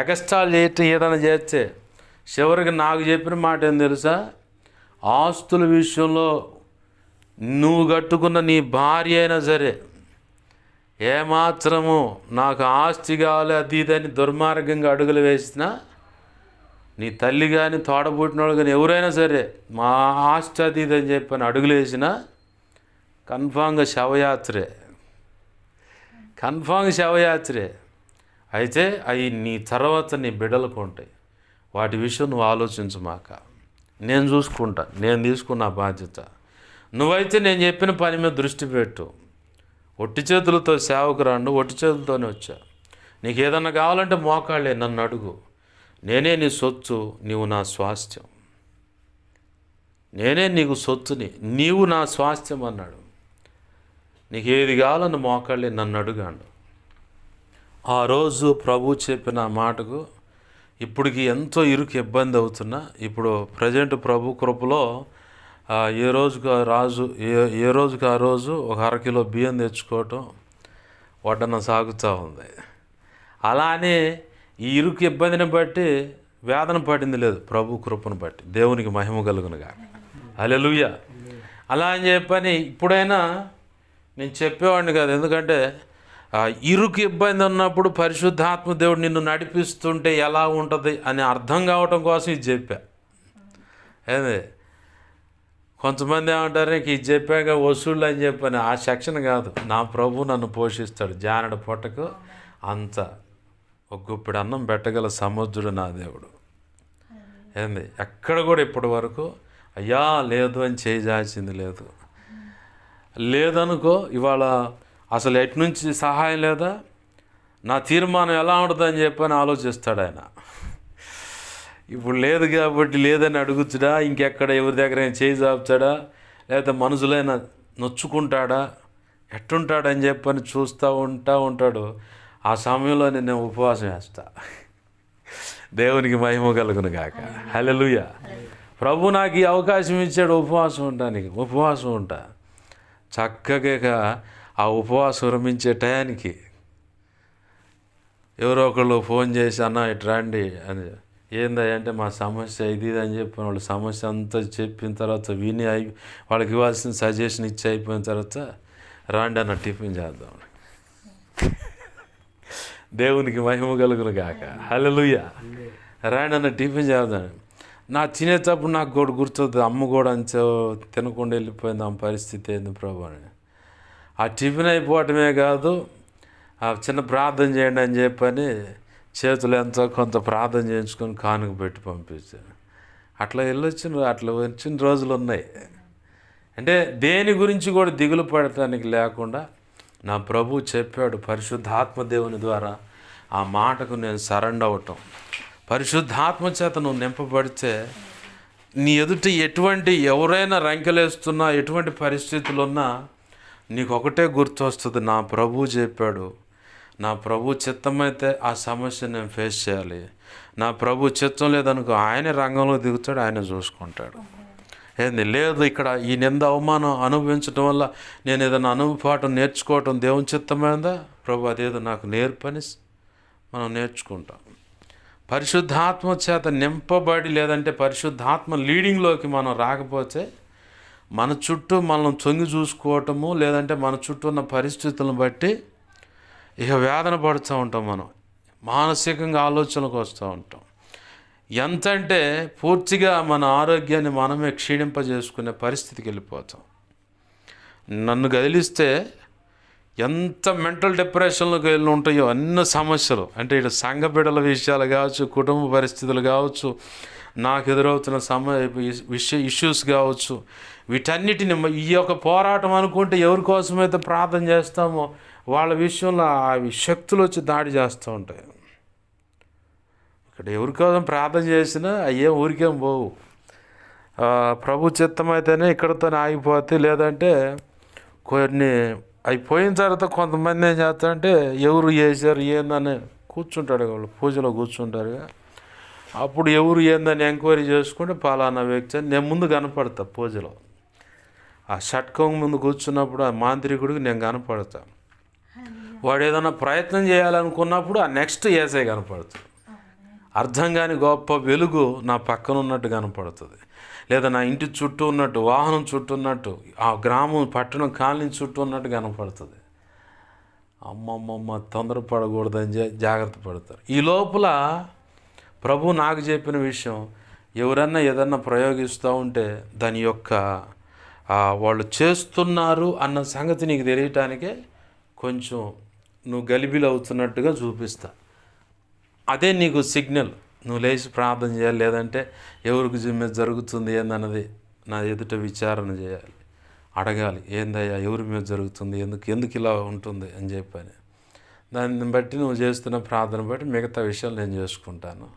ఎగస్ట్రాల్ చేయటం ఏదైనా చేస్తే చివరికి నాకు చెప్పిన మాట ఏం తెలుసా, ఆస్తుల విషయంలో నువ్వు కట్టుకున్న నీ భార్య అయినా సరే ఏమాత్రము నాకు ఆస్తి కావాలి అది ఇదని దుర్మార్గంగా అడుగులు వేసినా, నీ తల్లి కానీ తోడబుట్టినోడు కానీ ఎవరైనా సరే మా ఆస్తి అది ఇదని చెప్పని అడుగులు వేసినా కన్ఫామ్గా శవయాత్రే, కన్ఫామ్గా శవయాత్రే. అయితే అవి నీ తర్వాత నీ బిడ్డలకు ఉంటాయి, వాటి విషయం నువ్వు ఆలోచించమాక, నేను చూసుకుంటా, నేను తీసుకున్న బాధ్యత. నువ్వైతే నేను చెప్పిన పని మీద దృష్టి పెట్టు. ఒట్టి చేతులతో సేవకు రాను, ఒట్టి చేతులతోనే వచ్చా. నీకు ఏదన్నా కావాలంటే మోకాళ్ళే, నన్ను అడుగు, నేనే నీ సొత్తు, నీవు నా స్వాస్థ్యం, నేనే నీకు సొత్తుని, నీవు నా స్వాస్థ్యం అన్నాడు. నీకు ఏది కావాలన్న మోకాళ్ళే, నన్ను అడుగాడు. ఆ రోజు ప్రభు చెప్పిన మాటకు ఇప్పటికి ఎంతో ఇరుకు ఇబ్బంది అవుతున్నా, ఇప్పుడు ప్రజెంట్ ప్రభు కృపలో ఏ రోజుకి ఆ రోజు ఒక అరకిలో బియ్యం తెచ్చుకోవటం వడ్డన సాగుతూ ఉంది. అలానే ఈ ఇరుకు ఇబ్బందిని బట్టి వేదన పడింది లేదు, ప్రభు కృపను బట్టి. దేవునికి మహిమ కలుగునుగా. హల్లెలూయా. అలా అని చెప్పని ఇప్పుడైనా నేను చెప్పేవాడిని కాదు, ఎందుకంటే ఇరుకు ఇబ్బంది ఉన్నప్పుడు పరిశుద్ధాత్మ దేవుడు నిన్ను నడిపిస్తుంటే ఎలా ఉంటుంది అని అర్థం కావటం కోసం ఇది చెప్పా. అదే కొంతమంది ఏమంటారు, నీకు ఇది చెప్పాక వసూళ్ళు అని చెప్పని, ఆ సెక్షన్ కాదు. నా ప్రభు నన్ను పోషిస్తాడు, జానడ పొట్టకు అంత ఒక గుప్పిడి అన్నం పెట్టగల సముద్రుడు నా దేవుడు. ఏంది ఎక్కడ కూడా ఇప్పటి వరకు అయ్యా లేదు అని చేయి జాచింది లేదు. లేదనుకో ఇవాళ అసలు ఎట్నుంచి సహాయం లేదా, నా తీర్మానం ఎలా ఉంటుందని చెప్పని ఆలోచిస్తాడు ఆయన. ఇప్పుడు లేదు కాబట్టి లేదని అడుగుతాడా, ఇంకెక్కడ ఎవరి దగ్గర చేయి చాపుతాడా, లేకపోతే మనసులైనా నొచ్చుకుంటాడా, ఎట్టుంటాడని చెప్పని చూస్తూ ఉంటాడు. ఆ సమయంలో నేను ఉపవాసం వేస్తా. దేవునికి మహిమ కలుగును గాక. హల్లెలూయా. ప్రభు నాకు ఈ అవకాశం ఇచ్చాడు ఉపవాసం ఉండడానికి, ఉపవాసం ఉంటా. చక్కగా ఆ ఉపవాసం విరమించే టయానికి ఎవరో ఒకళ్ళు ఫోన్ చేసి, అన్న ఇటు రండి అని. ఏందంటే మా సమస్య ఇది అని చెప్పిన వాళ్ళు సమస్య అంతా చెప్పిన తర్వాత విని వాళ్ళకి ఇవ్వాల్సిన సజెషన్ ఇచ్చి అయిపోయిన తర్వాత రాండి అన్న టిఫిన్ చేద్దాం. దేవునికి మహిమ కలుగును గాక. హల్లెలూయా. రాండి అన్న టిఫిన్ చేద్దాం. నా తినేటప్పుడు నాకు కూడా గుర్తుంది, అమ్మ కూడా అంచో తినకుండా వెళ్ళిపోయింది, ఆమె పరిస్థితి ఏంది ప్రభు అని. ఆ టిఫిన్ అయిపోవటమే కాదు, ఆ చిన్న ప్రార్థన చేయండి అని చెప్పని చేతులు ఎంతో కొంత ప్రార్థన చేయించుకొని కానుక పెట్టి పంపించాను. అట్లా వచ్చిన రోజులు ఉన్నాయి. అంటే దేని గురించి కూడా దిగులు పడటానికి లేకుండా నా ప్రభు చెప్పాడు, పరిశుద్ధాత్మ దేవుని ద్వారా ఆ మాటకు నేను సరెండర్ అవటం. పరిశుద్ధాత్మ చేత నువ్వు నింపబడితే నీ ఎదుట ఎవరైనా రంకెలేస్తున్నా, ఎటువంటి పరిస్థితులు ఉన్నా నీకు ఒకటే గుర్తు వస్తుంది, నా ప్రభువు చెప్పాడు, నా ప్రభు చిత్తమైతే ఆ సమస్య నేను ఫేస్ చేయాలి, నా ప్రభు చిత్తం లేదనుకో ఆయనే రంగంలో దిగుతాడు, ఆయన చూసుకుంటాడు. ఏంది లేదు, ఇక్కడ ఈ నింద అవమానం అనుభవించడం వల్ల నేను ఏదైనా అనుభవపాఠం నేర్చుకోవటం దేవుని చిత్తమైందా, ప్రభు అదేదో నాకు నేర్పని మనం నేర్చుకుంటాం. పరిశుద్ధాత్మ చేత నింపబడి లేదంటే పరిశుద్ధాత్మ లీడింగ్లోకి మనం రాకపోతే మన చుట్టూ మనం తొంగి చూసుకోవటము, లేదంటే మన చుట్టూ ఉన్న పరిస్థితులను బట్టి ఇక వేదన పడుతూ ఉంటాం, మనం మానసికంగా ఆలోచనలకు వస్తూ ఉంటాం. ఎంతంటే పూర్తిగా మన ఆరోగ్యాన్ని మనమే క్షీణింపజేసుకునే పరిస్థితికి వెళ్ళిపోతాం. నన్ను గదిలిస్తే ఎంత మెంటల్ డిప్రెషన్లోకి వెళ్ళి ఉంటాయో అన్ని సమస్యలు, అంటే ఇటు సంఘ బిడ్డల విషయాలు కావచ్చు, కుటుంబ పరిస్థితులు కావచ్చు, నాకు ఎదురవుతున్న ఇష్యూస్ కావచ్చు, వీటన్నిటిని ఈ యొక్క పోరాటం అనుకుంటే ఎవరి కోసమైతే ప్రార్థన చేస్తామో వాళ్ళ విషయంలో అవి శక్తులు వచ్చి దాడి చేస్తూ ఉంటాయి. ఇక్కడ ఎవరి కోసం ప్రార్థన చేసినా అయ్యే ఊరికేం పోవు, ప్రభు చిత్తం అయితేనే ఇక్కడితో ఆగిపోతే, లేదంటే కొన్ని అయిపోయిన తర్వాత కొంతమంది ఏం చేస్తారంటే ఎవరు చేశారు ఏందని కూర్చుంటాడు, వాళ్ళు పూజలో కూర్చుంటారుగా, అప్పుడు ఎవరు ఏందని ఎంక్వైరీ చేసుకుంటే పలానా వ్యక్తి అని నేను ముందు కనపడతా. పూజలో ఆ షట్కం ముందు కూర్చున్నప్పుడు ఆ మాంత్రికుడికి నేను కనపడతా. వాడు ఏదైనా ప్రయత్నం చేయాలనుకున్నప్పుడు ఆ నెక్స్ట్ ఏసై కనపడుతుంది. అర్థం కాని గొప్ప వెలుగు నా పక్కన ఉన్నట్టు కనపడుతుంది, లేదా నా ఇంటి చుట్టూ ఉన్నట్టు, వాహనం చుట్టూ ఉన్నట్టు, ఆ గ్రామం పట్టణం కాలనీ చుట్టూ ఉన్నట్టు కనపడుతుంది. అమ్మమ్మమ్మ తొందరపడకూడదని జాగ్రత్త పడతారు. ఈ లోపల ప్రభు నాకు చెప్పిన విషయం, ఎవరన్నా ఏదన్నా ప్రయోగిస్తూ ఉంటే దాని యొక్క వాళ్ళు చేస్తున్నారు అన్న సంగతి నీకు తెలియటానికే కొంచెం నువ్వు గలిబిలు అవుతున్నట్టుగా చూపిస్తా. అదే నీకు సిగ్నల్, నువ్వు లేచి ప్రార్థన చేయాలి, లేదంటే ఎవరికి మీద జరుగుతుంది ఏందన్నది నా ఎదుట విచారణ చేయాలి, అడగాలి, ఏందయ్యా ఎవరి మీద జరుగుతుంది, ఎందుకు ఇలా ఉంటుంది అని చెప్పని. దాన్ని బట్టి నువ్వు చేస్తున్న ప్రార్థన బట్టి మిగతా విషయాలు నేను చేసుకుంటాను.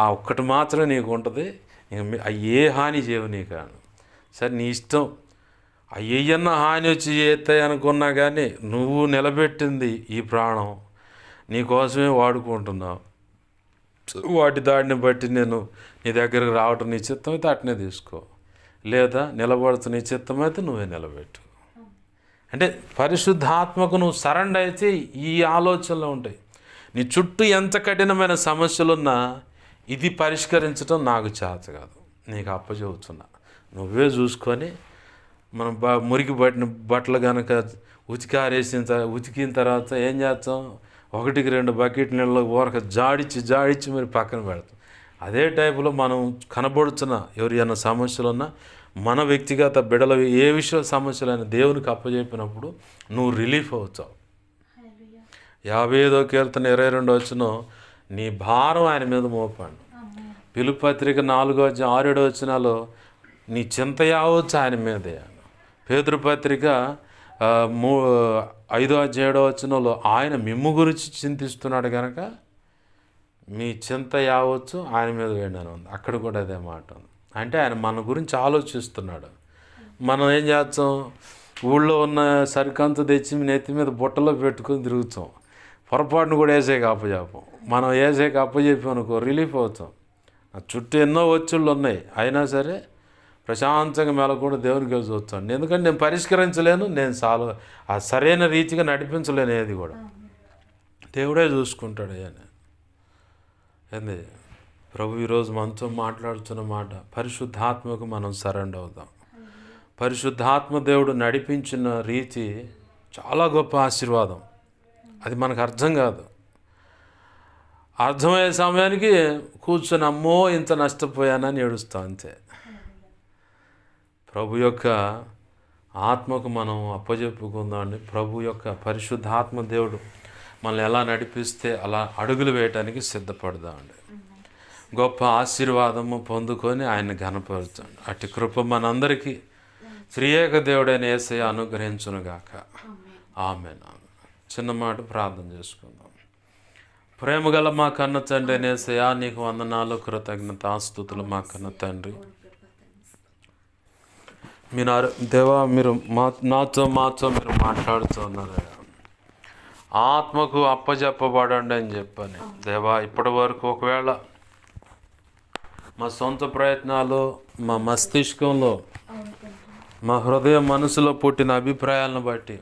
ఆ ఒక్కటి మాత్రమే నీకు ఉంటుంది, ఏ హాని చేయవు నీకు. సరే నీ ఇష్టం, అయ్యన్న హాని వచ్చి చేస్తాయి అనుకున్నా కానీ నువ్వు నిలబెట్టింది ఈ ప్రాణం నీకోసమే వాడుకుంటున్నావు. వాటి దాడిని బట్టి నేను నీ దగ్గరకు రావటం నీ చిత్తమైతే అట్నే తీసుకో, లేదా నిలబడుతూ నీ చిత్తమైతే నువ్వే నిలబెట్టు. అంటే పరిశుద్ధాత్మకు నువ్వు సరెండర్ అయితే ఈ ఆలోచనలు ఉంటాయి. నీ చుట్టూ ఎంత కఠినమైన సమస్యలున్నా ఇది పరిష్కరించడం నాకు చేత కాదు, నీకు అప్పచెబుతున్నా. నువ్వే చూసుకొని మనం మురికి పట్టిన బట్టలు కనుక ఉతికిన తర్వాత ఏం చేస్తాం, 1-2 బకెట్ నీళ్ళలో ఊరక జాడిచ్చి మరి పక్కన పెడతాం. అదే టైపులో మనం కనబడుతున్న ఎవరైనా సమస్యలు ఉన్నా మన వ్యక్తిగత బిడల ఏ విషయ సమస్యలైనా దేవునికి అప్పచెప్పినప్పుడు నువ్వు రిలీఫ్ అవుతావు. 55వ కీర్తన 22 నీ భారం ఆయన మీద మోపండి. పిలుపు పత్రిక 4:6-7 నీ చింత యావచ్చు ఆయన మీదే. పేతురు పత్రిక 5:7 ఆయన మిమ్ము గురించి చింతిస్తున్నాడు కనుక మీ చింత యావచ్చు ఆయన మీద వేయడం ఉంది. అక్కడ కూడా అదే మాట ఉంది. అంటే ఆయన మన గురించి ఆలోచిస్తున్నాడు. మనం ఏం చేస్తాం, ఊళ్ళో ఉన్న సరికంత తెచ్చి నెత్తి మీద బుట్టలో పెట్టుకొని తిరుగుతాం. పొరపాటును కూడా ఏసేకి అప్పచెప్పం. మనం ఏసేకి అప్పచెప్పామనుకో రిలీఫ్ అవుతాం. చుట్టూ ఎన్నో ఒత్తిళ్ళు ఉన్నాయి, అయినా సరే ప్రశాంతంగా మెలకుండా దేవునికి చూస్తాను. ఎందుకంటే నేను పరిష్కరించలేను, నేను ఆ సరైన రీతిగా నడిపించలేను, ఏది కూడా దేవుడే చూసుకుంటాడు. ఏంది ప్రభు ఈరోజు మనతో మాట్లాడుతున్న మాట, పరిశుద్ధాత్మకు మనం సరెండర్ అవుదాం. పరిశుద్ధాత్మ దేవుడు నడిపించిన రీతి చాలా గొప్ప ఆశీర్వాదం. అది మనకు అర్థం కాదు. అర్థమయ్యే సమయానికి కూర్చొని అమ్మో ఇంత నష్టపోయానని ఏడుస్తాం అంతే. ప్రభు యొక్క ఆత్మకు మనం అప్పచెప్పుకుందామండి. ప్రభు యొక్క పరిశుద్ధాత్మ దేవుడు మనల్ని ఎలా నడిపిస్తే అలా అడుగులు వేయటానికి సిద్ధపడదామండి. గొప్ప ఆశీర్వాదము పొందుకొని ఆయన్ని ఘనపరుచండి. అట్టి కృప మనందరికీ త్రియేక దేవుడైన యేసయ్య అనుగ్రహించునుగాక. ఆమేన్. చిన్న మాట ప్రార్థన చేసుకుందాం. ప్రేమగల మా కన్న తండ్రి నేసయా, నీకు వందనాలు, కృతజ్ఞత ఆస్తుతులు మా కన్న తండ్రి. దేవా, మీరు మాతో మీరు మాట్లాడుతున్నారు. ఆత్మకు అప్పజెప్పబడండి అని చెప్పని దేవా, ఇప్పటి వరకు ఒకవేళ మా సొంత ప్రయత్నాలు, మా మస్తిష్కంలో, మా హృదయ మనసులో పుట్టిన అభిప్రాయాలను బట్టి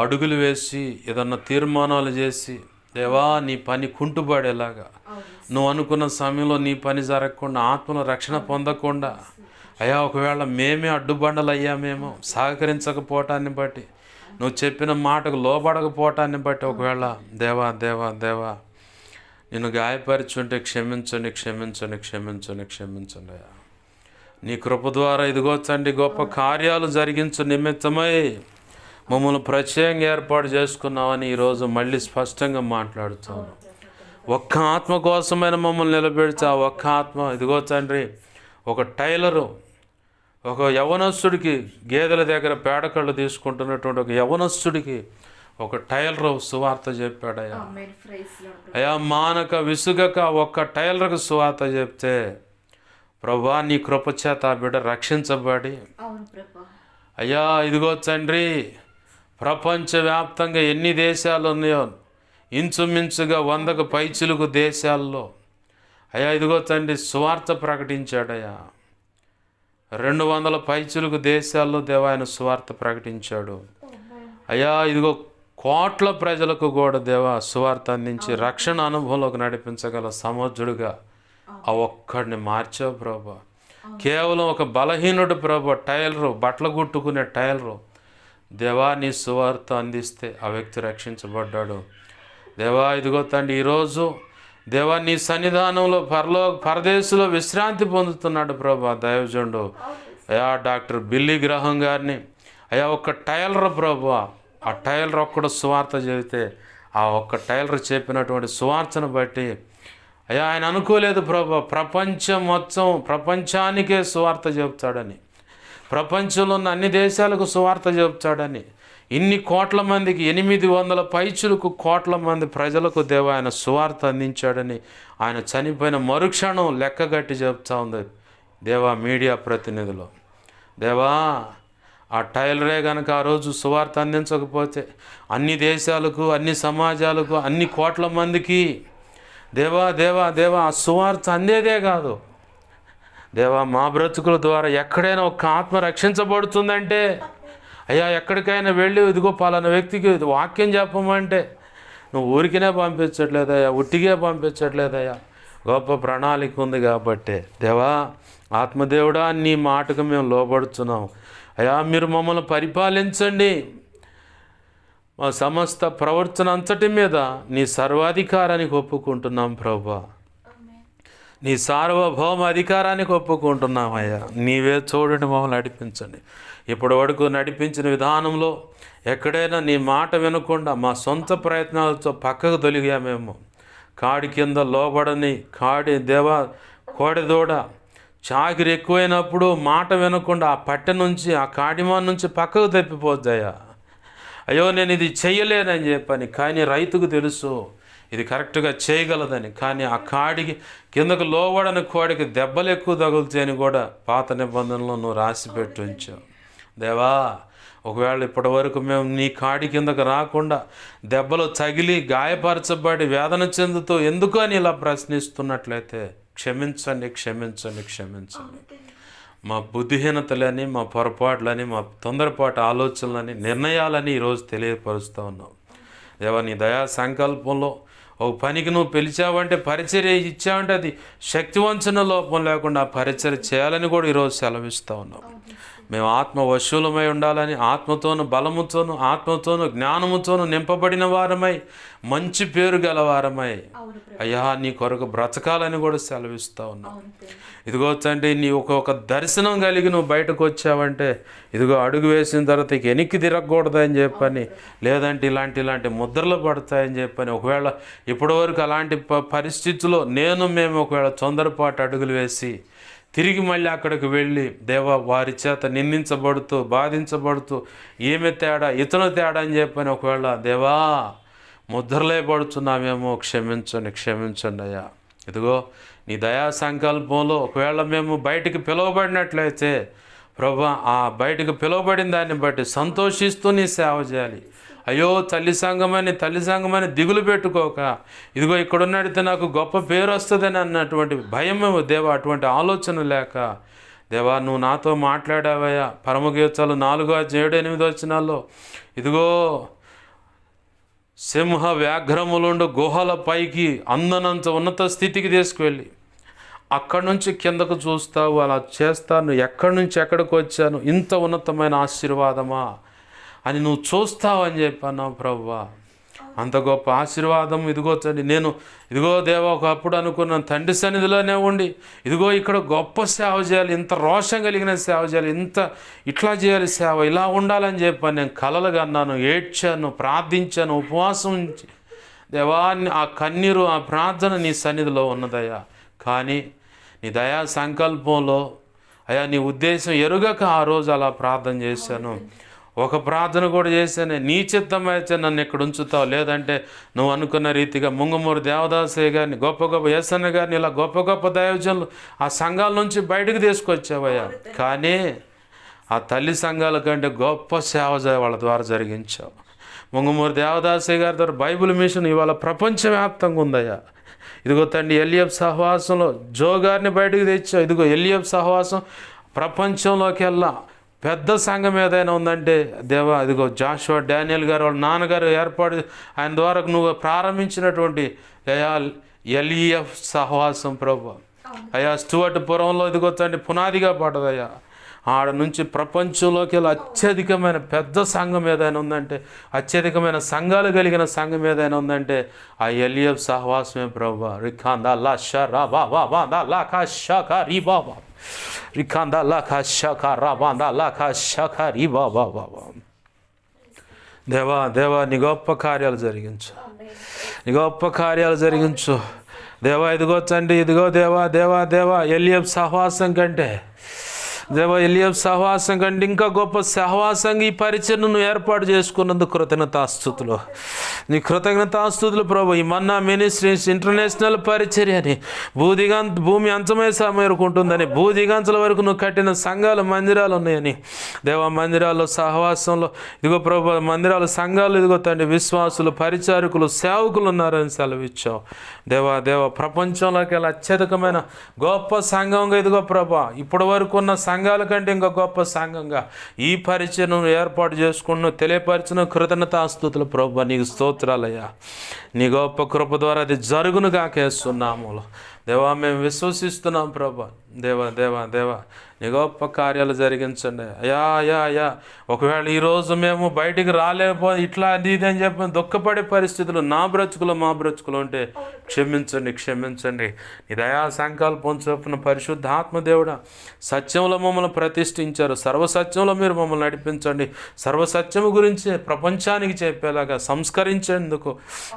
అడుగులు వేసి ఏదన్నా తీర్మానాలు చేసి దేవా, నీ పని కుంటుపడేలాగా, నువ్వు అనుకున్న సమయంలో నీ పని జరగకుండా, ఆత్మలో రక్షణ పొందకుండా అయ్యా, ఒకవేళ మేమే అడ్డుబండలు అయ్యామేమో సహకరించకపోవటాన్ని బట్టి, నువ్వు చెప్పిన మాటకు లోబడకపోవటాన్ని బట్టి ఒకవేళ దేవా దేవా దేవా నిన్ను గాయపరిచుంటే క్షమించండి, క్షమించండి, క్షమించండి, క్షమించండి అయ్యా. నీ కృప ద్వారా ఇదిగో తండ్రి గొప్ప కార్యాలు జరిగించు నిమిత్తమై మమ్మల్ని ప్రత్యేకంగా ఏర్పాటు చేసుకున్నామని ఈరోజు మళ్ళీ స్పష్టంగా మాట్లాడుతాను. ఒక్క ఆత్మ కోసమైన మమ్మల్ని నిలబెడితే ఆ ఒక్క ఆత్మ ఇదిగో తండ్రి, ఒక టైలరు ఒక యవనస్తుడికి గేదెల దగ్గర పేడకళ్ళు తీసుకుంటున్నటువంటి ఒక యవనస్తుడికి ఒక టైలర్ సువార్త చెప్పాడయ్యా. అయ్యా, మానక విసుగక ఒక్క టైలర్కు సువార్త చెప్తే ప్రభా, నీ కృపచేత ఆ బిడ్డ రక్షించబడి అయ్యా ఇదిగో తండ్రి, ప్రపంచవ్యాప్తంగా ఎన్ని దేశాలు ఉన్నాయో ఇంచుమించుగా 100కు పైచిలుకు దేశాల్లో అయ్యా ఇదిగో తండ్రి సువార్త ప్రకటించాడయ్యా. 200 పైచిలుకు దేశాల్లో దేవా ఆయన సువార్త ప్రకటించాడు అయ్యా. ఇదిగో కోట్ల ప్రజలకు కూడా దేవా సువార్త అందించి రక్షణ అనుభవంలోకి నడిపించగల సమర్థుడుగా ఆ ఒక్కడిని మార్చావు ప్రభా. కేవలం ఒక బలహీనుడు ప్రభా, టైలరు, బట్టలు కుట్టుకునే టైలరు దేవా నీ సువార్త అందిస్తే ఆ వ్యక్తి రక్షించబడ్డాడు దేవా. ఇదిగో తండ్రి, ఈరోజు దేవా నీ సన్నిధానంలో పరదేశంలో విశ్రాంతి పొందుతున్నాడు ప్రభా దైవజనుడు అయ్యా డాక్టర్ బిల్లీ గ్రహం గారిని అయ్యా. ఒక్క టైలర్ ప్రభా, ఆ టైలర్ ఒక్కడు సువార్త చెబితే ఆ ఒక్క టైలర్ చెప్పినటువంటి సువార్తను బట్టి అయ్యా ఆయన అనుకోలేదు ప్రభా, ప్రపంచానికే సువార్త చెబుతాడని, ప్రపంచంలో ఉన్న అన్ని దేశాలకు సువార్త చెబుతాడని, ఇన్ని కోట్ల మందికి 800 పైచులకు కోట్ల మంది ప్రజలకు దేవా ఆయన సువార్త అందించాడని ఆయన చనిపోయిన మరుక్షణం లెక్కగట్టి చెప్తా ఉంది దేవా మీడియా ప్రతినిధులు. దేవా, ఆ టైలరే కనుక ఆ రోజు సువార్త అందించకపోతే అన్ని దేశాలకు, అన్ని సమాజాలకు, అన్ని కోట్ల మందికి దేవా దేవా దేవా ఆ సువార్త అందేదే కాదు దేవా, మా బ్రతుకుల ద్వారా ఎక్కడైనా ఒక ఆత్మ రక్షించబడుతుందంటే అయ్యా, ఎక్కడికైనా వెళ్ళి ఇదిగో పలానా వ్యక్తికి వాక్యం చెప్పమంటే నువ్వు ఊరికినే పంపించట్లేదయ్యా, ఉట్టిగే పంపించట్లేదయ్యా, గొప్ప ప్రణాళిక ఉంది కాబట్టి దేవా ఆత్మదేవుడా నీ మాటకు మేము లోబడుతున్నాం అయ్యా. మీరు మమ్మల్ని పరిపాలించండి, మా సమస్త ప్రవర్తన అంతటి మీద నీ సర్వాధికారానికి ఒప్పుకుంటున్నాం ప్రభా, నీ సార్వభౌమ అధికారానికి ఒప్పుకుంటున్నామయ్యా. నీవే చూడండి, మమ్మల్ని నడిపించండి. ఇప్పటి వరకు నడిపించిన విధానంలో ఎక్కడైనా నీ మాట వినకుండా మా సొంత ప్రయత్నాలతో పక్కకు తొలిగామేమో, కాడి కింద లోబడని దేవా కోడెదూడ చాకిరి ఎక్కువైనప్పుడు మాట వినకుండా ఆ పట్టె నుంచి, ఆ కాడిమాన్ నుంచి పక్కకు తప్పిపోద్దయ్యా. అయ్యో నేను ఇది చెయ్యలేనని చెప్పని, కానీ రైతుకు తెలుసు ఇది కరెక్ట్గా చేయగలదని, కానీ ఆ కాడికి కిందకు లోబడని కోడికి దెబ్బలు ఎక్కువ తగులుతాయని కూడా పాత నిబంధనలో నువ్వు రాసి పెట్టి ఉంచావు దేవా. ఒకవేళ ఇప్పటి వరకు మేము నీ కాడి కిందకు రాకుండా దెబ్బలు తగిలి గాయపరచబడి వేదన చెందుతూ ఎందుకు అని ఇలా ప్రశ్నిస్తున్నట్లయితే క్షమించండి, క్షమించండి, క్షమించండి. మా బుద్ధిహీనతలని, మా పొరపాట్లని, మా తొందరపాటు ఆలోచనలని, నిర్ణయాలని ఈరోజు తెలియపరుస్తూ ఉన్నావు దేవా. నీ దయా సంకల్పంలో ఒక పనికి నువ్వు పిలిచావంటే, పరిచర్య ఇచ్చావంటే అది శక్తివంచన లోపం లేకుండా ఆ పరిచర్య చేయాలని కూడా ఈరోజు సెలవిస్తూ ఉన్నావు. మేము ఆత్మ వశులమై ఉండాలని, ఆత్మతోను బలముతోను, ఆత్మతోను జ్ఞానముతోను నింపబడిన వారమై, మంచి పేరు గలవారమై అయ్యా నీ కొరకు బ్రతకాలని కూడా సెలవిస్తూ ఉన్నావు. ఇదిగో తండ్రి, నీ ఒక దర్శనం కలిగి నువ్వు బయటకు వచ్చావంటే ఇదిగో అడుగు వేసిన తర్వాత వెనక్కి తిరగకూడదని చెప్పని, లేదంటే ఇలాంటి ముద్రలు పడతాయని చెప్పని, ఒకవేళ ఇప్పటివరకు అలాంటి పరిస్థితుల్లో మేము ఒకవేళ తొందరపాటు అడుగులు వేసి తిరిగి మళ్ళీ అక్కడికి వెళ్ళి దేవా వారి చేత నిందించబడుతూ బాధించబడుతూ ఏమి తేడా, ఇతను తేడా అని చెప్పని ఒకవేళ దేవా ముద్రలే పడుతున్నామేమో, క్షమించండి అయ్యా. ఇదిగో నీ దయా సంకల్పంలో ఒకవేళ మేము బయటికి పిలువబడినట్లయితే ప్రభా, ఆ బయటికి పిలువబడిన దాన్ని బట్టి సంతోషిస్తూ నీ సేవ చేయాలి. అయ్యో తల్లి సంఘమని దిగులు పెట్టుకోక, ఇదిగో ఇక్కడున్నడితే నాకు గొప్ప పేరు వస్తుందని అన్నటువంటి భయమే దేవా, అటువంటి ఆలోచన లేక దేవా నువ్వు నాతో మాట్లాడావయ్యా. పరమగీతాలు 4:7-8 ఇదిగో సింహ వ్యాఘ్రములుండు గుహల పైకి అందనంత ఉన్నత స్థితికి తీసుకువెళ్ళి అక్కడి నుంచి కిందకు చూస్తావు, అలా చేస్తాను, ఎక్కడి నుంచి ఎక్కడికి వచ్చాను, ఇంత ఉన్నతమైన ఆశీర్వాదమా అని నువ్వు చూస్తావు అని చెప్పాను ప్రభువా. అంత గొప్ప ఆశీర్వాదం ఇదిగో తండ్రి. నేను ఇదిగో దేవా ఒకప్పుడు అనుకున్నాను తండ్రి సన్నిధిలోనే ఉండి ఇదిగో ఇక్కడ గొప్ప సేవ చేయాలి, ఇంత రోషం కలిగిన సేవ చేయాలి, ఇట్లా చేయాలి సేవ, ఇలా ఉండాలని చెప్పాను. నేను కలలుగా అన్నాను, ఏడ్చాను, ప్రార్థించాను, ఉపవాసం ఉంచి దేవా ఆ కన్నీరు, ఆ ప్రార్థన నీ సన్నిధిలో ఉన్నదయ్యా. కానీ నీ దయా సంకల్పంలో అయ్యా నీ ఉద్దేశం ఎరుగక ఆ రోజు అలా ప్రార్థన చేశాను. ఒక ప్రార్థన కూడా చేశాను, నీ చిత్తం అయితే నన్ను ఇక్కడ ఉంచుతావు, లేదంటే నువ్వు అనుకున్న రీతిగా ముంగమూరు దేవదాసయ్య గారిని, గొప్ప యేసన్న గారిని, ఇలా గొప్ప దైవజనులు ఆ సంఘాల నుంచి బయటకు తీసుకొచ్చావయ్యా. కానీ ఆ తల్లి సంఘాల కంటే గొప్ప సేవ వాళ్ళ ద్వారా జరిగించావు. ముంగమూరు దేవదాసయ్య గారి ద్వారా బైబిల్ మిషన్ ఇవాళ ప్రపంచవ్యాప్తంగా ఉందయ్యా. ఇదిగో తండ్రి ఎల్ఈఎఫ్ సహవాసంలో జో గారిని బయటకు తెచ్చావు. ఇదిగో ఎల్ఈఎఫ్ సహవాసం ప్రపంచంలోకి వెళ్ళా పెద్ద సంఘం ఏదైనా ఉందంటే దేవా ఇదిగో జాషువా డానియల్ గారు వాళ్ళ నాన్నగారు ఏర్పాటు ఆయన ద్వారా నువ్వు ప్రారంభించినటువంటి ఎల్ఈఎఫ్ సహవాసం ప్రభు అయ్యా స్టూవర్ట్ పురంలో ఇదిగో తండ్రి పునాదిగా పడదయ్యా. ఆడ నుంచి ప్రపంచంలోకి వెళ్ళి అత్యధికమైన పెద్ద సంఘం ఏదైనా ఉందంటే, అత్యధికమైన సంఘాలు కలిగిన సంఘం ఏదైనా ఉందంటే ఆ ఎల్ఈఎఫ్ సహవాసమే ప్రభు. రిఖాందా లా షా రా బా బా బా దా లా కా షా కా రీ బా బా రిఖాందా లా కా షా కా రా బా దా లా కా షా కా రీ బా బా బా బా. దేవా నీ గొప్ప కార్యాలు జరిగించు, నీ గొప్ప కార్యాలు జరిగించు దేవా. ఇదిగో తండ్రి ఇదిగో దేవా ఎల్ఈఎఫ్ సహవాసం కంటే ఎల్ఈఎఫ్ సహవాసం కంటే ఇంకా గొప్ప సహవాసంగా ఈ పరిచయను నువ్వు ఏర్పాటు చేసుకున్నందుకు కృతజ్ఞతాస్తుతులు, నీ కృతజ్ఞతాస్తుతులు ప్రభు. ఈ మన్నా మినిస్ట్రీస్ ఇంటర్నేషనల్ పరిచర్యని భూమి అంచమే మేరుకుంటుందని, భూదిగంచల వరకు నువ్వు కట్టిన సంఘాలు మందిరాలు ఉన్నాయని దేవా, మందిరాల్లో సహవాసంలో ఇదిగో ప్రభు, మందిరాలు సంఘాలు ఇదిగో తండ్రి విశ్వాసులు, పరిచారకులు, సేవకులు ఉన్నారని సెలవిచ్చావు దేవా. ప్రపంచంలోకి వెళ్ళి అత్యధికమైన గొప్ప సంఘంగా ఇదిగో ప్రభా, ఇప్పటి వరకు ఉన్న సంఘాల కంటే ఇంకా గొప్ప సంఘంగా ఈ పరిచయను ఏర్పాటు చేసుకున్న తెలియపరిచిన కృతజ్ఞతాస్తుతులు ప్రభు. నీకు స్తోత్రాలయ్యా. నీ గొప్ప కృప ద్వారా అది జరుగును కాకేస్తున్నాము దేవా. మేము విశ్వసిస్తున్నాం ప్రభు. దేవా నీ గొప్ప కార్యాలు జరిగించండి అయ్యా. ఒకవేళ ఈరోజు మేము బయటికి రాలేకపోతే ఇట్లా అది ఇది అని చెప్పి దుఃఖపడే పరిస్థితులు మా బ్రతుకులు ఉంటే క్షమించండి. నీ దయా సంకల్పం చొప్పున పరిశుద్ధ ఆత్మదేవుడా సత్యంలో మమ్మల్ని ప్రతిష్ఠించారు. సర్వసత్యంలో మీరు మమ్మల్ని నడిపించండి. సర్వసత్యము గురించి ప్రపంచానికి చెప్పేలాగా సంస్కరించేందుకు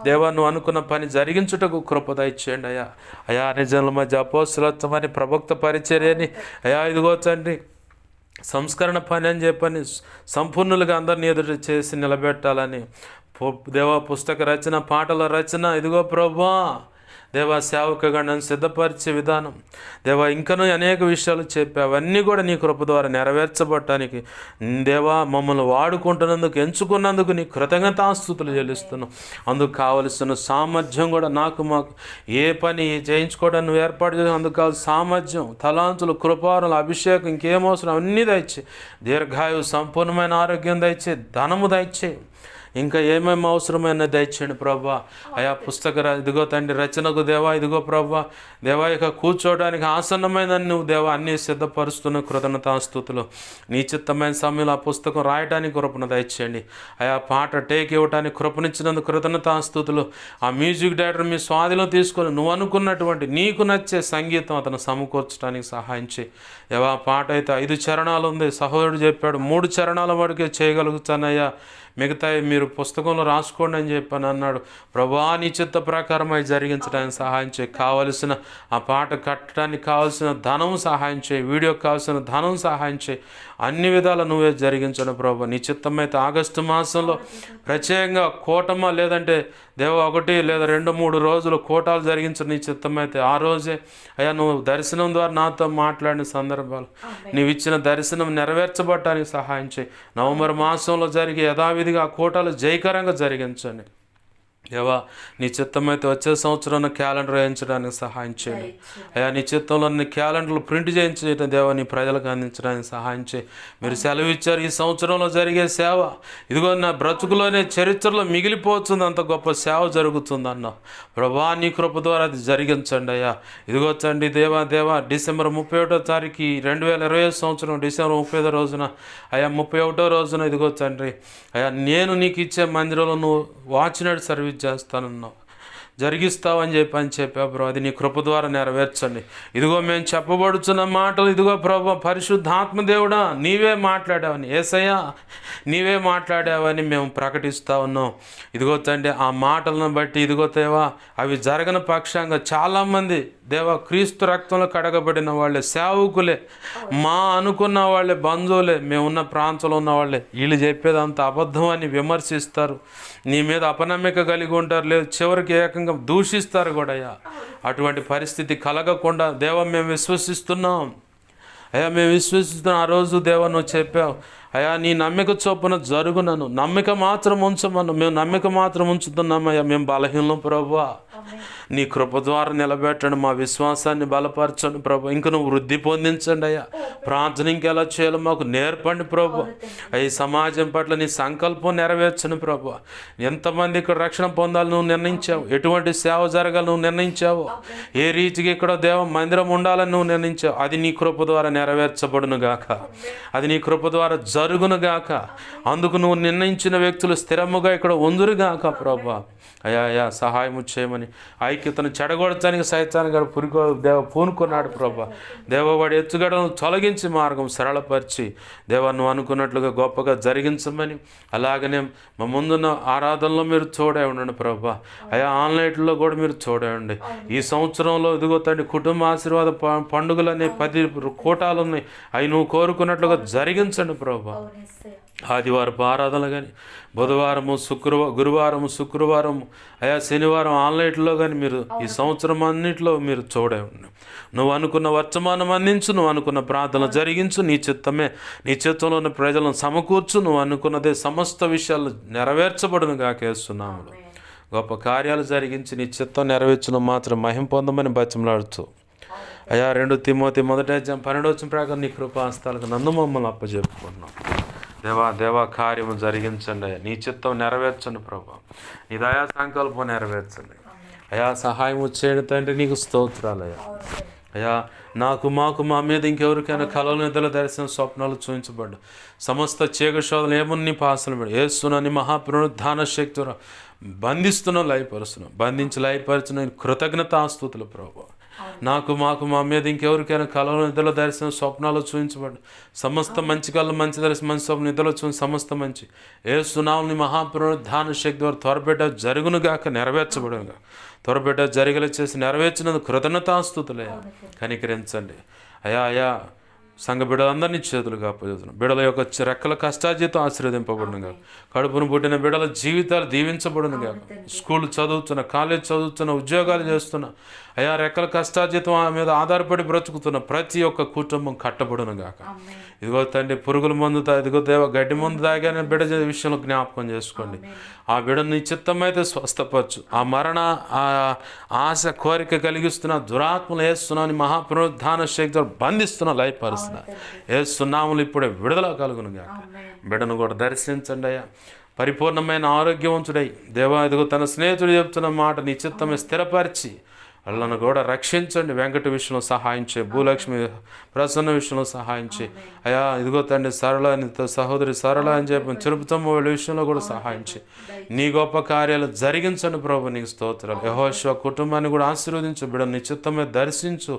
దేవా నువ్వు అనుకున్న పని జరిగించుటకు కృప దయచేయండి అయ్యా. నిజంల మధ్య అపోస్తలత్వమని ప్రవక్త పరిచర్యని అయ్యా ఇదిగో తండ్రి సంస్కరణ పని అని చెప్పని సంపూర్ణులుగా అందరినీ ఎదురు చేసి నిలబెట్టాలని దేవా పుస్తక రచన, పాటల రచన ఇదిగో ప్రభా దేవా సేవకుగా నన్ను సిద్ధపరిచే విధానం దేవా ఇంకనూ అనేక విషయాలు చెప్పావు. అవన్నీ కూడా నీ కృప ద్వారా నెరవేర్చబడటానికి దేవా మమ్మల్ని వాడుకుంటున్నందుకు, ఎంచుకున్నందుకు నీ కృతజ్ఞతాస్తుతులు చెల్లిస్తున్నాం. అందుకు కావలసిన సామర్థ్యం కూడా మాకు ఏ పని చేయించుకోవడానికి నువ్వు ఏర్పాటు చేసి అందుకు కావాల్సిన సామర్థ్యం, తలాంతులు, కృపారులు, అభిషేకం, ఇంకేమవసరం అన్నీ దయచే. దీర్ఘాయువు, సంపూర్ణమైన ఆరోగ్యం దయచే, ధనము దయచే, ఇంకా ఏమేమి అవసరమైన దయచేయండి ప్రభా. అయా పుస్తక ఇదిగో తండ్రి రచనకు దేవా ఇదిగో ప్రభా ఇక కూర్చోవడానికి ఆసన్నమైన నువ్వు దేవా అన్నీ సిద్ధపరుస్తున్న కృతజ్ఞతాస్తుతులు. నీ చిత్తమైన సమయంలో ఆ పుస్తకం రాయడానికి కృపను దయచేయండి అయా. పాట టేక్ ఇవ్వడానికి కృపనిచ్చినందుకు కృతజ్ఞతాస్తుతులు. ఆ మ్యూజిక్ డైరెక్టర్ మీ స్వాధీనం తీసుకొని నువ్వు అనుకున్నటువంటి నీకు నచ్చే సంగీతం అతను సమకూర్చడానికి సహాయం చేయి దేవా. పాట అయితే 5 చరణాలు ఉంది, సహోదరుడు చెప్పాడు 3 చరణాల వరకే చేయగలుగుతానయ్యా, మిగతాయి మీరు పుస్తకంలో రాసుకోండి అని చెప్పని అన్నాడు. ప్రభా నీ చిత్త ప్రకారం అవి జరిగించడానికి సహాయం చేయి. కావలసిన ఆ పాట కట్టడానికి కావాల్సిన ధనం సహాయం చేయి, వీడియోకి కావాల్సిన ధనం సహాయం చేయి. అన్ని విధాలు నువ్వే జరిగించను ప్రభా. నీ చిత్తమైతే ఆగస్టు మాసంలో ప్రత్యేకంగా కూటమ లేదంటే దేవా 1 లేదా 2, 3 రోజులు కోటాలు జరిగించడం నీ చిత్తమైతే ఆ రోజే అయ్యా నువ్వు దర్శనం ద్వారా నాతో మాట్లాడిన సందర్భాలు నీవు ఇచ్చిన దర్శనం నెరవేర్చబడటానికి సహాయం చేయి. నవంబర్ మాసంలో జరిగే యథావిధిగా ఆ కోటాలు జయకరంగా జరిగించండి. దేవా నీ చిత్తమైతే వచ్చే సంవత్సరం క్యాలెండర్ వేయించడానికి సహాయం చేయండి. అయ్యా నీ చిత్తంలో నీ క్యాలెండర్లు ప్రింట్ చేయించడం దేవా నీ ప్రజలకు అందించడానికి సహాయం చేయి. మీరు సెలవు ఇచ్చారు ఈ సంవత్సరంలో జరిగే సేవ ఇదిగో నా బ్రతుకులోనే చరిత్రలో మిగిలిపోతుంది, అంత గొప్ప సేవ జరుగుతుంది అన్నావు ప్రభా. నీ కృప ద్వారా అది జరిగించండి అయ్యా. ఇదిగో తండ్రి దేవా డిసెంబర్ 31వ తారీఖు 2020 సంవత్సరం డిసెంబర్ 30వ రోజున అయ్యా 31వ రోజున ఇదిగో తండ్రి అయ్యా నేను నీకు ఇచ్చే మందిరంలో నువ్వు వాచ్నైట్ సర్వీస్ చేస్తానన్నావు, జరిగిస్తావని చెప్పావు ప్రభు. అది నీ కృప ద్వారా నెరవేర్చండి. ఇదిగో మేము చెప్పబడుచున్న మాటలు ఇదిగో ప్రభు పరిశుద్ధాత్మ దేవుడా నీవే మాట్లాడావని, యేసయ్యా నీవే మాట్లాడావని మేము ప్రకటిస్తూ ఉన్నాం. ఇదిగో తండ్రి ఆ మాటలను బట్టి ఇదిగో దేవా అవి జరగని పక్షంగా చాలామంది దేవా క్రీస్తు రక్తంలో కడగబడిన వాళ్ళే, సేవకులే, మా అనుకున్న వాళ్ళే, బంధువులే, మేమున్న ప్రాంతంలో ఉన్న వాళ్ళే వీళ్ళు చెప్పేది అంత అబద్ధం అని విమర్శిస్తారు, నీ మీద అపనమ్మిక కలిగి ఉంటారు, లేదు చివరికి ఏకంగా దూషిస్తారు కూడా. అయ్యా అటువంటి పరిస్థితి కలగకుండా దేవా మేము విశ్వసిస్తున్నాం. అయ్యా మేము విశ్వసిస్తున్నాం. ఆ రోజు దేవా నువ్వు చెప్పావు అయ్యా నీ నమ్మిక చొప్పున జరుగునను, నమ్మిక మాత్రం ఉంచమను. మేము నమ్మిక మాత్రం ఉంచుతున్నామయ్యా, మేము బలహీనం ప్రభువా. నీ కృప ద్వారా నిలబెట్టండి, మా విశ్వాసాన్ని బలపరచండి ప్రభు. ఇంక నువ్వు వృద్ధి పొందించండి అయ్యా. ప్రార్థన ఇంకెలా చేయాలో మాకు నేర్పండి ప్రభు. ఈ సమాజం పట్ల నీ సంకల్పం నెరవేర్చండి ప్రభు. ఎంతమంది ఇక్కడ రక్షణ పొందాలి నువ్వు నిర్ణయించావు, ఎటువంటి సేవ జరగాలి నువ్వు నిర్ణయించావు, ఏ రీతికి ఇక్కడ దేవ మందిరం ఉండాలని నువ్వు నిర్ణయించావు. అది నీ కృప ద్వారా నెరవేర్చబడును గాక, అది నీ కృప ద్వారా జరుగును గాక. అందుకు నువ్వు నిర్ణయించిన వ్యక్తులు స్థిరముగా ఇక్కడ ఉందురుగాక ప్రభు. అయ్యా సహాయం చేయమని. ఐక్యతను చెడగొడటానికి సైతాన్ గారు పూనుకున్నాడు ప్రభా. దేవవాడి ఎత్తుగడను తొలగించి మార్గం సరళపరిచి దేవా నువ్వు అనుకున్నట్లుగా గొప్పగా జరిగించమని, అలాగనే మా ముందున్న ఆరాధనలో మీరు తోడే ఉండండి ప్రభా. అయ్యా ఆన్లైన్లో కూడా మీరు తోడే ఉండండి. ఈ సంవత్సరంలో ఇదిగో తండ్రి కుటుంబ ఆశీర్వాద పండుగలనే 10 కోటాలు ఉన్నాయి, అవి నువ్వు కోరుకున్నట్లుగా జరిగించండి ప్రభా. ఆదివారపు ఆరాధనలు కానీ, బుధవారము గురువారము శుక్రవారము అయా శనివారం ఆన్లైన్లో కానీ మీరు ఈ సంవత్సరం అన్నింటిలో మీరు చూడే ఉండు. నువ్వు అనుకున్న వర్తమానం అందించు, నువ్వు అనుకున్న ప్రార్థన జరిగించు, నీ చిత్తమే నీ చిత్తంలో ఉన్న ప్రజలను సమకూర్చు, నువ్వు అనుకున్నదే సమస్త విషయాలు నెరవేర్చబడును గాకేస్తున్నాము. గొప్ప కార్యాలు జరిగించి నీ చిత్తం నెరవేర్చును మాత్రం మహిమ పొందమని బతిమలాడుతూ అయా 2 తిమోతి 1:12 ప్రకారం నీ కృపాస్తాలకు నన్ను మమ్మల్ని అప్పచెప్పుకున్నాం. దేవా కార్యము జరిగించండి అయ్యా, నీ చిత్తం నెరవేర్చండి ప్రభా, నీ దయా సంకల్పం నెరవేర్చండి అయా. సహాయం చేయండి తండ్రి, నీకు స్తోత్రాలయ్యా. అయ్యా మాకు మా మీద ఇంకెవరికైనా కళలు నిద్రల దర్శనం స్వప్నాలు చూపించబడ్డు సమస్త చీకటి శోధనలు ఏమున్ని పాసలు పెడు ఏస్తున్నాని మహాపునరుద్ధాన శక్తి బంధిస్తున్నాం, లయపరుస్తున్నాం, బంధించి లయపరుచున్న కృతజ్ఞతాస్తుతులు ప్రభా. మాకు మా మీద ఇంకెవరికైనా కళలు నిద్రలో దర్శనం స్వప్నాలు చూపించబడి సమస్త మంచి కళ్ళు మంచి దర్శనం మంచి స్వప్న నిద్రలో చూసి సమస్త మంచి ఏసునామముని మహాపునరుద్ధాన శక్తి ద్వారా త్వరబెట్ట జరుగునుగాక, నెరవేర్చబడునుగా. త్వరబెట్ట జరిగేలా చేసి నెరవేర్చినందుకు కృతజ్ఞతాస్తుతులే కనికరించండి అయా. సంఘ బిడ్డలందరినీ చేతులుగా అప్పచెప్తున్నాం. బిడ్డల యొక్క రెక్కల కష్టాజీతం ఆశీర్వదింపబడునుగా, కడుపును పుట్టిన బిడ్డల జీవితాలు దీవించబడునుగా, స్కూల్ చదువుతున్న, కాలేజ్ చదువుతున్న, ఉద్యోగాలు చేస్తున్న అయా రెక్కల కష్టాజీతం మీద ఆధారపడి బ్రతుకుతున్న ప్రతి ఒక్క కుటుంబం కట్టబడునుగాక. ఇదిగో తండ్రి పురుగుల మందు ఇదిగో గడ్డి మందు తాగానే బిడ్డ విషయంలో జ్ఞాపకం చేసుకోండి. ఆ బిడ్డని చిత్తమైతే స్వస్థపరచు. ఆ మరణ ఆశ కోరిక కలిగిస్తున్న దురాత్మలు వేస్తున్నాను మహాపునరుద్ధాన శక్తి బంధిస్తున్న లయపరుస్తున్నా వేస్తున్నాములు ఇప్పుడే విడుదల కలుగునుగా. బిడ్డను కూడా దర్శించండి అయ్యా. పరిపూర్ణమైన ఆరోగ్యవంతుడై దేవా ఇదిగో తన స్నేహితుడు చెప్తున్న మాట నీ చిత్తమే స్థిరపరిచి వాళ్ళను కూడా రక్షించండి. వెంకట విషయంలో సహాయం చేయి, భూలక్ష్మి ప్రసన్న విషయంలో సహాయం చేయి అయ్యా. ఇదిగో తండ్రి సరళ సహోదరి సరళ అని చెప్పి తిరుపతమ్మ వాళ్ళ విషయంలో కూడా సహాయం చేయి. నీ గొప్ప కార్యాలు జరిగించండి ప్రభు, నీకు స్తోత్రాలు. యెహోషువ కుటుంబాన్ని కూడా ఆశీర్వదించు, బిడ్డ నీ చిత్తమే దర్శించు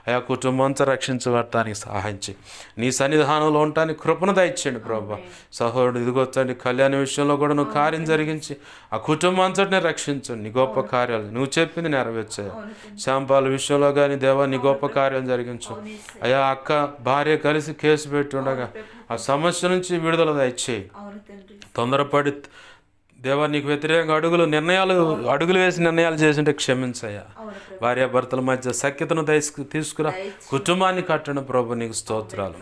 అయా. కుటుంబంతో రక్షించబడటానికి సహాయం చేయి, నీ సన్నిధానంలో ఉండటానికి కృపను దయచేయండి ప్రభు. సహోదరుడు ఇదిగో తండ్రి కళ్యాణ విషయంలో కూడా నువ్వు కార్యం జరిగించి ఆ కుటుంబం అంతటిని రక్షించండి. నీ గొప్ప కార్యాలు నువ్వు చెప్పింది నెరవేర్చాయి. శాంపాల విషయంలో కానీ దేవా నీ గొప్ప కార్యం జరిగించు అయా. అక్క భార్య కలిసి కేసు పెట్టి ఉండగా ఆ సమస్య నుంచి విడుదల దయచేయి. తొందరపడి దేవా నీకు వ్యతిరేకంగా అడుగులు వేసి నిర్ణయాలు చేసింటే క్షమించయ్యా. భార్యాభర్తల మధ్య సఖ్యతను తీసుకురా, కుటుంబాన్ని కట్టడం ప్రభు నీకు స్తోత్రాలు.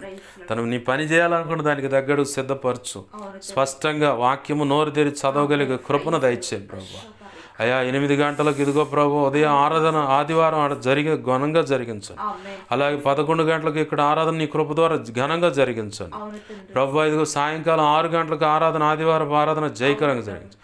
తను నీ పని చేయాలనుకున్న దానికి దగ్గరకు సిద్ధపరచు. స్పష్టంగా వాక్యము నోరు తెరిచి చదవగలిగే కృపను దయచేయండి ప్రభు. అయ్యా 8 గంటలకు ఇదిగో ప్రభు ఉదయం ఆరాధన ఆదివారం ఘనంగా జరిగించండి. అలాగే 11 గంటలకు ఇక్కడ ఆరాధన నీ కృప ద్వారా ఘనంగా జరిగించండి ప్రభు. ఇదిగో సాయంకాలం 6 గంటలకు ఆరాధన ఆదివారం ఆరాధన జయకరంగా జరిగించండి.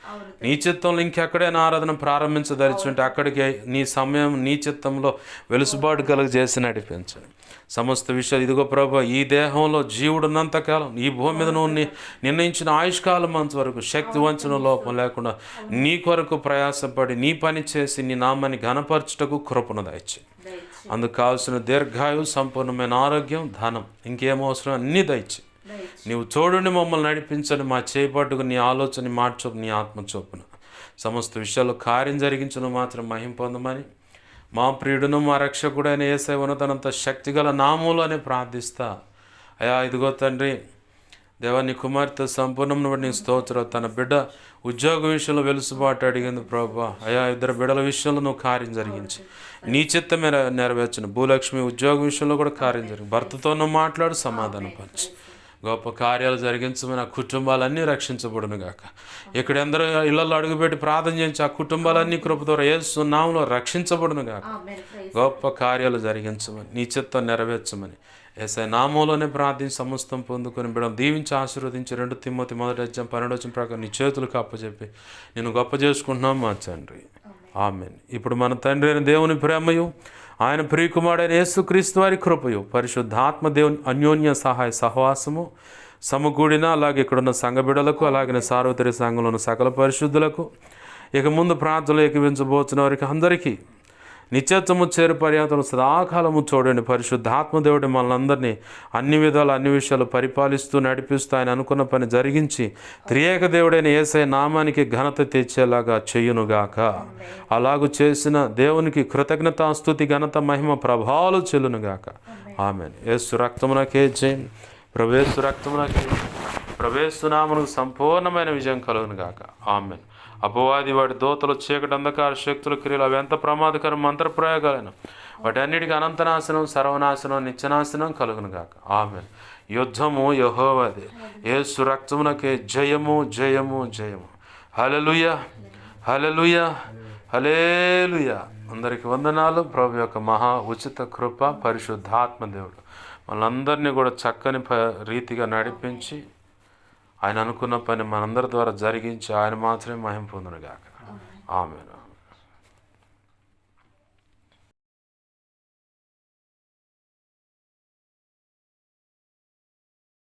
నీ చిత్తంలో ఇంకెక్కడైనా ఆరాధన ప్రారంభించదలిచుంటే అక్కడికి నీ సమయం నీ చిత్తంలో వెలుసుబాటు చేసి నడిపించండి. సమస్త విషయాలు ఇదిగో ప్రభు ఈ దేహంలో జీవుడున్నంతకాలం ఈ భూమి మీద నువ్వు నిర్ణయించిన ఆయుష్కాలం అంత వరకు శక్తి వంచన లోపం లేకుండా నీ కొరకు ప్రయాసపడి నీ పని చేసి నీ నామాన్ని ఘనపరచుటకు కృపను దయచేయి. అందుకు కావాల్సిన దీర్ఘాయువు, సంపూర్ణమైన ఆరోగ్యం, ధనం, ఇంకేం అవసరం అన్నీ దయచేయి. నీవు చూడండి, మమ్మల్ని నడిపించండి. మా చేయబట్టుకు నీ ఆలోచన మాట చొప్పున నీ ఆత్మ చొప్పున సమస్త విషయాల్లో కార్యం జరిగించడం మాత్రం మహిమ పొందమని మా ప్రియుడును మా రక్షకుడైన యేసయ్య ఉన్నతనంత శక్తిగల నామములోనే ప్రార్థిస్తా. అయా ఇదిగో తండ్రి దేవా నీ కుమార్తె సంపూర్ణం బట్టి నీ స్తోత్రం. తన బిడ్డ ఉద్యోగ విషయంలో వెలుసుబాటు అడిగింది ప్రభా. అయా 2 బిడ్డల విషయంలో నువ్వు కార్యం జరిగించి నీ చిత్తమే నెరవేర్చను. భూలక్ష్మి ఉద్యోగ విషయంలో కూడా కార్యం జరిగింది. భర్తతో నువ్వు మాట్లాడు, సమాధానం పంచి గొప్ప కార్యాలు జరిగించమని ఆ కుటుంబాలన్నీ రక్షించబడును గాక. ఇక్కడ ఎందరో ఇళ్లలో అడుగుపెట్టి ప్రార్థన చేయించి ఆ కుటుంబాలన్నీ కృప ద్వారా యేసు నామములో రక్షించబడును గాక. గొప్ప కార్యాలు జరిగించమని నీ చిత్తం నెరవేర్చమని యేసయ్య నామంలోనే ప్రార్థించి సమస్తం పొందుకొని బిడ్డను దీవించి ఆశీర్వదించి 2 తిమోతి 1:12 ప్రకారం నీ చేతులకు అప్పచెప్పి నేను గొప్ప చేసుకుంటున్నాం మా తండ్రి. ఆమేన్. ఇప్పుడు మన తండ్రి అయిన దేవుని ప్రేమయు ఆయన ప్రియకుమారుడైన యేసుక్రీస్తు వారి కృపయు పరిశుద్ధాత్మ దేవుని అన్యోన్య సహాయ సహవాసము సమకూడిన అలాగే ఇక్కడున్న సంఘ బిడ్డలకు అలాగే సార్వత్రిక సంఘంలో ఉన్న సకల పరిశుద్ధులకు ఇక ముందు ప్రార్థనలు ఏకీవించబోతున్న వారికి అందరికీ నిత్యత్వము చేరు పర్యాతము సదాకాలము చూడండి. పరిశుద్ధాత్మ దేవుడు మనందరినీ అన్ని విధాలు అన్ని విషయాలు పరిపాలిస్తూ నడిపిస్తూ ఆయన అనుకున్న పని జరిగించి త్రియేక దేవుడైన యేసయ్య నామానికి ఘనత తెచ్చేలాగా చెయ్యునుగాక. అలాగూ చేసిన దేవునికి కృతజ్ఞతాస్తుతి ఘనత మహిమ ప్రభావాలు చెల్లునుగాక. ఆమేన్. యేసు రక్తమునకే జయం. ప్రవేశు రక్తమునకే ప్రవేశనామనకు సంపూర్ణమైన విజయం కలుగునుగాక. ఆమేన్. అపవాది వాడి దోతలు చీకటి అంధకార శక్తుల క్రియలు అవి ఎంత ప్రమాదకరం మంత్రప్రయోగాలైన వాటి అన్నిటికీ అనంతనాశనం సర్వనాశనం నిత్యనాశనం కలుగును గాక. ఆమేన్. యుద్ధము యెహోవాదే. యేసు రక్తమునకే జయము జయము జయము. హల్లెలూయా హల్లెలూయా హల్లెలూయా. అందరికి వందనాలు. ప్రభు యొక్క మహా ఉచిత కృప పరిశుద్ధాత్మ దేవుడు మనందరినీ కూడా చక్కని రీతిగా నడిపించి ఆయన అనుకున్న పని మనందరి ద్వారా జరిగించి ఆయన మాత్రమే మహిమ పొందునుగాక. ఆమేన్.